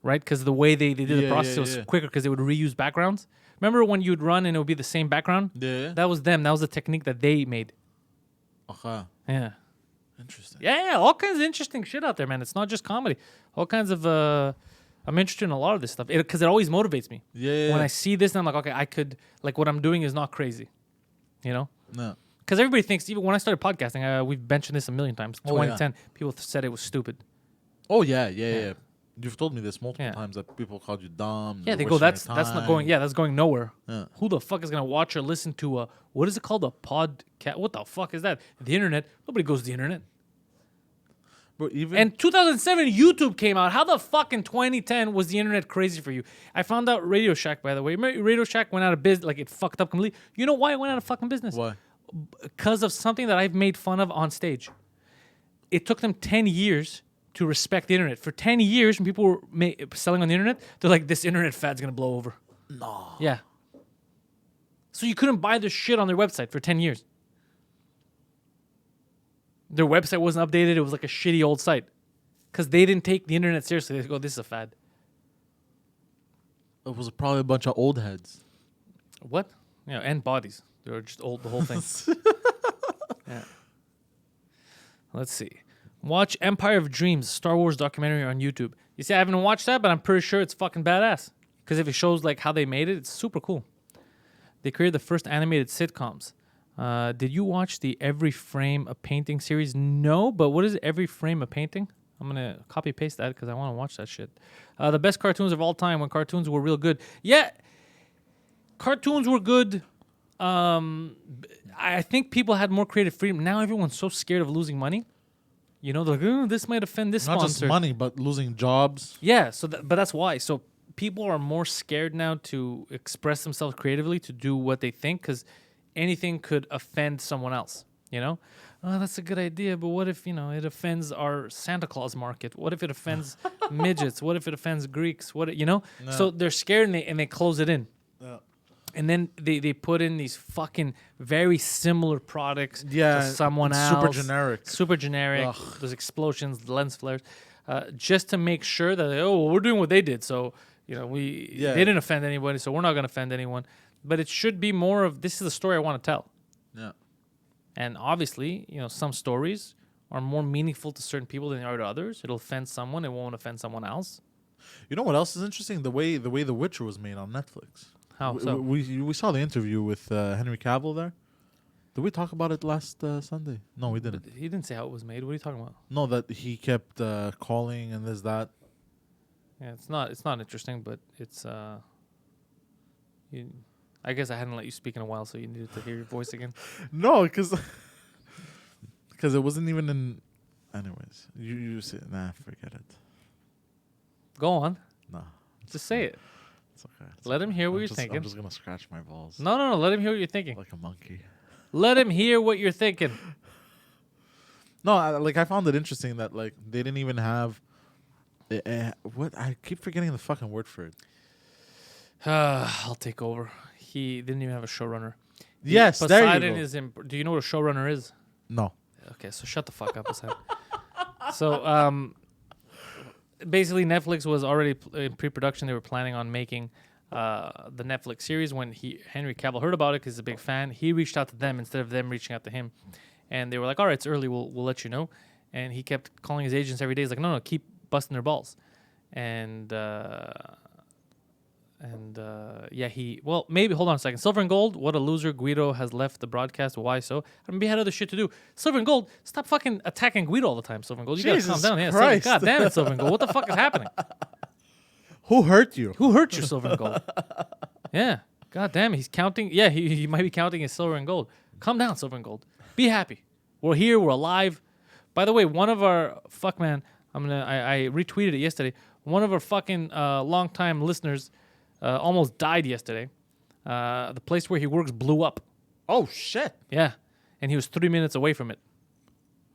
Speaker 1: Right? Because the way they did the process was quicker because they would reuse backgrounds. Remember when you'd run and it would be the same background?
Speaker 2: Yeah.
Speaker 1: That was them. That was the technique that they made.
Speaker 2: Okay.
Speaker 1: Yeah.
Speaker 2: Interesting.
Speaker 1: Yeah. All kinds of interesting shit out there, man. It's not just comedy. All kinds of... I'm interested in a lot of this stuff because it always motivates me.
Speaker 2: Yeah.
Speaker 1: When I see this, I'm like, okay, I could... Like, what I'm doing is not crazy.
Speaker 2: No.
Speaker 1: Because everybody thinks... Even when I started podcasting, we've mentioned this a million times. 2010, people said it was stupid.
Speaker 2: Oh, yeah. You've told me this multiple times that people called you dumb.
Speaker 1: Yeah, they go, that's not going, that's going nowhere.
Speaker 2: Yeah.
Speaker 1: Who the fuck is going to watch or listen to what is it called? A podcast? What the fuck is that? The internet? Nobody goes to the internet.
Speaker 2: But even
Speaker 1: And 2007, YouTube came out. How the fuck in 2010 was the internet crazy for you? I found out Radio Shack, by the way. Radio Shack went out of business, like it fucked up completely. You know why it went out of fucking business?
Speaker 2: Why?
Speaker 1: Because of something that I've made fun of on stage. It took them 10 years to respect the internet. For 10 years, when people were selling on the internet, they're like, this internet fad's going to blow over.
Speaker 2: No.
Speaker 1: Yeah. So you couldn't buy their shit on their website for 10 years. Their website wasn't updated. It was like a shitty old site. Because they didn't take the internet seriously. They go, this is a fad.
Speaker 2: It was probably a bunch of old heads.
Speaker 1: What? Yeah, and bodies. They were just old, the whole thing. Yeah. Let's see. Watch Empire of Dreams, Star Wars documentary on YouTube. You see, I haven't watched that, but I'm pretty sure it's fucking badass. Because if it shows like how they made it, it's super cool. They created the first animated sitcoms. Did you watch the Every Frame a Painting series? No, but what is Every Frame a Painting? I'm going to copy paste that because I want to watch that shit. The best cartoons of all time when cartoons were real good. Yeah, cartoons were good. I think people had more creative freedom. Now everyone's so scared of losing money. They're like, oh, this might offend this
Speaker 2: Not
Speaker 1: sponsor.
Speaker 2: just money, but losing jobs.
Speaker 1: Yeah, but that's why. So people are more scared now to express themselves creatively, to do what they think, because anything could offend someone else. Oh, that's a good idea, but what if, it offends our Santa Claus market? What if it offends midgets? What if it offends Greeks? No. So they're scared and they close it in.
Speaker 2: Yeah.
Speaker 1: And then they put in these fucking very similar products to someone else. Super generic.
Speaker 2: Ugh.
Speaker 1: Those explosions, lens flares. Just to make sure that, we're doing what they did. So, they didn't offend anybody, so we're not going to offend anyone. But it should be more of, this is the story I want to tell.
Speaker 2: Yeah.
Speaker 1: And obviously, some stories are more meaningful to certain people than they are to others. It'll offend someone. It won't offend someone else.
Speaker 2: You know what else is interesting? The way The Witcher was made on Netflix.
Speaker 1: How so?
Speaker 2: We saw the interview with Henry Cavill there. Did we talk about it last Sunday? No, we didn't.
Speaker 1: He didn't say how it was made. What are you talking about?
Speaker 2: No, that he kept calling and this, that.
Speaker 1: Yeah, it's not interesting, but it's I guess I hadn't let you speak in a while, so you needed to hear your voice again.
Speaker 2: No, because it wasn't even in. Anyways, you say forget it.
Speaker 1: Go on.
Speaker 2: No,
Speaker 1: Just say it.
Speaker 2: it's okay.
Speaker 1: Let him hear what you're thinking.
Speaker 2: I'm just gonna scratch my balls.
Speaker 1: No. Let him hear what you're thinking.
Speaker 2: Like a monkey.
Speaker 1: Let him hear what you're thinking.
Speaker 2: No, I found it interesting that they didn't even have. What I keep forgetting the fucking word for it.
Speaker 1: I'll take over. He didn't even have a showrunner.
Speaker 2: Yes, there you
Speaker 1: Poseidon
Speaker 2: go.
Speaker 1: is in. Do you know what a showrunner is?
Speaker 2: No.
Speaker 1: Okay, so shut the fuck up, Poseidon. So basically, Netflix was already in pre-production. They were planning on making the Netflix series when Henry Cavill heard about it because he's a big fan. He reached out to them instead of them reaching out to him, and they were like, "All right, it's early. We'll let you know." And he kept calling his agents every day. He's like, "No, keep busting their balls," and maybe hold on a second. Silver and Gold, what a loser. Guido has left the broadcast. Why so? I mean, he had other shit to do. Silver and Gold, stop fucking attacking Guido all the time. Silver and Gold, you gotta calm
Speaker 2: Jesus
Speaker 1: down. Yeah,
Speaker 2: Christ.
Speaker 1: God damn it, Silver and Gold, what the fuck is happening?
Speaker 2: Who hurt you?
Speaker 1: Who hurt you, Silver and Gold? Yeah, god damn it, he's counting. Yeah, he might be counting his silver and gold. Calm down, Silver and Gold. Be happy. We're here. We're alive. By the way, one of our I retweeted it yesterday. One of our fucking longtime listeners almost died yesterday. The place where he works blew up.
Speaker 2: Oh shit!
Speaker 1: Yeah, and he was 3 minutes away from it.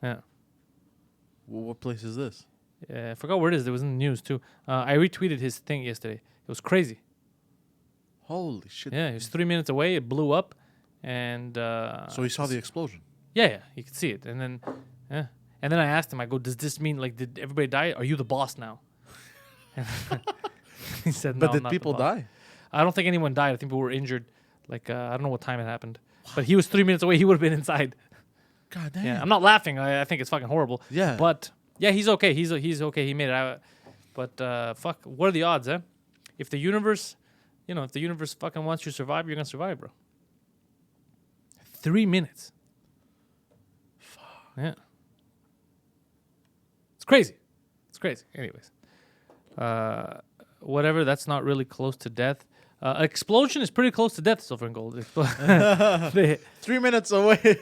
Speaker 1: Yeah,
Speaker 2: Well, what place is this?
Speaker 1: I forgot where it is. It was in the news too. I retweeted his thing yesterday. It was crazy.
Speaker 2: Holy shit!
Speaker 1: Yeah, he was 3 minutes away. It blew up, and
Speaker 2: So he saw the explosion.
Speaker 1: yeah, you could see it, and then I asked him. I go, "Does this mean like did everybody die? Are you the boss now?" He said, "No."
Speaker 2: But
Speaker 1: I'm
Speaker 2: did
Speaker 1: not the
Speaker 2: people
Speaker 1: boss."
Speaker 2: die?
Speaker 1: I don't think anyone died. I think people were injured. Like I don't know what time it happened, but he was 3 minutes away. He would have been inside.
Speaker 2: God damn.
Speaker 1: Yeah, I'm not laughing. I think it's fucking horrible.
Speaker 2: Yeah.
Speaker 1: But yeah, he's okay. He's okay. He made it out. But fuck, what are the odds, eh? If the universe, if the universe fucking wants you to survive, you're gonna survive, bro. 3 minutes. Fuck. Yeah. It's crazy. It's crazy. Anyways, whatever. That's not really close to death. Explosion is pretty close to death. Silver and Gold.
Speaker 2: 3 minutes away.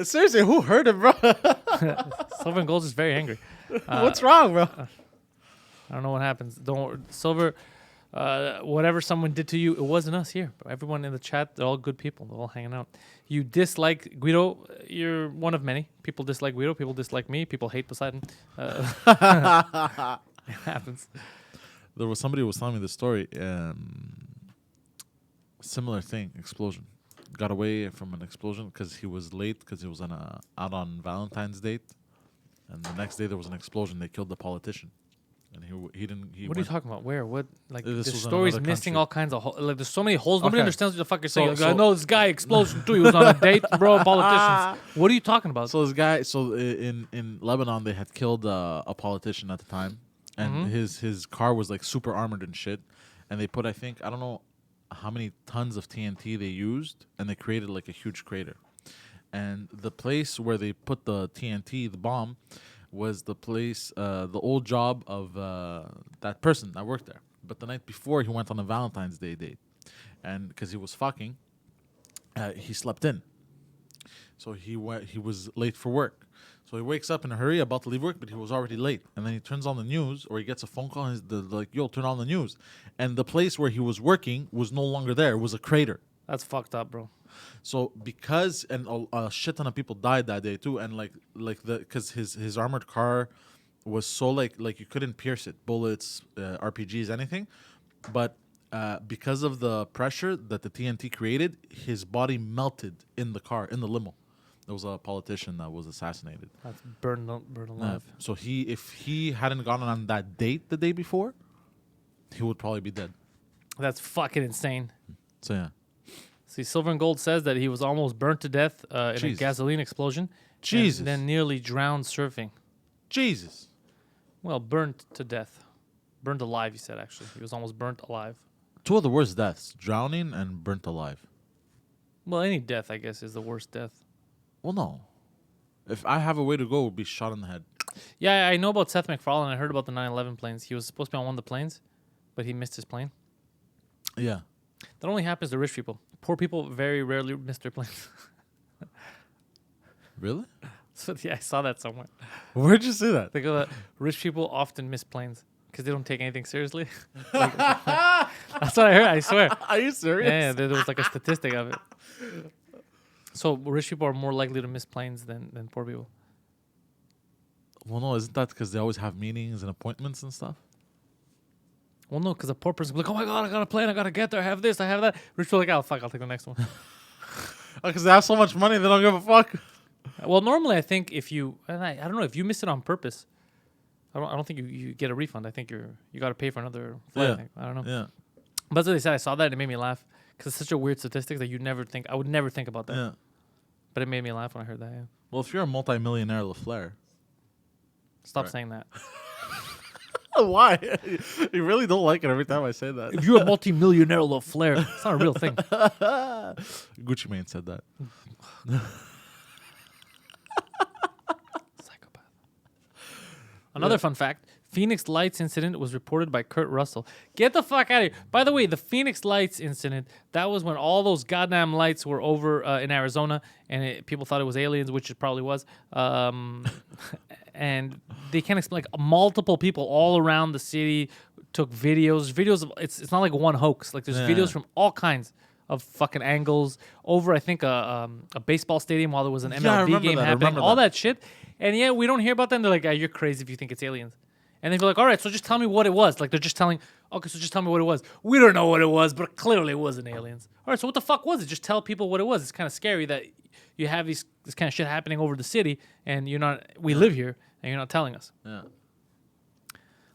Speaker 2: Seriously, who hurt him, bro?
Speaker 1: Silver and Gold is very angry.
Speaker 2: What's wrong, bro?
Speaker 1: I don't know what happens. Silver, whatever someone did to you, it wasn't us here. Everyone in the chat, they're all good people. They're all hanging out. You dislike Guido. You're one of many. People dislike Guido. People dislike me. People hate Poseidon. It happens.
Speaker 2: There was somebody who was telling me this story. Similar thing, explosion. Got away from an explosion because he was late because he was out on Valentine's date, and the next day there was an explosion. They killed the politician, and he didn't.
Speaker 1: What are you talking about? Where? What? Like
Speaker 2: This
Speaker 1: the
Speaker 2: was in
Speaker 1: story's
Speaker 2: another
Speaker 1: missing
Speaker 2: country.
Speaker 1: all kinds of like. There's so many holes. Nobody
Speaker 2: Okay.
Speaker 1: understands what the fuck you're saying.
Speaker 2: So-
Speaker 1: Like, I know this guy explosion too. He was on a date, bro. Politicians. What are you talking about?
Speaker 2: So this guy, in Lebanon, they had killed a politician at the time, and his car was like super armored and shit, and they put I don't know how many tons of TNT they used, and they created like a huge crater. And the place where they put the TNT, the bomb, was the place, the old job of that person that worked there. But the night before, he went on a Valentine's Day date, and because he was fucking, he slept in. So he was late for work. So he wakes up in a hurry, about to leave work, but he was already late. And then he turns on the news, or he gets a phone call, and they're like, "Yo, turn on the news." And the place where he was working was no longer there. It was a crater.
Speaker 1: That's fucked up, bro.
Speaker 2: So because a shit ton of people died that day too, and because his armored car was so like you couldn't pierce it, bullets, RPGs, anything, but because of the pressure that the TNT created, his body melted in the car, in the limo. There was a politician that was assassinated.
Speaker 1: That's burned alive.
Speaker 2: So if he hadn't gone on that date the day before, he would probably be dead.
Speaker 1: That's fucking insane.
Speaker 2: So yeah.
Speaker 1: See, Silver and Gold says that he was almost burnt to death in a
Speaker 2: Jesus.
Speaker 1: gasoline explosion.
Speaker 2: Jesus.
Speaker 1: And then nearly drowned surfing.
Speaker 2: Jesus.
Speaker 1: Well, burnt to death. Burnt alive, he said, actually. He was almost burnt alive.
Speaker 2: Two of the worst deaths: drowning and burnt alive.
Speaker 1: Well, any death, I guess, is the worst death.
Speaker 2: Well, no. If I have a way to go, it would be shot in the head.
Speaker 1: Yeah, I know about Seth MacFarlane. I heard about the 9/11 planes. He was supposed to be on one of the planes, but he missed his plane.
Speaker 2: Yeah.
Speaker 1: That only happens to rich people. Poor people very rarely miss their planes.
Speaker 2: Really?
Speaker 1: So yeah, I saw that somewhere.
Speaker 2: Where'd you see that?
Speaker 1: They go that rich people often miss planes because they don't take anything seriously. That's what I heard. I swear.
Speaker 2: Are you serious?
Speaker 1: Yeah, there was like a statistic of it. So rich people are more likely to miss planes than poor people.
Speaker 2: Well, no, isn't that because they always have meetings and appointments and stuff?
Speaker 1: Well, no, because a poor person will be like, "Oh my god, I got a plane, I gotta get there. I have this, I have that." Rich people are like, "Oh fuck, I'll take the next one."
Speaker 2: Because they have so much money, they don't give a fuck.
Speaker 1: Well, normally I think if you, and I don't know, if you miss it on purpose, I don't think you get a refund. I think you got to pay for another flight. I think. I don't know.
Speaker 2: Yeah.
Speaker 1: But that's what they said. I saw that and it made me laugh because it's such a weird statistic that I would never think about that.
Speaker 2: Yeah.
Speaker 1: But it made me laugh when I heard that. Yeah.
Speaker 2: Well, if you're a multimillionaire LaFleur.
Speaker 1: Stop
Speaker 2: Right.
Speaker 1: saying that.
Speaker 2: Why? You really don't like it every time I say that.
Speaker 1: If you're a multi-millionaire LaFleur, it's not a real thing.
Speaker 2: Gucci Mane said that.
Speaker 1: Psychopath. Another fun fact. Phoenix Lights incident was reported by Kurt Russell. Get the fuck out of here. By the way, the Phoenix Lights incident, that was when all those goddamn lights were over in Arizona and people thought it was aliens, which it probably was. And they can't explain, like multiple people all around the city took videos of, it's not like one hoax. Like there's videos from all kinds of fucking angles over, I think, a baseball stadium while there was an MLB game happening. All that shit. And yeah, we don't hear about that. And they're like, you're crazy if you think it's aliens. And then you're like, all right, so just tell me what it was. Like, they're just telling, okay, so just tell me what it was. We don't know what it was, but clearly it wasn't aliens. All right, so what the fuck was it? Just tell people what it was. It's kind of scary that you have this kind of shit happening over the city, and we live here, and you're not telling us.
Speaker 2: Yeah.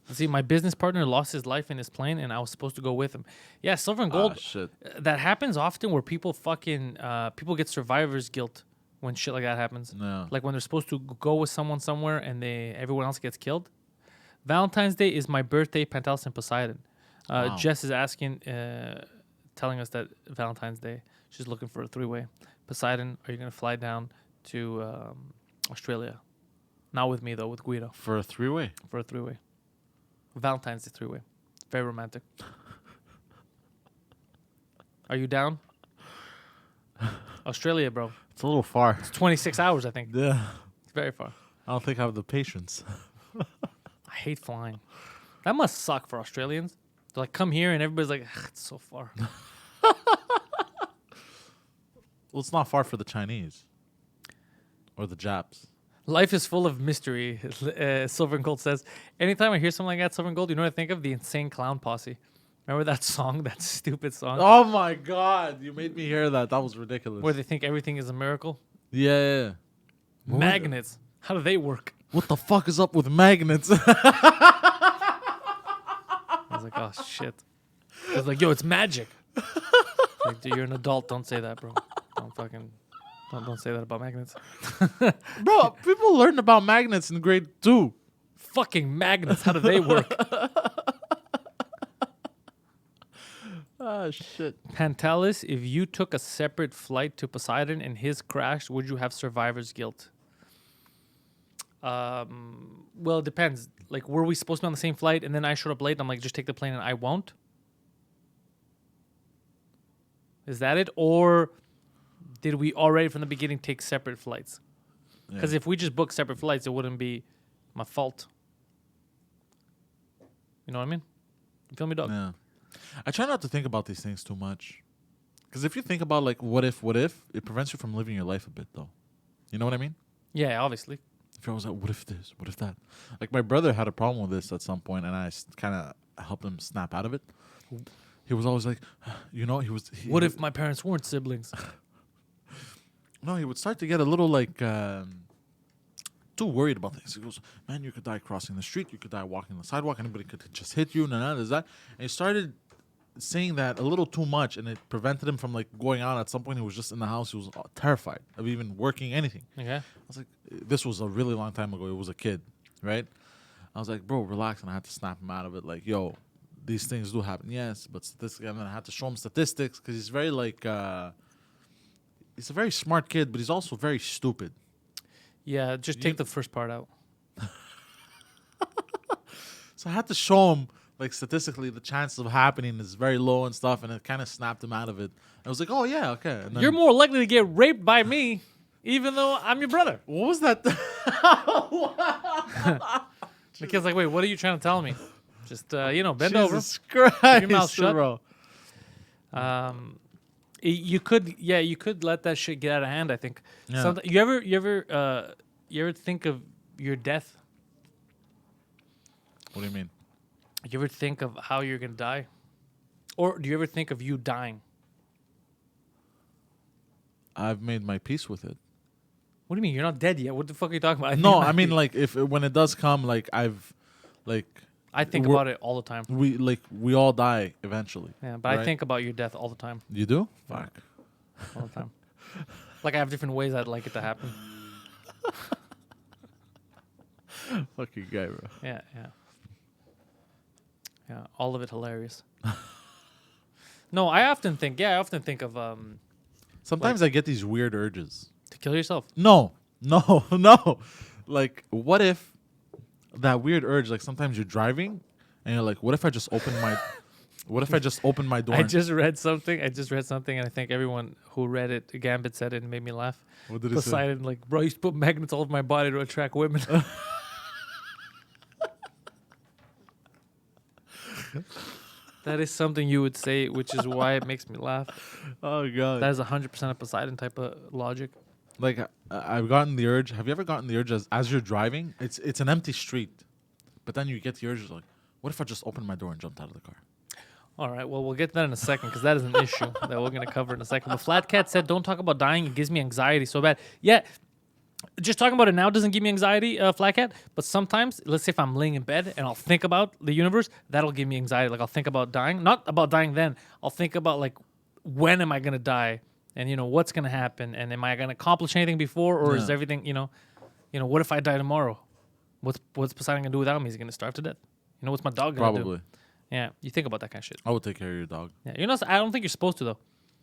Speaker 1: Let's see, my business partner lost his life in his plane, and I was supposed to go with him. Yeah, silver and gold.
Speaker 2: Shit.
Speaker 1: That happens often where people people get survivor's guilt when shit like that happens.
Speaker 2: Yeah.
Speaker 1: Like when they're supposed to go with someone somewhere, and everyone else gets killed. Valentine's Day is my birthday, Pantelis and Poseidon.
Speaker 2: Wow.
Speaker 1: Jess is asking, telling us that Valentine's Day, she's looking for a three-way. Poseidon, are you going to fly down to Australia? Not with me, though, with Guido.
Speaker 2: For a three-way?
Speaker 1: For a three-way. Valentine's Day three-way. Very romantic. Are you down? Australia, bro.
Speaker 2: It's a little far.
Speaker 1: It's 26 hours, I think.
Speaker 2: Yeah.
Speaker 1: It's very far.
Speaker 2: I don't think I have the patience.
Speaker 1: I hate flying. That must suck for Australians. They're like, come here, and everybody's like, it's so far.
Speaker 2: Well, it's not far for the Chinese. Or the Japs.
Speaker 1: Life is full of mystery, Silver and Gold says. Anytime I hear something like that, Silver and Gold, you know what I think of? The Insane Clown Posse. Remember that song, that stupid song?
Speaker 2: Oh my God. You made me hear that. That was ridiculous.
Speaker 1: Where they think everything is a miracle?
Speaker 2: Yeah.
Speaker 1: Magnets. How do they work?
Speaker 2: What the fuck is up with magnets?
Speaker 1: I was like, oh, shit. I was like, yo, it's magic. Like, dude, you're an adult. Don't say that, bro. Don't say that about magnets.
Speaker 2: Bro, people learned about magnets in grade 2.
Speaker 1: Fucking magnets. How do they work?
Speaker 2: Ah, shit.
Speaker 1: Pantelis, if you took a separate flight to Poseidon and his crashed, would you have survivor's guilt? Well, it depends. Like, were we supposed to be on the same flight and then I showed up late and I'm like, just take the plane and I won't? Is that it? Or did we already from the beginning take separate flights? Because if we just booked separate flights, it wouldn't be my fault. You know what I mean? You feel me, dog?
Speaker 2: Yeah. I try not to think about these things too much. Because if you think about, like, what if, it prevents you from living your life a bit, though. You know what I mean?
Speaker 1: Yeah, obviously.
Speaker 2: If I was like, what if this? What if that? Like, my brother had a problem with this at some point, and I kind of helped him snap out of it. He was always like, you know,
Speaker 1: what if my parents weren't siblings?
Speaker 2: No, he would start to get a little, like, too worried about things. He goes, man, you could die crossing the street. You could die walking the sidewalk. Anybody could just hit you. There's that. And he started saying that a little too much, and it prevented him from, like, going out. At some point, he was just in the house. He was terrified of even working anything.
Speaker 1: Okay.
Speaker 2: I was like, this was a really long time ago. It was a kid, right? I was like, bro, relax. And I had to snap him out of it. Like, yo, these things do happen. Yes, but statistics. And then I had to show him statistics because he's very, like, he's a very smart kid, but he's also very stupid.
Speaker 1: Yeah, just take the first part out.
Speaker 2: So I had to show him, like, statistically, the chances of happening is very low and stuff, and it kind of snapped him out of it. I was like, oh, yeah, okay. And then,
Speaker 1: you're more likely to get raped by me, even though I'm your brother.
Speaker 2: what was that?
Speaker 1: The kid's like, wait, what are you trying to tell me? Just, bend
Speaker 2: Jesus
Speaker 1: over.
Speaker 2: Christ,
Speaker 1: Keep your mouth shut.
Speaker 2: bro.
Speaker 1: You could let that shit get out of hand, I think.
Speaker 2: Yeah.
Speaker 1: You ever think of your death?
Speaker 2: What do you mean?
Speaker 1: You ever think of how you're gonna die? Or do you ever think of you dying?
Speaker 2: I've made my peace with it.
Speaker 1: What do you mean? You're not dead yet. What the fuck are you talking about?
Speaker 2: No, I mean like if when it does come, like
Speaker 1: I think
Speaker 2: we're-
Speaker 1: about it all the time.
Speaker 2: we all die eventually.
Speaker 1: Yeah, but I
Speaker 2: right?
Speaker 1: think about your death all the time.
Speaker 2: You do?
Speaker 1: Yeah.
Speaker 2: Fuck.
Speaker 1: All the time. Like I have different ways I'd like it to happen.
Speaker 2: Fucking guy, bro.
Speaker 1: Yeah. All of it hilarious. No, I often think of
Speaker 2: Sometimes I get these weird urges.
Speaker 1: to kill yourself.
Speaker 2: No. Like, what if that weird urge? Like, sometimes you're driving and you're like, "What if I just open my? What if I just open my door?"
Speaker 1: I just read something, and I think everyone who read it, Gambit said it, and made me laugh.
Speaker 2: What did it say?
Speaker 1: Poseidon, like, bro, I used to put magnets all over my body to attract women. That is something you would say, which is why it makes me laugh.
Speaker 2: Oh god.
Speaker 1: That is 100% a Poseidon type of logic.
Speaker 2: Like I've gotten the urge. Have you ever gotten the urge as you're driving? It's an empty street, but then you get the urge like, what if I just opened my door and jumped out of the car?
Speaker 1: All right, well, we'll get to that in a second because that is an issue that we're going to cover in a second. But Flat Cat said, don't talk about dying. It gives me anxiety so bad. Yeah, just talking about it now doesn't give me anxiety, Flat Cat. But sometimes, let's say if I'm laying in bed and I'll think about the universe, that'll give me anxiety. Like I'll think about dying. Not about dying then. I'll think about like, when am I going to die? And, what's going to happen? And am I going to accomplish anything before? Or is everything, what if I die tomorrow? What's Poseidon going to do without me? Is he going to starve to death? What's my dog going to do?
Speaker 2: Probably.
Speaker 1: Yeah, you think about that kind of shit.
Speaker 2: I would take care of your dog.
Speaker 1: Yeah, I don't think you're supposed to, though.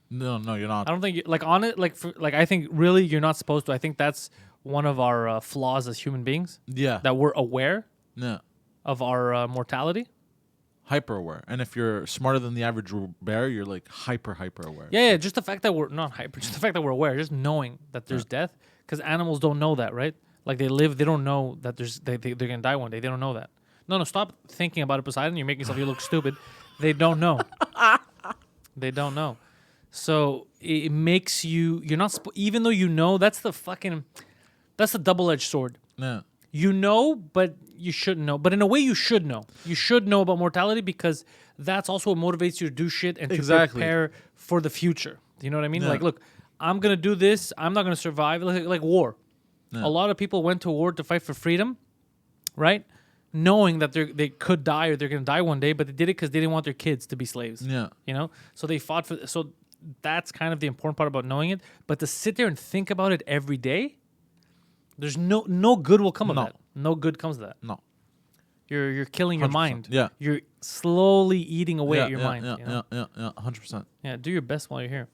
Speaker 2: No, you're not.
Speaker 1: I don't think, on it, I think really you're not supposed to. I think that's one of our flaws as human beings.
Speaker 2: Yeah.
Speaker 1: That we're aware
Speaker 2: Yeah.
Speaker 1: of our mortality.
Speaker 2: Hyper aware. And if you're smarter than the average bear, you're like hyper aware.
Speaker 1: Yeah, just the fact that we're not hyper, just the fact that we're aware, just knowing that there's death, because animals don't know that, right? Like they don't know that they're gonna die one day. They don't know that. No, stop thinking about it, Poseidon. You're making yourself look stupid. They don't know. They don't know. So it makes you're not, even though that's the double-edged sword.
Speaker 2: Yeah.
Speaker 1: You know, but you shouldn't know. But in a way, you should know. You should know about mortality because that's also what motivates you to do shit and to prepare for the future. You know what I mean?
Speaker 2: Yeah.
Speaker 1: Like, look, I'm going to do this. I'm not going to survive. Like war.
Speaker 2: Yeah.
Speaker 1: A lot of people went to war to fight for freedom, right? Knowing that they could die or they're going to die one day, but they did it because they didn't want their kids to be slaves.
Speaker 2: Yeah.
Speaker 1: So they fought for. So that's kind of the important part about knowing it. But to sit there and think about it every day, there's no good will come of that. No good comes of that.
Speaker 2: No.
Speaker 1: You're killing your
Speaker 2: 100%.
Speaker 1: mind.
Speaker 2: Yeah.
Speaker 1: You're slowly eating away at your mind.
Speaker 2: Yeah, 100%.
Speaker 1: Yeah, do your best while you're here.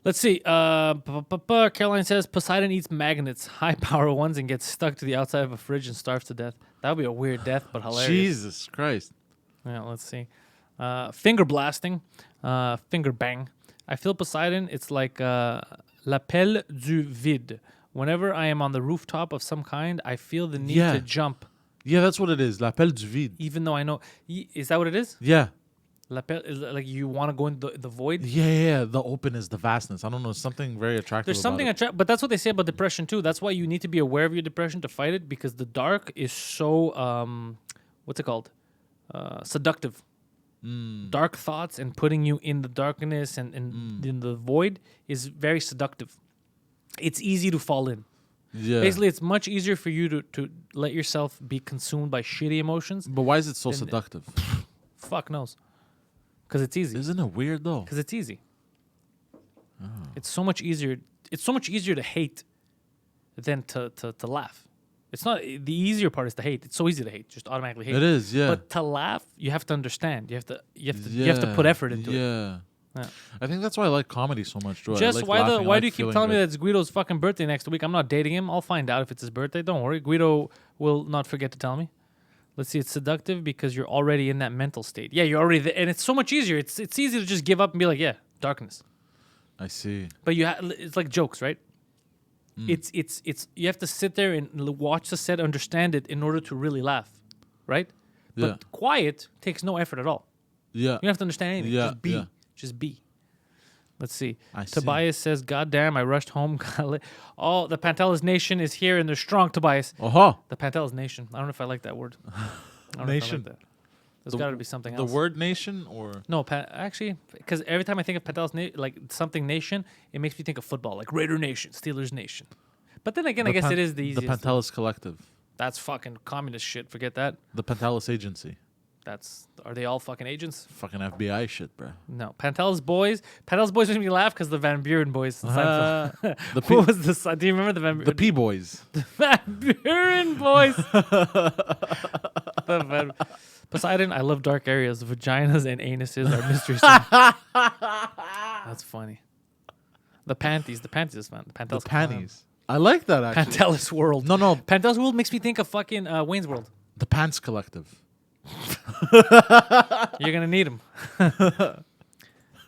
Speaker 1: Let's see. Caroline says Poseidon eats magnets, high power ones, and gets stuck to the outside of a fridge and starves to death. That would be a weird death, but hilarious.
Speaker 2: Jesus Christ.
Speaker 1: Yeah, let's see. Finger blasting, finger bang. I feel Poseidon. It's like l'appel du vide. Whenever I am on the rooftop of some kind, I feel the need to jump.
Speaker 2: Yeah, that's what it is. L'appel du vide.
Speaker 1: Even though I know. Is that what it is?
Speaker 2: Yeah.
Speaker 1: L'appel is like you want to go in the void?
Speaker 2: Yeah. The open is the vastness. I don't know. Something very attractive.
Speaker 1: There's something attractive. But that's what they say about depression, too. That's why you need to be aware of your depression to fight it because the dark is so, what's it called? Seductive. Dark thoughts and putting you in the darkness and in the void is very seductive. It's easy to fall in.
Speaker 2: Yeah.
Speaker 1: Basically, it's much easier for you to let yourself be consumed by shitty emotions.
Speaker 2: But why is it so seductive?
Speaker 1: Fuck knows. Because it's easy.
Speaker 2: Isn't it weird though?
Speaker 1: Because it's easy. Oh. It's so much easier. It's so much easier to hate than to laugh. It's not the easier part is to hate. It's so easy to hate. Just automatically hate.
Speaker 2: It is, yeah.
Speaker 1: But to laugh, you have to understand. You have to put effort into it.
Speaker 2: Yeah. I think that's why I like comedy so much, Joy.
Speaker 1: Just why do you keep telling me
Speaker 2: that
Speaker 1: that it's Guido's fucking birthday next week? I'm not dating him. I'll find out if it's his birthday. Don't worry. Guido will not forget to tell me. Let's see. It's seductive because you're already in that mental state. Yeah, you're already there. And it's so much easier. It's easy to just give up and be like, yeah, darkness.
Speaker 2: I see.
Speaker 1: But it's like jokes, right? It's you have to sit there and watch the set, understand it in order to really laugh, right?
Speaker 2: Yeah.
Speaker 1: But quiet takes no effort at all.
Speaker 2: Yeah.
Speaker 1: You don't have to understand anything.
Speaker 2: Yeah,
Speaker 1: Just be.
Speaker 2: yeah.
Speaker 1: Just be. Let's see.
Speaker 2: I see.
Speaker 1: Tobias says, God damn, I rushed home. Oh, the Pantelis Nation is here and they're strong, Tobias.
Speaker 2: Uh-huh.
Speaker 1: The Pantelis Nation. I don't know if I like that word. I don't
Speaker 2: Nation.
Speaker 1: Know if I like that. There's got to be something
Speaker 2: The
Speaker 1: else.
Speaker 2: word nation or
Speaker 1: No, actually, because every time I think of Pantelis, like something nation, it makes me think of football, like Raider Nation, Steelers Nation. But then again, I guess it is the
Speaker 2: the
Speaker 1: easiest.
Speaker 2: Pantelis Collective,
Speaker 1: That's fucking communist shit. Forget that.
Speaker 2: the Pantelis Agency.
Speaker 1: Are they all fucking agents?
Speaker 2: Fucking FBI shit, bro.
Speaker 1: No. Pantelis Boys. Pantelis Boys makes me laugh because the Van Buren Boys.
Speaker 2: The
Speaker 1: What was the son? Do you remember the Van Buren?
Speaker 2: the P Boys.
Speaker 1: Van Buren Boys. Poseidon, I love dark areas. Vaginas and anuses are mysteries. That's funny. The panties. The panties is fun.
Speaker 2: The
Speaker 1: Pantelis.
Speaker 2: panties. I like that actually.
Speaker 1: Pantelis World.
Speaker 2: No.
Speaker 1: Pantelis World makes me think of fucking Wayne's World.
Speaker 2: The Pants Collective.
Speaker 1: You're gonna need them.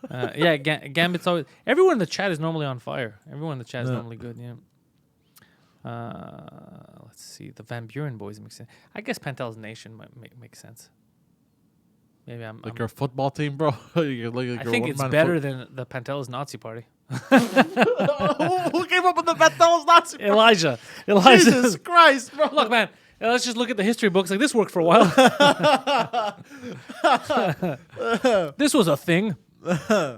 Speaker 1: Yeah, Gambit's always. Everyone in the chat is normally on fire. Everyone in the chat is normally good. Yeah. Let's see. The Van Buren Boys makes sense. I guess Pantelis Nation might make sense. Maybe I'm
Speaker 2: Your football team, bro.
Speaker 1: I think it's better than the Pantelis Nazi Party.
Speaker 2: Who came up with the Pantelis Nazi Party?
Speaker 1: Elijah.
Speaker 2: Jesus Christ, bro.
Speaker 1: Look, man. Let's just look at the history books. Like, this worked for a while. This was a thing. Yeah,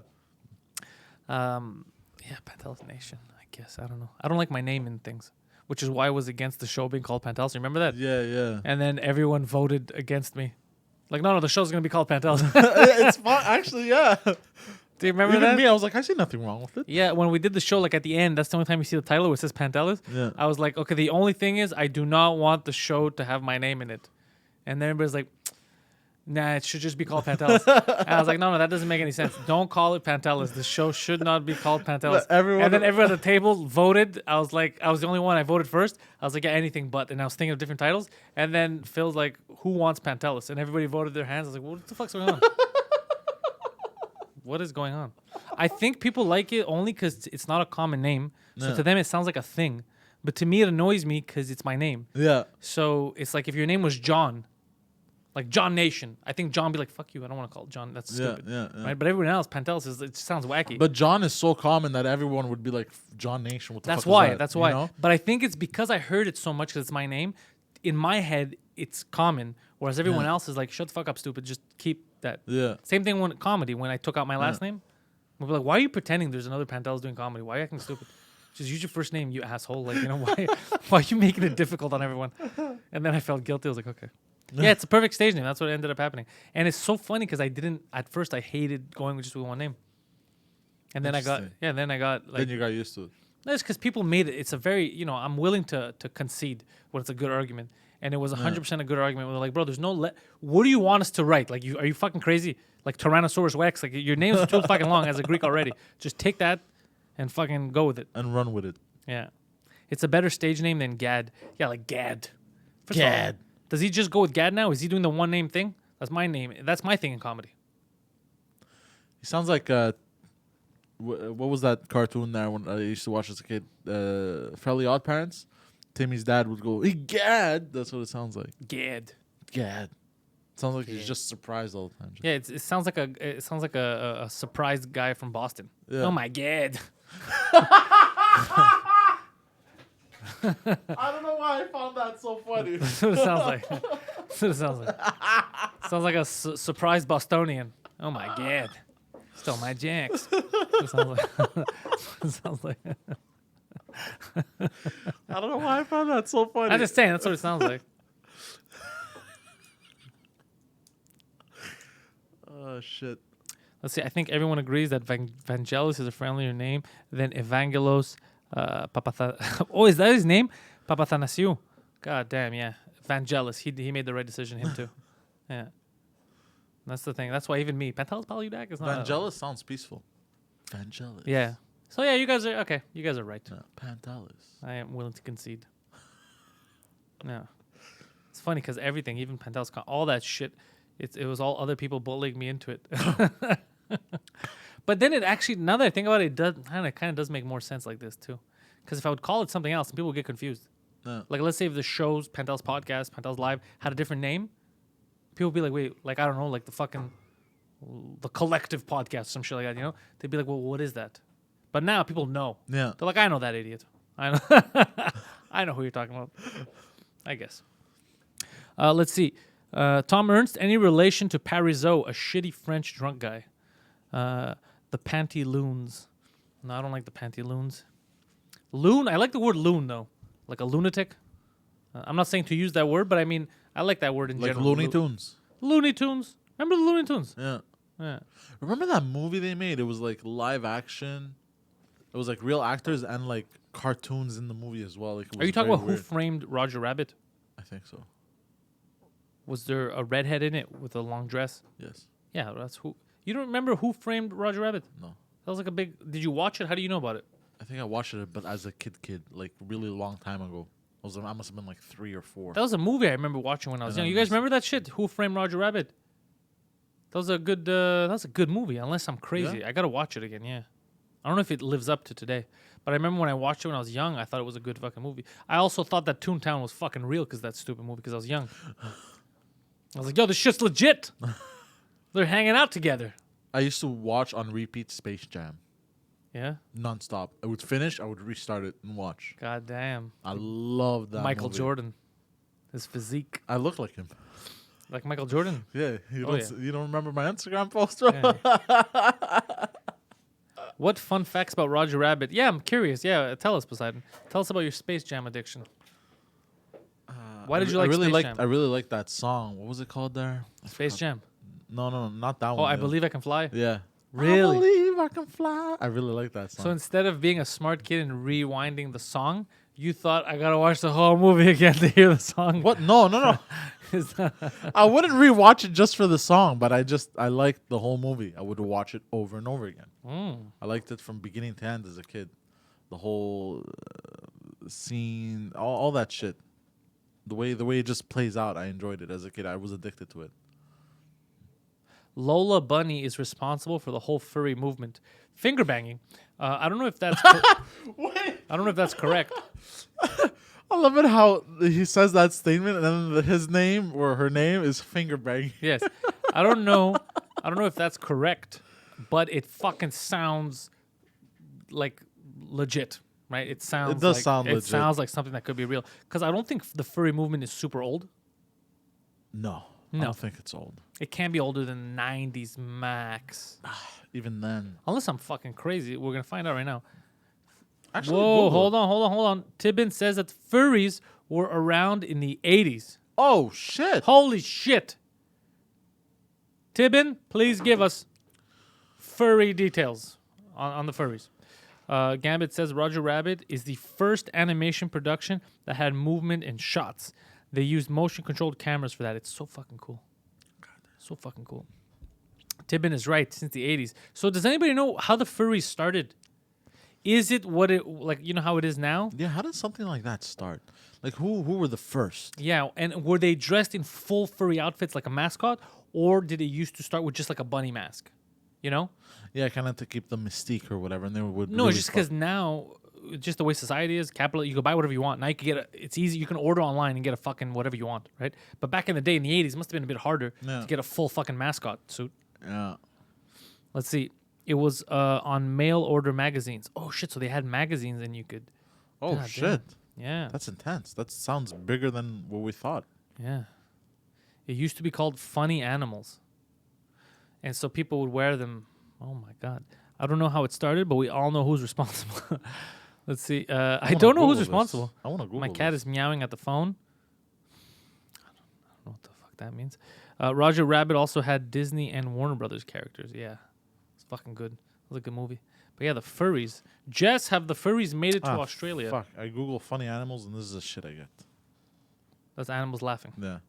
Speaker 1: Pantelis Nation. I guess. I don't know. I don't like my name in things, which is why I was against the show being called Pantelis. You remember that?
Speaker 2: Yeah.
Speaker 1: And then everyone voted against me. Like, no, the show's going to be called Pantelis.
Speaker 2: It's fun. Actually, yeah.
Speaker 1: Do you remember
Speaker 2: Even
Speaker 1: that?
Speaker 2: me, I was like, I see nothing wrong with it.
Speaker 1: Yeah, when we did the show, like at the end, that's the only time you see the title where it says Pantelis.
Speaker 2: Yeah.
Speaker 1: I was like, okay, the only thing is I do not want the show to have my name in it. And then everybody's like, nah, it should just be called Pantelis. And I was like, no, that doesn't make any sense. Don't call it Pantelis. The show should not be called Pantelis. And then everyone at the table voted. I was like, I was the only one. I voted first. I was like, yeah, anything but. And I was thinking of different titles. And then Phil's like, who wants Pantelis? And everybody voted their hands. I was like, what the fuck's going on? What is going on? I think people like it only because it's not a common name. So to them, it sounds like a thing. But to me, it annoys me because it's my name.
Speaker 2: Yeah.
Speaker 1: So it's like if your name was John, like John Nation, I think John would be like, fuck you, I don't want to call it John. That's stupid.
Speaker 2: Yeah.
Speaker 1: Right? But everyone else, Pantelis, it just sounds wacky.
Speaker 2: But John is so common that everyone would be like, John Nation, what the
Speaker 1: That's
Speaker 2: fuck
Speaker 1: why.
Speaker 2: is that?
Speaker 1: That's why.
Speaker 2: You know?
Speaker 1: But I think it's because I heard it so much because it's my name. In my head, it's common. Whereas everyone else is like, shut the fuck up, stupid. Just keep that.
Speaker 2: Yeah.
Speaker 1: Same thing when comedy, when I took out my last name. We'll be like, why are you pretending there's another Pantelis doing comedy? Why are you acting stupid? Just use your first name, you asshole. Like, you know, why are you making it difficult on everyone? And then I felt guilty. I was like, okay. Yeah, it's a perfect stage name. That's what ended up happening. And it's so funny because at first I hated going just with one name. And then I got like.
Speaker 2: Then you got used to it.
Speaker 1: That's because people made it. It's a very, I'm willing to concede when it's a good argument. And it was 100% a good argument. We're like, bro, there's no, what do you want us to write? Like, are you fucking crazy? Like Tyrannosaurus Rex, like your name's too fucking long as a Greek already. Just take that and fucking go with it.
Speaker 2: And run with it.
Speaker 1: Yeah. It's a better stage name than Gad. Yeah, like Gad. First
Speaker 2: Gad.
Speaker 1: of all, does he just go with Gad now? Is he doing the one name thing? That's my name. That's my thing in comedy.
Speaker 2: He sounds like what was that cartoon there when I used to watch as a kid? Fairly Odd Parents. Timmy's dad would go, "Hey, Gad." That's what it sounds like.
Speaker 1: Gad.
Speaker 2: Gad. Sounds like he's just surprised all the time.
Speaker 1: Yeah, it sounds like a surprised guy from Boston.
Speaker 2: Yeah.
Speaker 1: Oh my God.
Speaker 2: I don't know why I found that so funny.
Speaker 1: That's what it sounds like. That's what it sounds like. Sounds like a surprised Bostonian. Oh my God. Stole my jacks. It sounds like. It sounds like.
Speaker 2: I don't know why I found that so funny.
Speaker 1: I'm just saying, that's what it sounds like.
Speaker 2: Oh, shit.
Speaker 1: Let's see. I think everyone agrees that Vangelis is a friendlier name than Evangelos Oh, is that his name? Papathanasiou. God damn, yeah. Vangelis. He made the right decision, him too. Yeah. That's the thing. That's why even me, Pantelis Paludak is not.
Speaker 2: Vangelis sounds peaceful. Vangelis.
Speaker 1: Yeah. So yeah, you guys are okay. You guys are right.
Speaker 2: No, Pantelis.
Speaker 1: I am willing to concede. Yeah. It's funny because everything, even Pantelis, all that shit, it was all other people bullying me into it. But then it actually, now that I think about it, it kind of does make more sense like this too. Because if I would call it something else, people would get confused.
Speaker 2: No.
Speaker 1: Like let's say if the show's Pantelis Podcast, Pantelis Live had a different name, people would be like, wait, like I don't know, like the Collective Podcast, some shit like that, you know? They'd be like, well, what is that? But now people know.
Speaker 2: Yeah.
Speaker 1: They're like, I know that idiot. I know. I know who you're talking about. I guess. Let's see. Tom Ernst, any relation to Parisot, a shitty French drunk guy? The Panteloons. No, I don't like the Panteloons. Loon, I like the word loon, though. Like a lunatic. I'm not saying to use that word, but I mean, I like that word in
Speaker 2: Like
Speaker 1: general.
Speaker 2: Looney Tunes.
Speaker 1: Looney Tunes. Remember the Looney Tunes?
Speaker 2: Yeah.
Speaker 1: Yeah.
Speaker 2: Remember that movie they made? It was like live action. It was like real actors and like cartoons in the movie as well. Like, it
Speaker 1: Are
Speaker 2: was
Speaker 1: you talking
Speaker 2: very
Speaker 1: about
Speaker 2: weird.
Speaker 1: Who Framed Roger Rabbit?
Speaker 2: I think so.
Speaker 1: Was there a redhead in it with a long dress?
Speaker 2: Yes.
Speaker 1: Yeah, that's who. You don't remember Who Framed Roger Rabbit?
Speaker 2: No.
Speaker 1: That was like a big. Did you watch it? How do you know about it?
Speaker 2: I think I watched it, but as a kid, like really long time ago. I must have been like 3 or 4.
Speaker 1: That was a movie I remember watching when I was
Speaker 2: And
Speaker 1: young.
Speaker 2: I
Speaker 1: You guys
Speaker 2: was-
Speaker 1: remember that shit? Who Framed Roger Rabbit? That was a good. That was a good movie. Unless I'm crazy,
Speaker 2: Yeah?
Speaker 1: I gotta watch it again. Yeah, I don't know if it lives up to today, but I remember when I watched it when I was young, I thought it was a good fucking movie. I also thought that Toontown was fucking real because that stupid movie because I was young. I was like, yo, this shit's legit. They're hanging out together.
Speaker 2: I used to watch on repeat Space Jam
Speaker 1: Yeah.
Speaker 2: nonstop. I would finish, I would restart it and watch.
Speaker 1: God damn.
Speaker 2: I love that.
Speaker 1: Michael
Speaker 2: movie.
Speaker 1: Jordan. His physique.
Speaker 2: I look like him.
Speaker 1: Like Michael Jordan.
Speaker 2: Yeah, you
Speaker 1: Oh,
Speaker 2: don't.
Speaker 1: yeah.
Speaker 2: You don't remember my Instagram post, bro?
Speaker 1: Yeah. What fun facts about Roger Rabbit? Yeah, I'm curious. Yeah, tell us, Poseidon. Tell us about your Space Jam addiction. Why did you like Space Jam?
Speaker 2: I really liked that song. What was it called there?
Speaker 1: Space Jam.
Speaker 2: No, not that one.
Speaker 1: Oh, I
Speaker 2: the-
Speaker 1: Believe I Can Fly.
Speaker 2: Yeah.
Speaker 1: Really?
Speaker 2: I believe I can fly. I really like that song.
Speaker 1: So instead of being a smart kid and rewinding the song, you thought I gotta watch the whole movie again to hear the song.
Speaker 2: What? No.
Speaker 1: Is that-
Speaker 2: I wouldn't rewatch it just for the song, but I liked the whole movie. I would watch it over and over again. I liked it from beginning to end as a kid. The whole scene, all that shit. The way it just plays out, I enjoyed it as a kid. I was addicted to it.
Speaker 1: Lola Bunny is responsible for the whole furry movement. Finger banging. I don't know if that's.
Speaker 2: Wait.
Speaker 1: I don't know if that's correct.
Speaker 2: I love it how he says that statement and then his name or her name is finger banging.
Speaker 1: Yes. I don't know if that's correct, but it fucking sounds like legit, right? It sounds.
Speaker 2: It does
Speaker 1: like,
Speaker 2: sound
Speaker 1: It
Speaker 2: legit.
Speaker 1: sounds like something that could be real. Because I don't think the furry movement is super old.
Speaker 2: No, I
Speaker 1: No.
Speaker 2: don't think it's old.
Speaker 1: It can't be older than 90s max.
Speaker 2: Even then.
Speaker 1: Unless I'm fucking crazy. We're going to find out right now.
Speaker 2: Actually,
Speaker 1: Whoa,
Speaker 2: Google
Speaker 1: hold on. Tibbin says that furries were around in the 80s.
Speaker 2: Oh, shit.
Speaker 1: Holy shit. Tibbin, please give us furry details on the furries. Gambit says Roger Rabbit is the first animation production that had movement in shots. They used motion-controlled cameras for that. It's so fucking cool. So fucking cool. Tibbin is right, since the 80s. So does anybody know how the furries started? Is it what it, like, you know how it is now?
Speaker 2: Yeah, how did something like that start? Like, who were the first?
Speaker 1: Yeah, and were they dressed in full furry outfits like a mascot? Or did it used to start with just like a bunny mask? You know?
Speaker 2: Yeah, kind of to keep the mystique or whatever. And they would
Speaker 1: No,
Speaker 2: really
Speaker 1: it's just because now, just the way society is, capital, you can buy whatever you want. Now you can get it's easy. You can order online and get a fucking whatever you want, right? But back in the day, in the 80s, it must have been a bit harder
Speaker 2: Yeah.
Speaker 1: to get a full fucking mascot suit.
Speaker 2: Yeah.
Speaker 1: Let's see. It was on mail order magazines. Oh, shit. So they had magazines and you could.
Speaker 2: Oh,
Speaker 1: God
Speaker 2: shit.
Speaker 1: damn. Yeah.
Speaker 2: That's intense. That sounds bigger than what we thought.
Speaker 1: Yeah. It used to be called Funny Animals. And so people would wear them. Oh, my God. I don't know how it started, but we all know who's responsible. Let's see. I don't know who's responsible.
Speaker 2: I want to Google
Speaker 1: My cat is meowing at the phone. I don't know what the fuck that means. Roger Rabbit also had Disney and Warner Brothers characters. Yeah. It's fucking good. It was a good movie. But yeah, the furries. Jess, have the furries made it to Australia?
Speaker 2: Fuck. I Google funny animals and this is the shit I get.
Speaker 1: That's animals laughing.
Speaker 2: Yeah.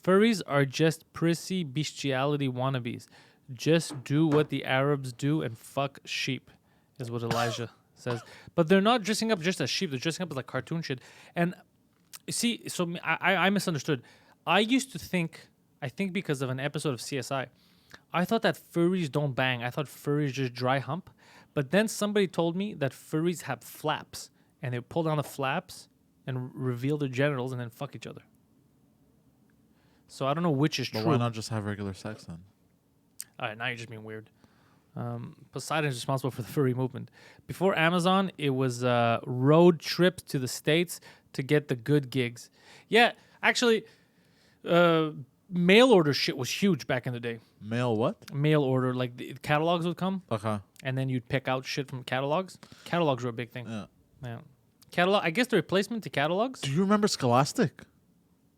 Speaker 1: Furries are just prissy bestiality wannabes. Just do what the Arabs do and fuck sheep, is what Elijah says. But they're not dressing up just as sheep. They're dressing up as like cartoon shit. And see, so I misunderstood. I used to think, I think because of an episode of CSI, I thought that furries don't bang. I thought furries just dry hump. But then somebody told me that furries have flaps. And they pull down the flaps and reveal their genitals and then fuck each other. So I don't know which is
Speaker 2: But
Speaker 1: true.
Speaker 2: why not just have regular sex then?
Speaker 1: All right, now you're just being weird. Poseidon is responsible for the furry movement. Before Amazon, it was road trips to the States to get the good gigs. Yeah, actually, Mail order shit was huge back in the day.
Speaker 2: Mail what?
Speaker 1: Mail order, like the catalogs would come,
Speaker 2: Okay.
Speaker 1: and then you'd pick out shit from catalogs. Catalogs were a big thing.
Speaker 2: Yeah.
Speaker 1: Yeah. Catalog. I guess the replacement to catalogs.
Speaker 2: Do you remember Scholastic?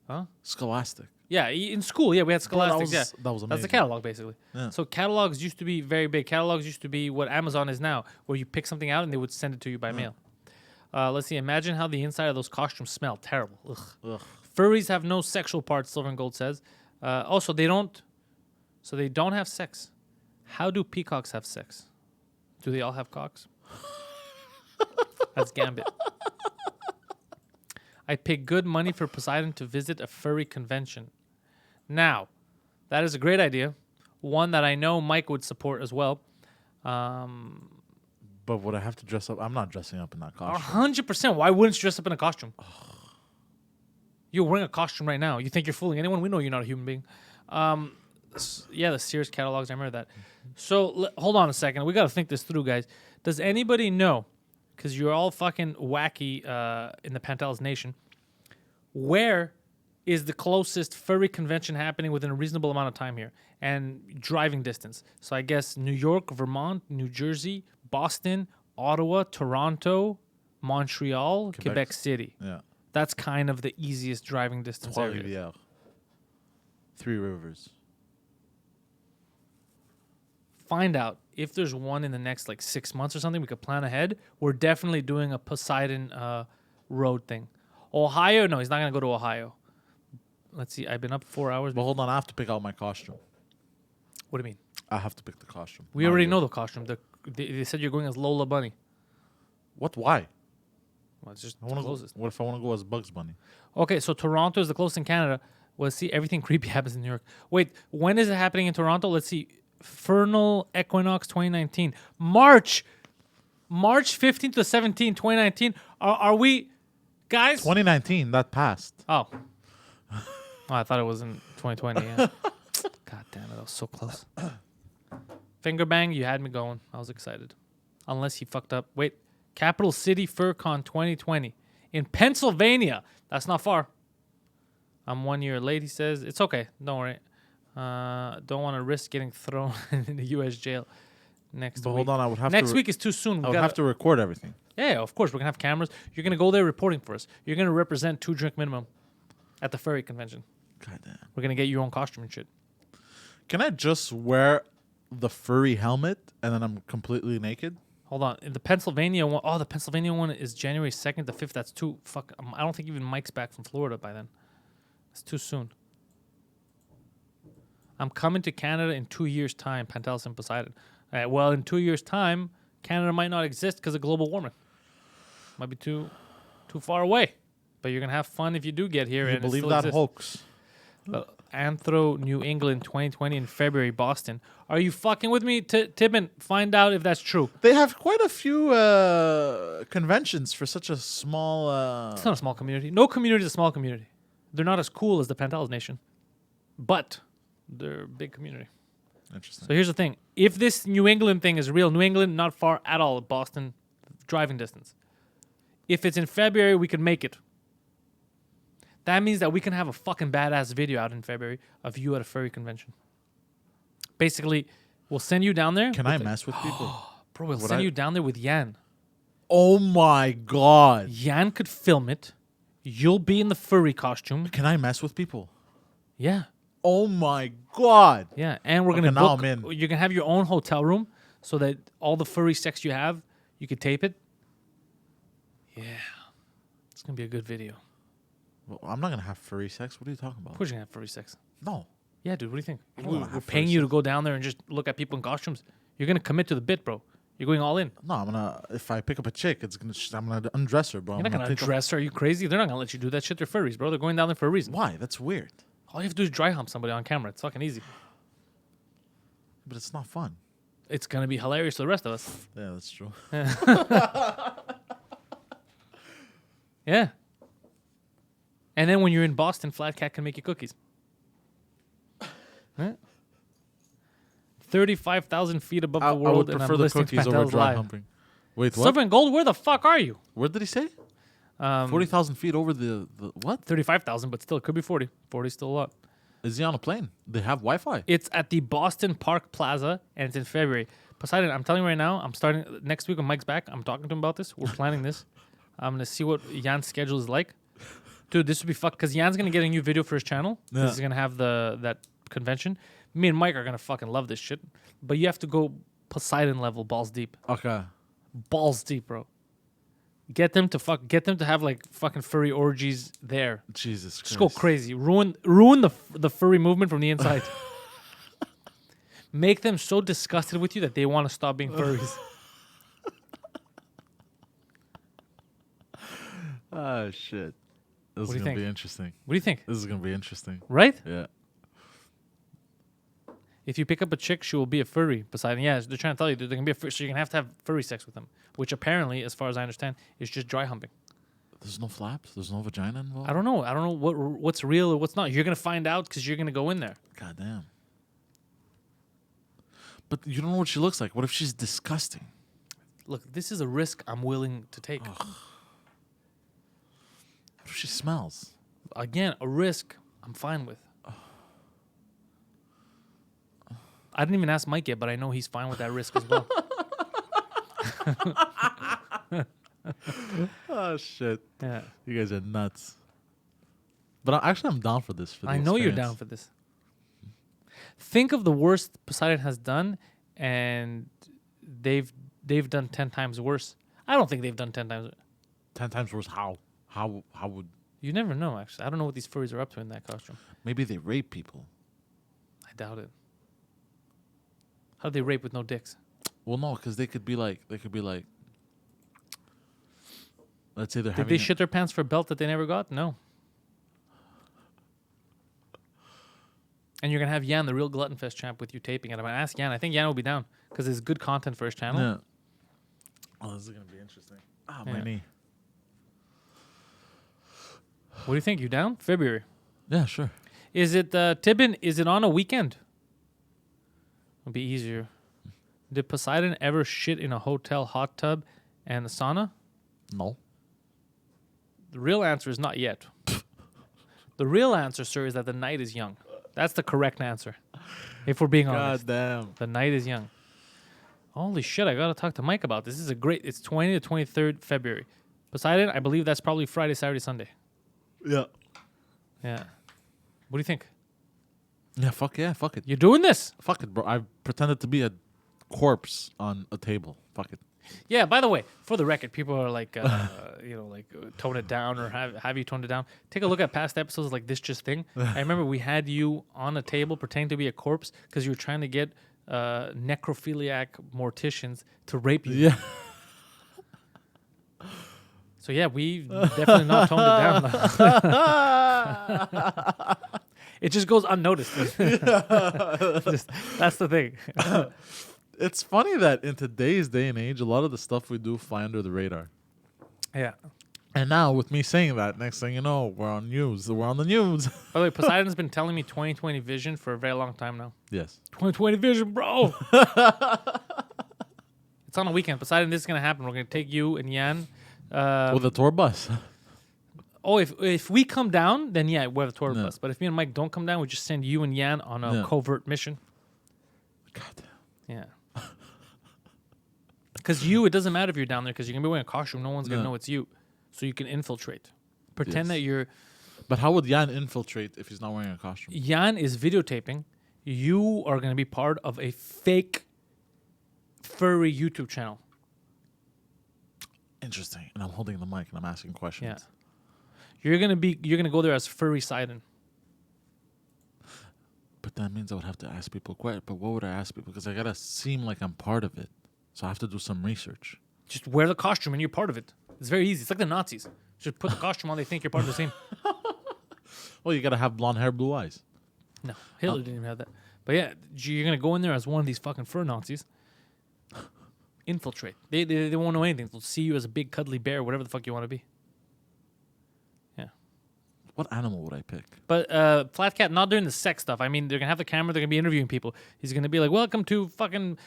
Speaker 1: Huh?
Speaker 2: Scholastic.
Speaker 1: Yeah, in school, yeah, we had Scholastics.
Speaker 2: that was
Speaker 1: That's
Speaker 2: amazing.
Speaker 1: the catalog, basically.
Speaker 2: Yeah.
Speaker 1: So catalogs used to be very big. Catalogs used to be what Amazon is now, where you pick something out and they would send it to you by mail. Let's see. Imagine how the inside of those costumes smell. Terrible. Ugh.
Speaker 2: Ugh.
Speaker 1: Furries have no sexual parts, Silver and Gold says. Also, they don't have sex. How do peacocks have sex? Do they all have cocks? That's Gambit. I'd pay good money for Poseidon to visit a furry convention. Now, that is a great idea. One that I know Mike would support as well.
Speaker 2: But would I have to dress up? I'm not dressing up in that costume.
Speaker 1: 100%. Why wouldn't you dress up in a costume? You're wearing a costume right now. You think you're fooling anyone? We know you're not a human being. Yeah, the Sears catalogs. I remember that. So hold on a second. We got to think this through, guys. Does anybody know, because you're all fucking wacky in the Pantelis Nation, where is the closest furry convention happening within a reasonable amount of time here and driving distance? So I guess New York, Vermont, New Jersey, Boston, Ottawa, Toronto, Montreal, Quebec City.
Speaker 2: Yeah.
Speaker 1: That's kind of the easiest driving distance area.
Speaker 2: Trois-Rivières. Three Rivers.
Speaker 1: Find out if there's one in the next like 6 months or something. We could plan ahead. We're definitely doing a Poseidon road thing. Ohio? No, he's not going to go to Ohio. Let's see. I've been up 4 hours.
Speaker 2: But hold on, I have to pick out my costume.
Speaker 1: What do you mean?
Speaker 2: I have to pick the costume.
Speaker 1: We already know the costume. They said you're going as Lola Bunny.
Speaker 2: What? Why?
Speaker 1: Well, it's just
Speaker 2: I wanna
Speaker 1: the closest.
Speaker 2: What if I want to go as Bugs Bunny?
Speaker 1: Okay, so Toronto is the closest in Canada. Well, see, everything creepy happens in New York. Wait, when is it happening in Toronto? Let's see. Vernal Equinox 2019. March 15th to 17th, 2019. Are we, guys?
Speaker 2: 2019, that passed.
Speaker 1: Oh. I thought it was in 2020. Yeah. God damn it, I was so close. Finger bang, you had me going. I was excited. Unless he fucked up. Wait, Capital City FurCon 2020 in Pennsylvania. That's not far. I'm 1 year late, he says. It's okay. Don't worry. Don't want to risk getting thrown in the U.S. jail next week.
Speaker 2: Hold on, I would have
Speaker 1: next
Speaker 2: to.
Speaker 1: week is too soon.
Speaker 2: I would have to record everything.
Speaker 1: Yeah, of course. We're going to have cameras. You're going to go there reporting for us. You're going to represent 2 drink minimum at the furry convention.
Speaker 2: God damn.
Speaker 1: We're going to get your own costume and shit.
Speaker 2: Can I just wear the furry helmet and then I'm completely naked?
Speaker 1: Hold on. In the Pennsylvania one, the Pennsylvania one is January 2nd to 5th. That's too fuck. I don't think even Mike's back from Florida by then. It's too soon. I'm coming to Canada in 2 years' time, Pantelis and Poseidon. All right, well, in 2 years' time, Canada might not exist because of global warming. Might be too far away. But you're going to have fun if you do get here.
Speaker 2: You
Speaker 1: and
Speaker 2: believe
Speaker 1: it still
Speaker 2: that
Speaker 1: exists.
Speaker 2: hoax?
Speaker 1: Anthro, New England, 2020 in February, Boston. Are you fucking with me, Tibin? Find out if that's true.
Speaker 2: They have quite a few conventions for such a small...
Speaker 1: It's not a small community. No community is a small community. They're not as cool as the Pantelis Nation. But they're a big community.
Speaker 2: Interesting.
Speaker 1: So here's the thing. If this New England thing is real, New England, not far at all, Boston, driving distance. If it's in February, we could make it. That means that we can have a fucking badass video out in February of you at a furry convention. Basically, we'll send you down there.
Speaker 2: Can I mess with people?
Speaker 1: Bro, we'll send you down there with Yan.
Speaker 2: Oh my God.
Speaker 1: Yan could film it. You'll be in the furry costume.
Speaker 2: Can I mess with people?
Speaker 1: Yeah.
Speaker 2: Oh my God.
Speaker 1: Yeah, and we're gonna
Speaker 2: now
Speaker 1: book.
Speaker 2: I'm in.
Speaker 1: You're gonna have your own hotel room, so that all the furry sex you have, you could tape it. Yeah, it's gonna be a good video.
Speaker 2: Well, I'm not going to have furry sex. What are you talking about?
Speaker 1: Of course, you're gonna have furry sex.
Speaker 2: No.
Speaker 1: Yeah, dude. What do you think?
Speaker 2: I don't wanna
Speaker 1: We're
Speaker 2: have
Speaker 1: paying
Speaker 2: furry
Speaker 1: you to
Speaker 2: sex.
Speaker 1: go down there and just look at people in costumes. You're gonna commit to the bit, bro. You're going all in.
Speaker 2: No, I'm going to... If I pick up a chick, I'm going to undress her, bro.
Speaker 1: You're not gonna dress her. Are you crazy? They're not gonna let you do that shit. They're furries, bro. They're going down there for a reason.
Speaker 2: Why? That's weird.
Speaker 1: All you have to do is dry hump somebody on camera. It's fucking easy.
Speaker 2: But it's not fun.
Speaker 1: It's gonna be hilarious to the rest of us.
Speaker 2: Yeah, that's true.
Speaker 1: Yeah. And then when you're in Boston, Flat Cat can make you cookies. Huh? 35,000 feet above
Speaker 2: I
Speaker 1: the world,
Speaker 2: would
Speaker 1: and
Speaker 2: prefer
Speaker 1: I'm
Speaker 2: the
Speaker 1: listening to
Speaker 2: cookies over
Speaker 1: Pantelis
Speaker 2: dry
Speaker 1: live.
Speaker 2: humping. Wait, what?
Speaker 1: Silver and Gold, where the fuck are you?
Speaker 2: What did he say? 40,000 feet over the what?
Speaker 1: 35,000, but still, it could be 40. 40 is still a lot.
Speaker 2: Is he on a plane? They have Wi-Fi.
Speaker 1: It's at the Boston Park Plaza, and it's in February. Poseidon, I'm telling you right now, I'm starting next week when Mike's back. I'm talking to him about this. We're planning this. I'm going to see what Jan's schedule is like. Dude, this would be fuck, because Jan's going to get a new video for his channel.
Speaker 2: Yeah.
Speaker 1: He's going to have that convention. Me and Mike are going to fucking love this shit. But you have to go Poseidon level, balls deep.
Speaker 2: Okay.
Speaker 1: Balls deep, bro. Get them to have like fucking furry orgies there.
Speaker 2: Jesus Christ.
Speaker 1: Just go crazy. Ruin the furry movement from the inside. Make them so disgusted with you that they want to stop being furries.
Speaker 2: Oh shit. This is gonna be interesting.
Speaker 1: What do you think?
Speaker 2: This is gonna be interesting.
Speaker 1: Right?
Speaker 2: Yeah.
Speaker 1: If you pick up a chick, she will be a furry. Poseidon, yeah, they're trying to tell you they're gonna be a furry, so you're gonna have to have furry sex with them, which apparently, as far as I understand, is just dry humping.
Speaker 2: There's no flaps. There's no vagina involved.
Speaker 1: I don't know. I don't know what's real or what's not. You're gonna find out because you're gonna go in there.
Speaker 2: God damn. But you don't know what she looks like. What if she's disgusting?
Speaker 1: Look, this is a risk I'm willing to take.
Speaker 2: What if she smells?
Speaker 1: Again, a risk I'm fine with. I didn't even ask Mike yet, but I know he's fine with that risk as well.
Speaker 2: Oh shit!
Speaker 1: Yeah,
Speaker 2: You guys are nuts. But I'm down for this.
Speaker 1: I know you're down for this. Think of the worst Poseidon has done, and they've done 10 times worse. I don't think they've done 10 times.
Speaker 2: 10 times worse. How would?
Speaker 1: You never know. Actually, I don't know what these furries are up to in that costume.
Speaker 2: Maybe they rape people.
Speaker 1: I doubt it. How do they rape with no dicks?
Speaker 2: Well, no, because they could be like. Let's say they're
Speaker 1: Did
Speaker 2: having.
Speaker 1: they shit their pants for a belt that they never got? No. And you're gonna have Jan, the real Glutton Fest champ, with you taping it. I'm gonna ask Jan. I think Jan will be down because it's good content for his channel.
Speaker 2: Yeah. Oh, this is gonna be interesting. Ah, my
Speaker 1: Yeah.
Speaker 2: knee.
Speaker 1: What do you think? You down? February.
Speaker 2: Yeah, sure.
Speaker 1: Is it Tibin? Is it on a weekend? It'll be easier. Did Poseidon ever shit in a hotel hot tub and the sauna?
Speaker 2: No.
Speaker 1: The real answer is not yet. The real answer, sir, is that the night is young. That's the correct answer. If we're being honest.
Speaker 2: God damn.
Speaker 1: The night is young. Holy shit, I gotta talk to Mike about this. This is a great, it's 20 to 23rd February. Poseidon, I believe that's probably Friday, Saturday, Sunday.
Speaker 2: Yeah.
Speaker 1: Yeah. What do you think?
Speaker 2: Yeah. Fuck it.
Speaker 1: You're doing this?
Speaker 2: Fuck it, bro. I pretended to be a corpse on a table. Fuck it.
Speaker 1: Yeah, by the way, for the record, people are like, tone it down or have you toned it down. Take a look at past episodes like This Just Thing. I remember we had you on a table pretending to be a corpse because you were trying to get necrophiliac morticians to rape you.
Speaker 2: Yeah.
Speaker 1: So yeah, we definitely not toned it down. It just goes unnoticed. That's the thing.
Speaker 2: It's funny that in today's day and age, a lot of the stuff we do fly under the radar.
Speaker 1: Yeah.
Speaker 2: And now, with me saying that, next thing you know, we're on news. We're on the news.
Speaker 1: By the way, Poseidon's been telling me 2020 vision for a very long time now.
Speaker 2: Yes.
Speaker 1: 2020 vision, bro. It's on a weekend. Poseidon, this is going to happen. We're going to take you and Jan.
Speaker 2: With a tour bus.
Speaker 1: Oh, if we come down, then yeah, we have a tour
Speaker 2: No.
Speaker 1: bus. But if me and Mike don't come down, we just send you and Jan on a covert mission.
Speaker 2: God damn.
Speaker 1: Yeah. Because it doesn't matter if you're down there because you're going to be wearing a costume. No one's going to know it's you. So you can infiltrate. Pretend that you're...
Speaker 2: But how would Jan infiltrate if he's not wearing a costume?
Speaker 1: Jan is videotaping. You are going to be part of a fake furry YouTube channel.
Speaker 2: Interesting. And I'm holding the mic and I'm asking questions.
Speaker 1: Yeah. You're gonna go there as furry Poseidon.
Speaker 2: But that means I would have to ask people questions. But what would I ask people? Because I gotta seem like I'm part of it. So I have to do some research.
Speaker 1: Just wear the costume and you're part of it. It's very easy. It's like the Nazis. Just put the costume on, they think you're part of the same.
Speaker 2: Well, you gotta have blonde hair, blue eyes.
Speaker 1: No, Hitler didn't even have that. But yeah, you're gonna go in there as one of these fucking fur Nazis. Infiltrate. They won't know anything. They'll see you as a big cuddly bear, whatever the fuck you want to be. Yeah.
Speaker 2: What animal would I pick?
Speaker 1: But Flat Cat, not doing the sex stuff. I mean, they're gonna have the camera. They're gonna be interviewing people. He's gonna be like, "Welcome to fucking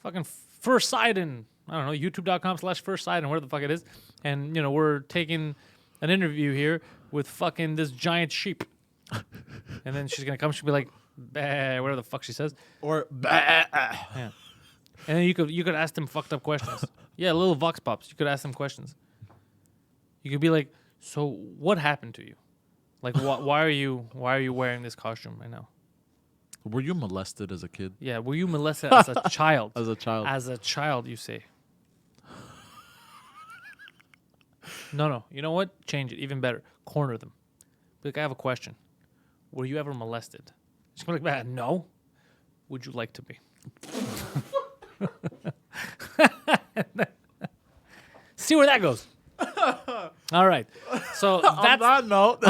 Speaker 1: Fursidon." I don't know, YouTube.com/Fursidon, whatever the fuck it is. And we're taking an interview here with fucking this giant sheep. And then she's going to come. She'll be like, bah, whatever the fuck she says.
Speaker 2: Or
Speaker 1: Yeah. And then you could ask them fucked up questions. Yeah, little vox pops. You could ask them questions. You could be like, so what happened to you? Like, why are you wearing this costume right now?
Speaker 2: were you molested as a kid?
Speaker 1: Yeah, were you molested as a child?
Speaker 2: As a child.
Speaker 1: As a child, you say. No. You know what? Change it. Even better. Corner them. Be like, I have a question. Were you ever molested? She's gonna be like, no. Would you like to be? See where that goes. All right. So that's
Speaker 2: on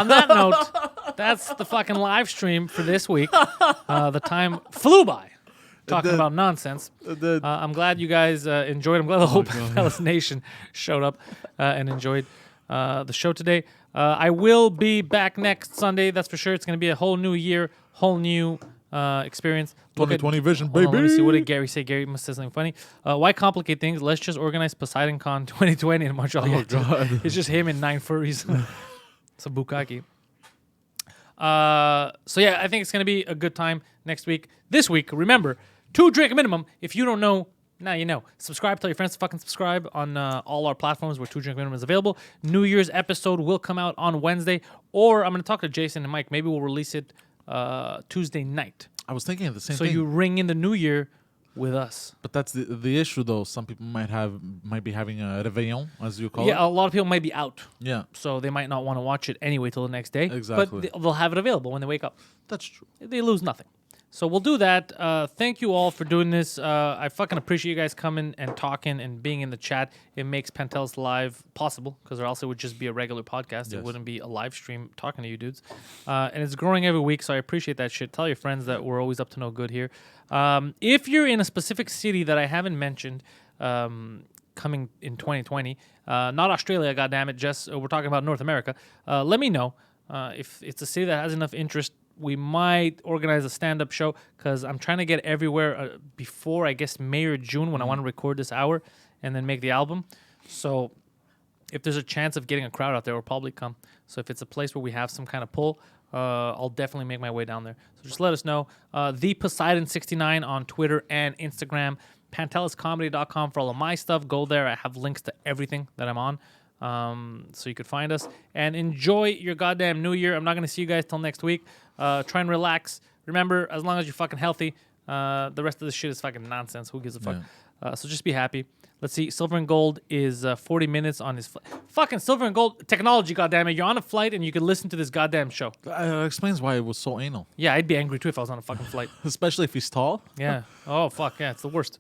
Speaker 1: that note, that's the fucking live stream for this week. The time flew by talking about nonsense. I'm glad you guys enjoyed. I'm glad the whole Pantelis Nation showed up and enjoyed the show today. I will be back next Sunday. That's for sure. It's going to be a whole new year, whole new experience.
Speaker 2: 2020 vision,
Speaker 1: Hold on,
Speaker 2: baby.
Speaker 1: let me see. What did Gary say? Gary must have said something funny. Why complicate things? Let's just organize Poseidon Con 2020 in Montreal.
Speaker 2: Oh, God.
Speaker 1: It's just him and 9 furries. It's a bukkake. So yeah, I think it's gonna be a good time next week. This week, remember, 2 drink minimum. If you don't know, now you know. Subscribe. Tell your friends to fucking subscribe on all our platforms where 2 drink minimum is available. New Year's episode will come out on Wednesday, or I'm gonna talk to Jason and Mike. Maybe we'll release it Tuesday night.
Speaker 2: I was thinking of the same
Speaker 1: So
Speaker 2: thing.
Speaker 1: you ring in the new year with us.
Speaker 2: But that's the issue, though. Some people might be having a réveillon, as you call it.
Speaker 1: Yeah, a lot of people might be out,
Speaker 2: Yeah,
Speaker 1: so they might not want to watch it anyway till the next day.
Speaker 2: Exactly.
Speaker 1: But they'll have it available when they wake up.
Speaker 2: that's true.
Speaker 1: They lose nothing. So we'll do that. Thank you all for doing this. I fucking appreciate you guys coming and talking and being in the chat. It makes Pantelis Live possible, because or else it would just be a regular podcast. It
Speaker 2: Yes.
Speaker 1: wouldn't be a live stream talking to you dudes. And it's growing every week, so I appreciate that shit. Tell your friends that we're always up to no good here. If you're in a specific city that I haven't mentioned coming in 2020, not Australia, goddammit, just we're talking about North America, let me know. If it's a city that has enough interest, we might organize a stand-up show, because I'm trying to get everywhere before, I guess, May or June, when I want to record this hour and then make the album. So if there's a chance of getting a crowd out there, we'll probably come. So if it's a place where we have some kind of pull, I'll definitely make my way down there. So just let us know. The Poseidon69 on Twitter and Instagram. PantelisComedy.com for all of my stuff. Go there. I have links to everything that I'm on. So you could find us and enjoy your goddamn new year. I'm not going to see you guys till next week. Try and relax. Remember, as long as you're fucking healthy, the rest of this shit is fucking nonsense. Who gives a fuck? So just be happy. Let's see. Silver and Gold is 40 minutes on his fucking Silver and Gold technology. Goddammit, you're on a flight and you can listen to this goddamn show.
Speaker 2: Explains why it was so anal.
Speaker 1: Yeah, I'd be angry too if I was on a fucking flight.
Speaker 2: Especially if he's tall.
Speaker 1: Yeah. Oh fuck yeah, it's the worst.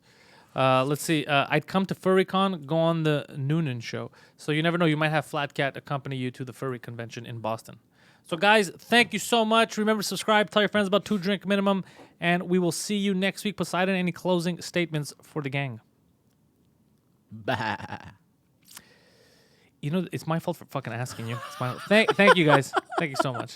Speaker 1: Let's see. I'd come to FurryCon, go on the Noonan show. So you never know. You might have Flat Cat accompany you to the furry convention in Boston. So guys, thank you so much. Remember to subscribe. Tell your friends about 2 drink minimum. And we will see you next week. Poseidon, any closing statements for the gang?
Speaker 2: Bah.
Speaker 1: You know, it's my fault for fucking asking you. It's my thank you guys. Thank you so much.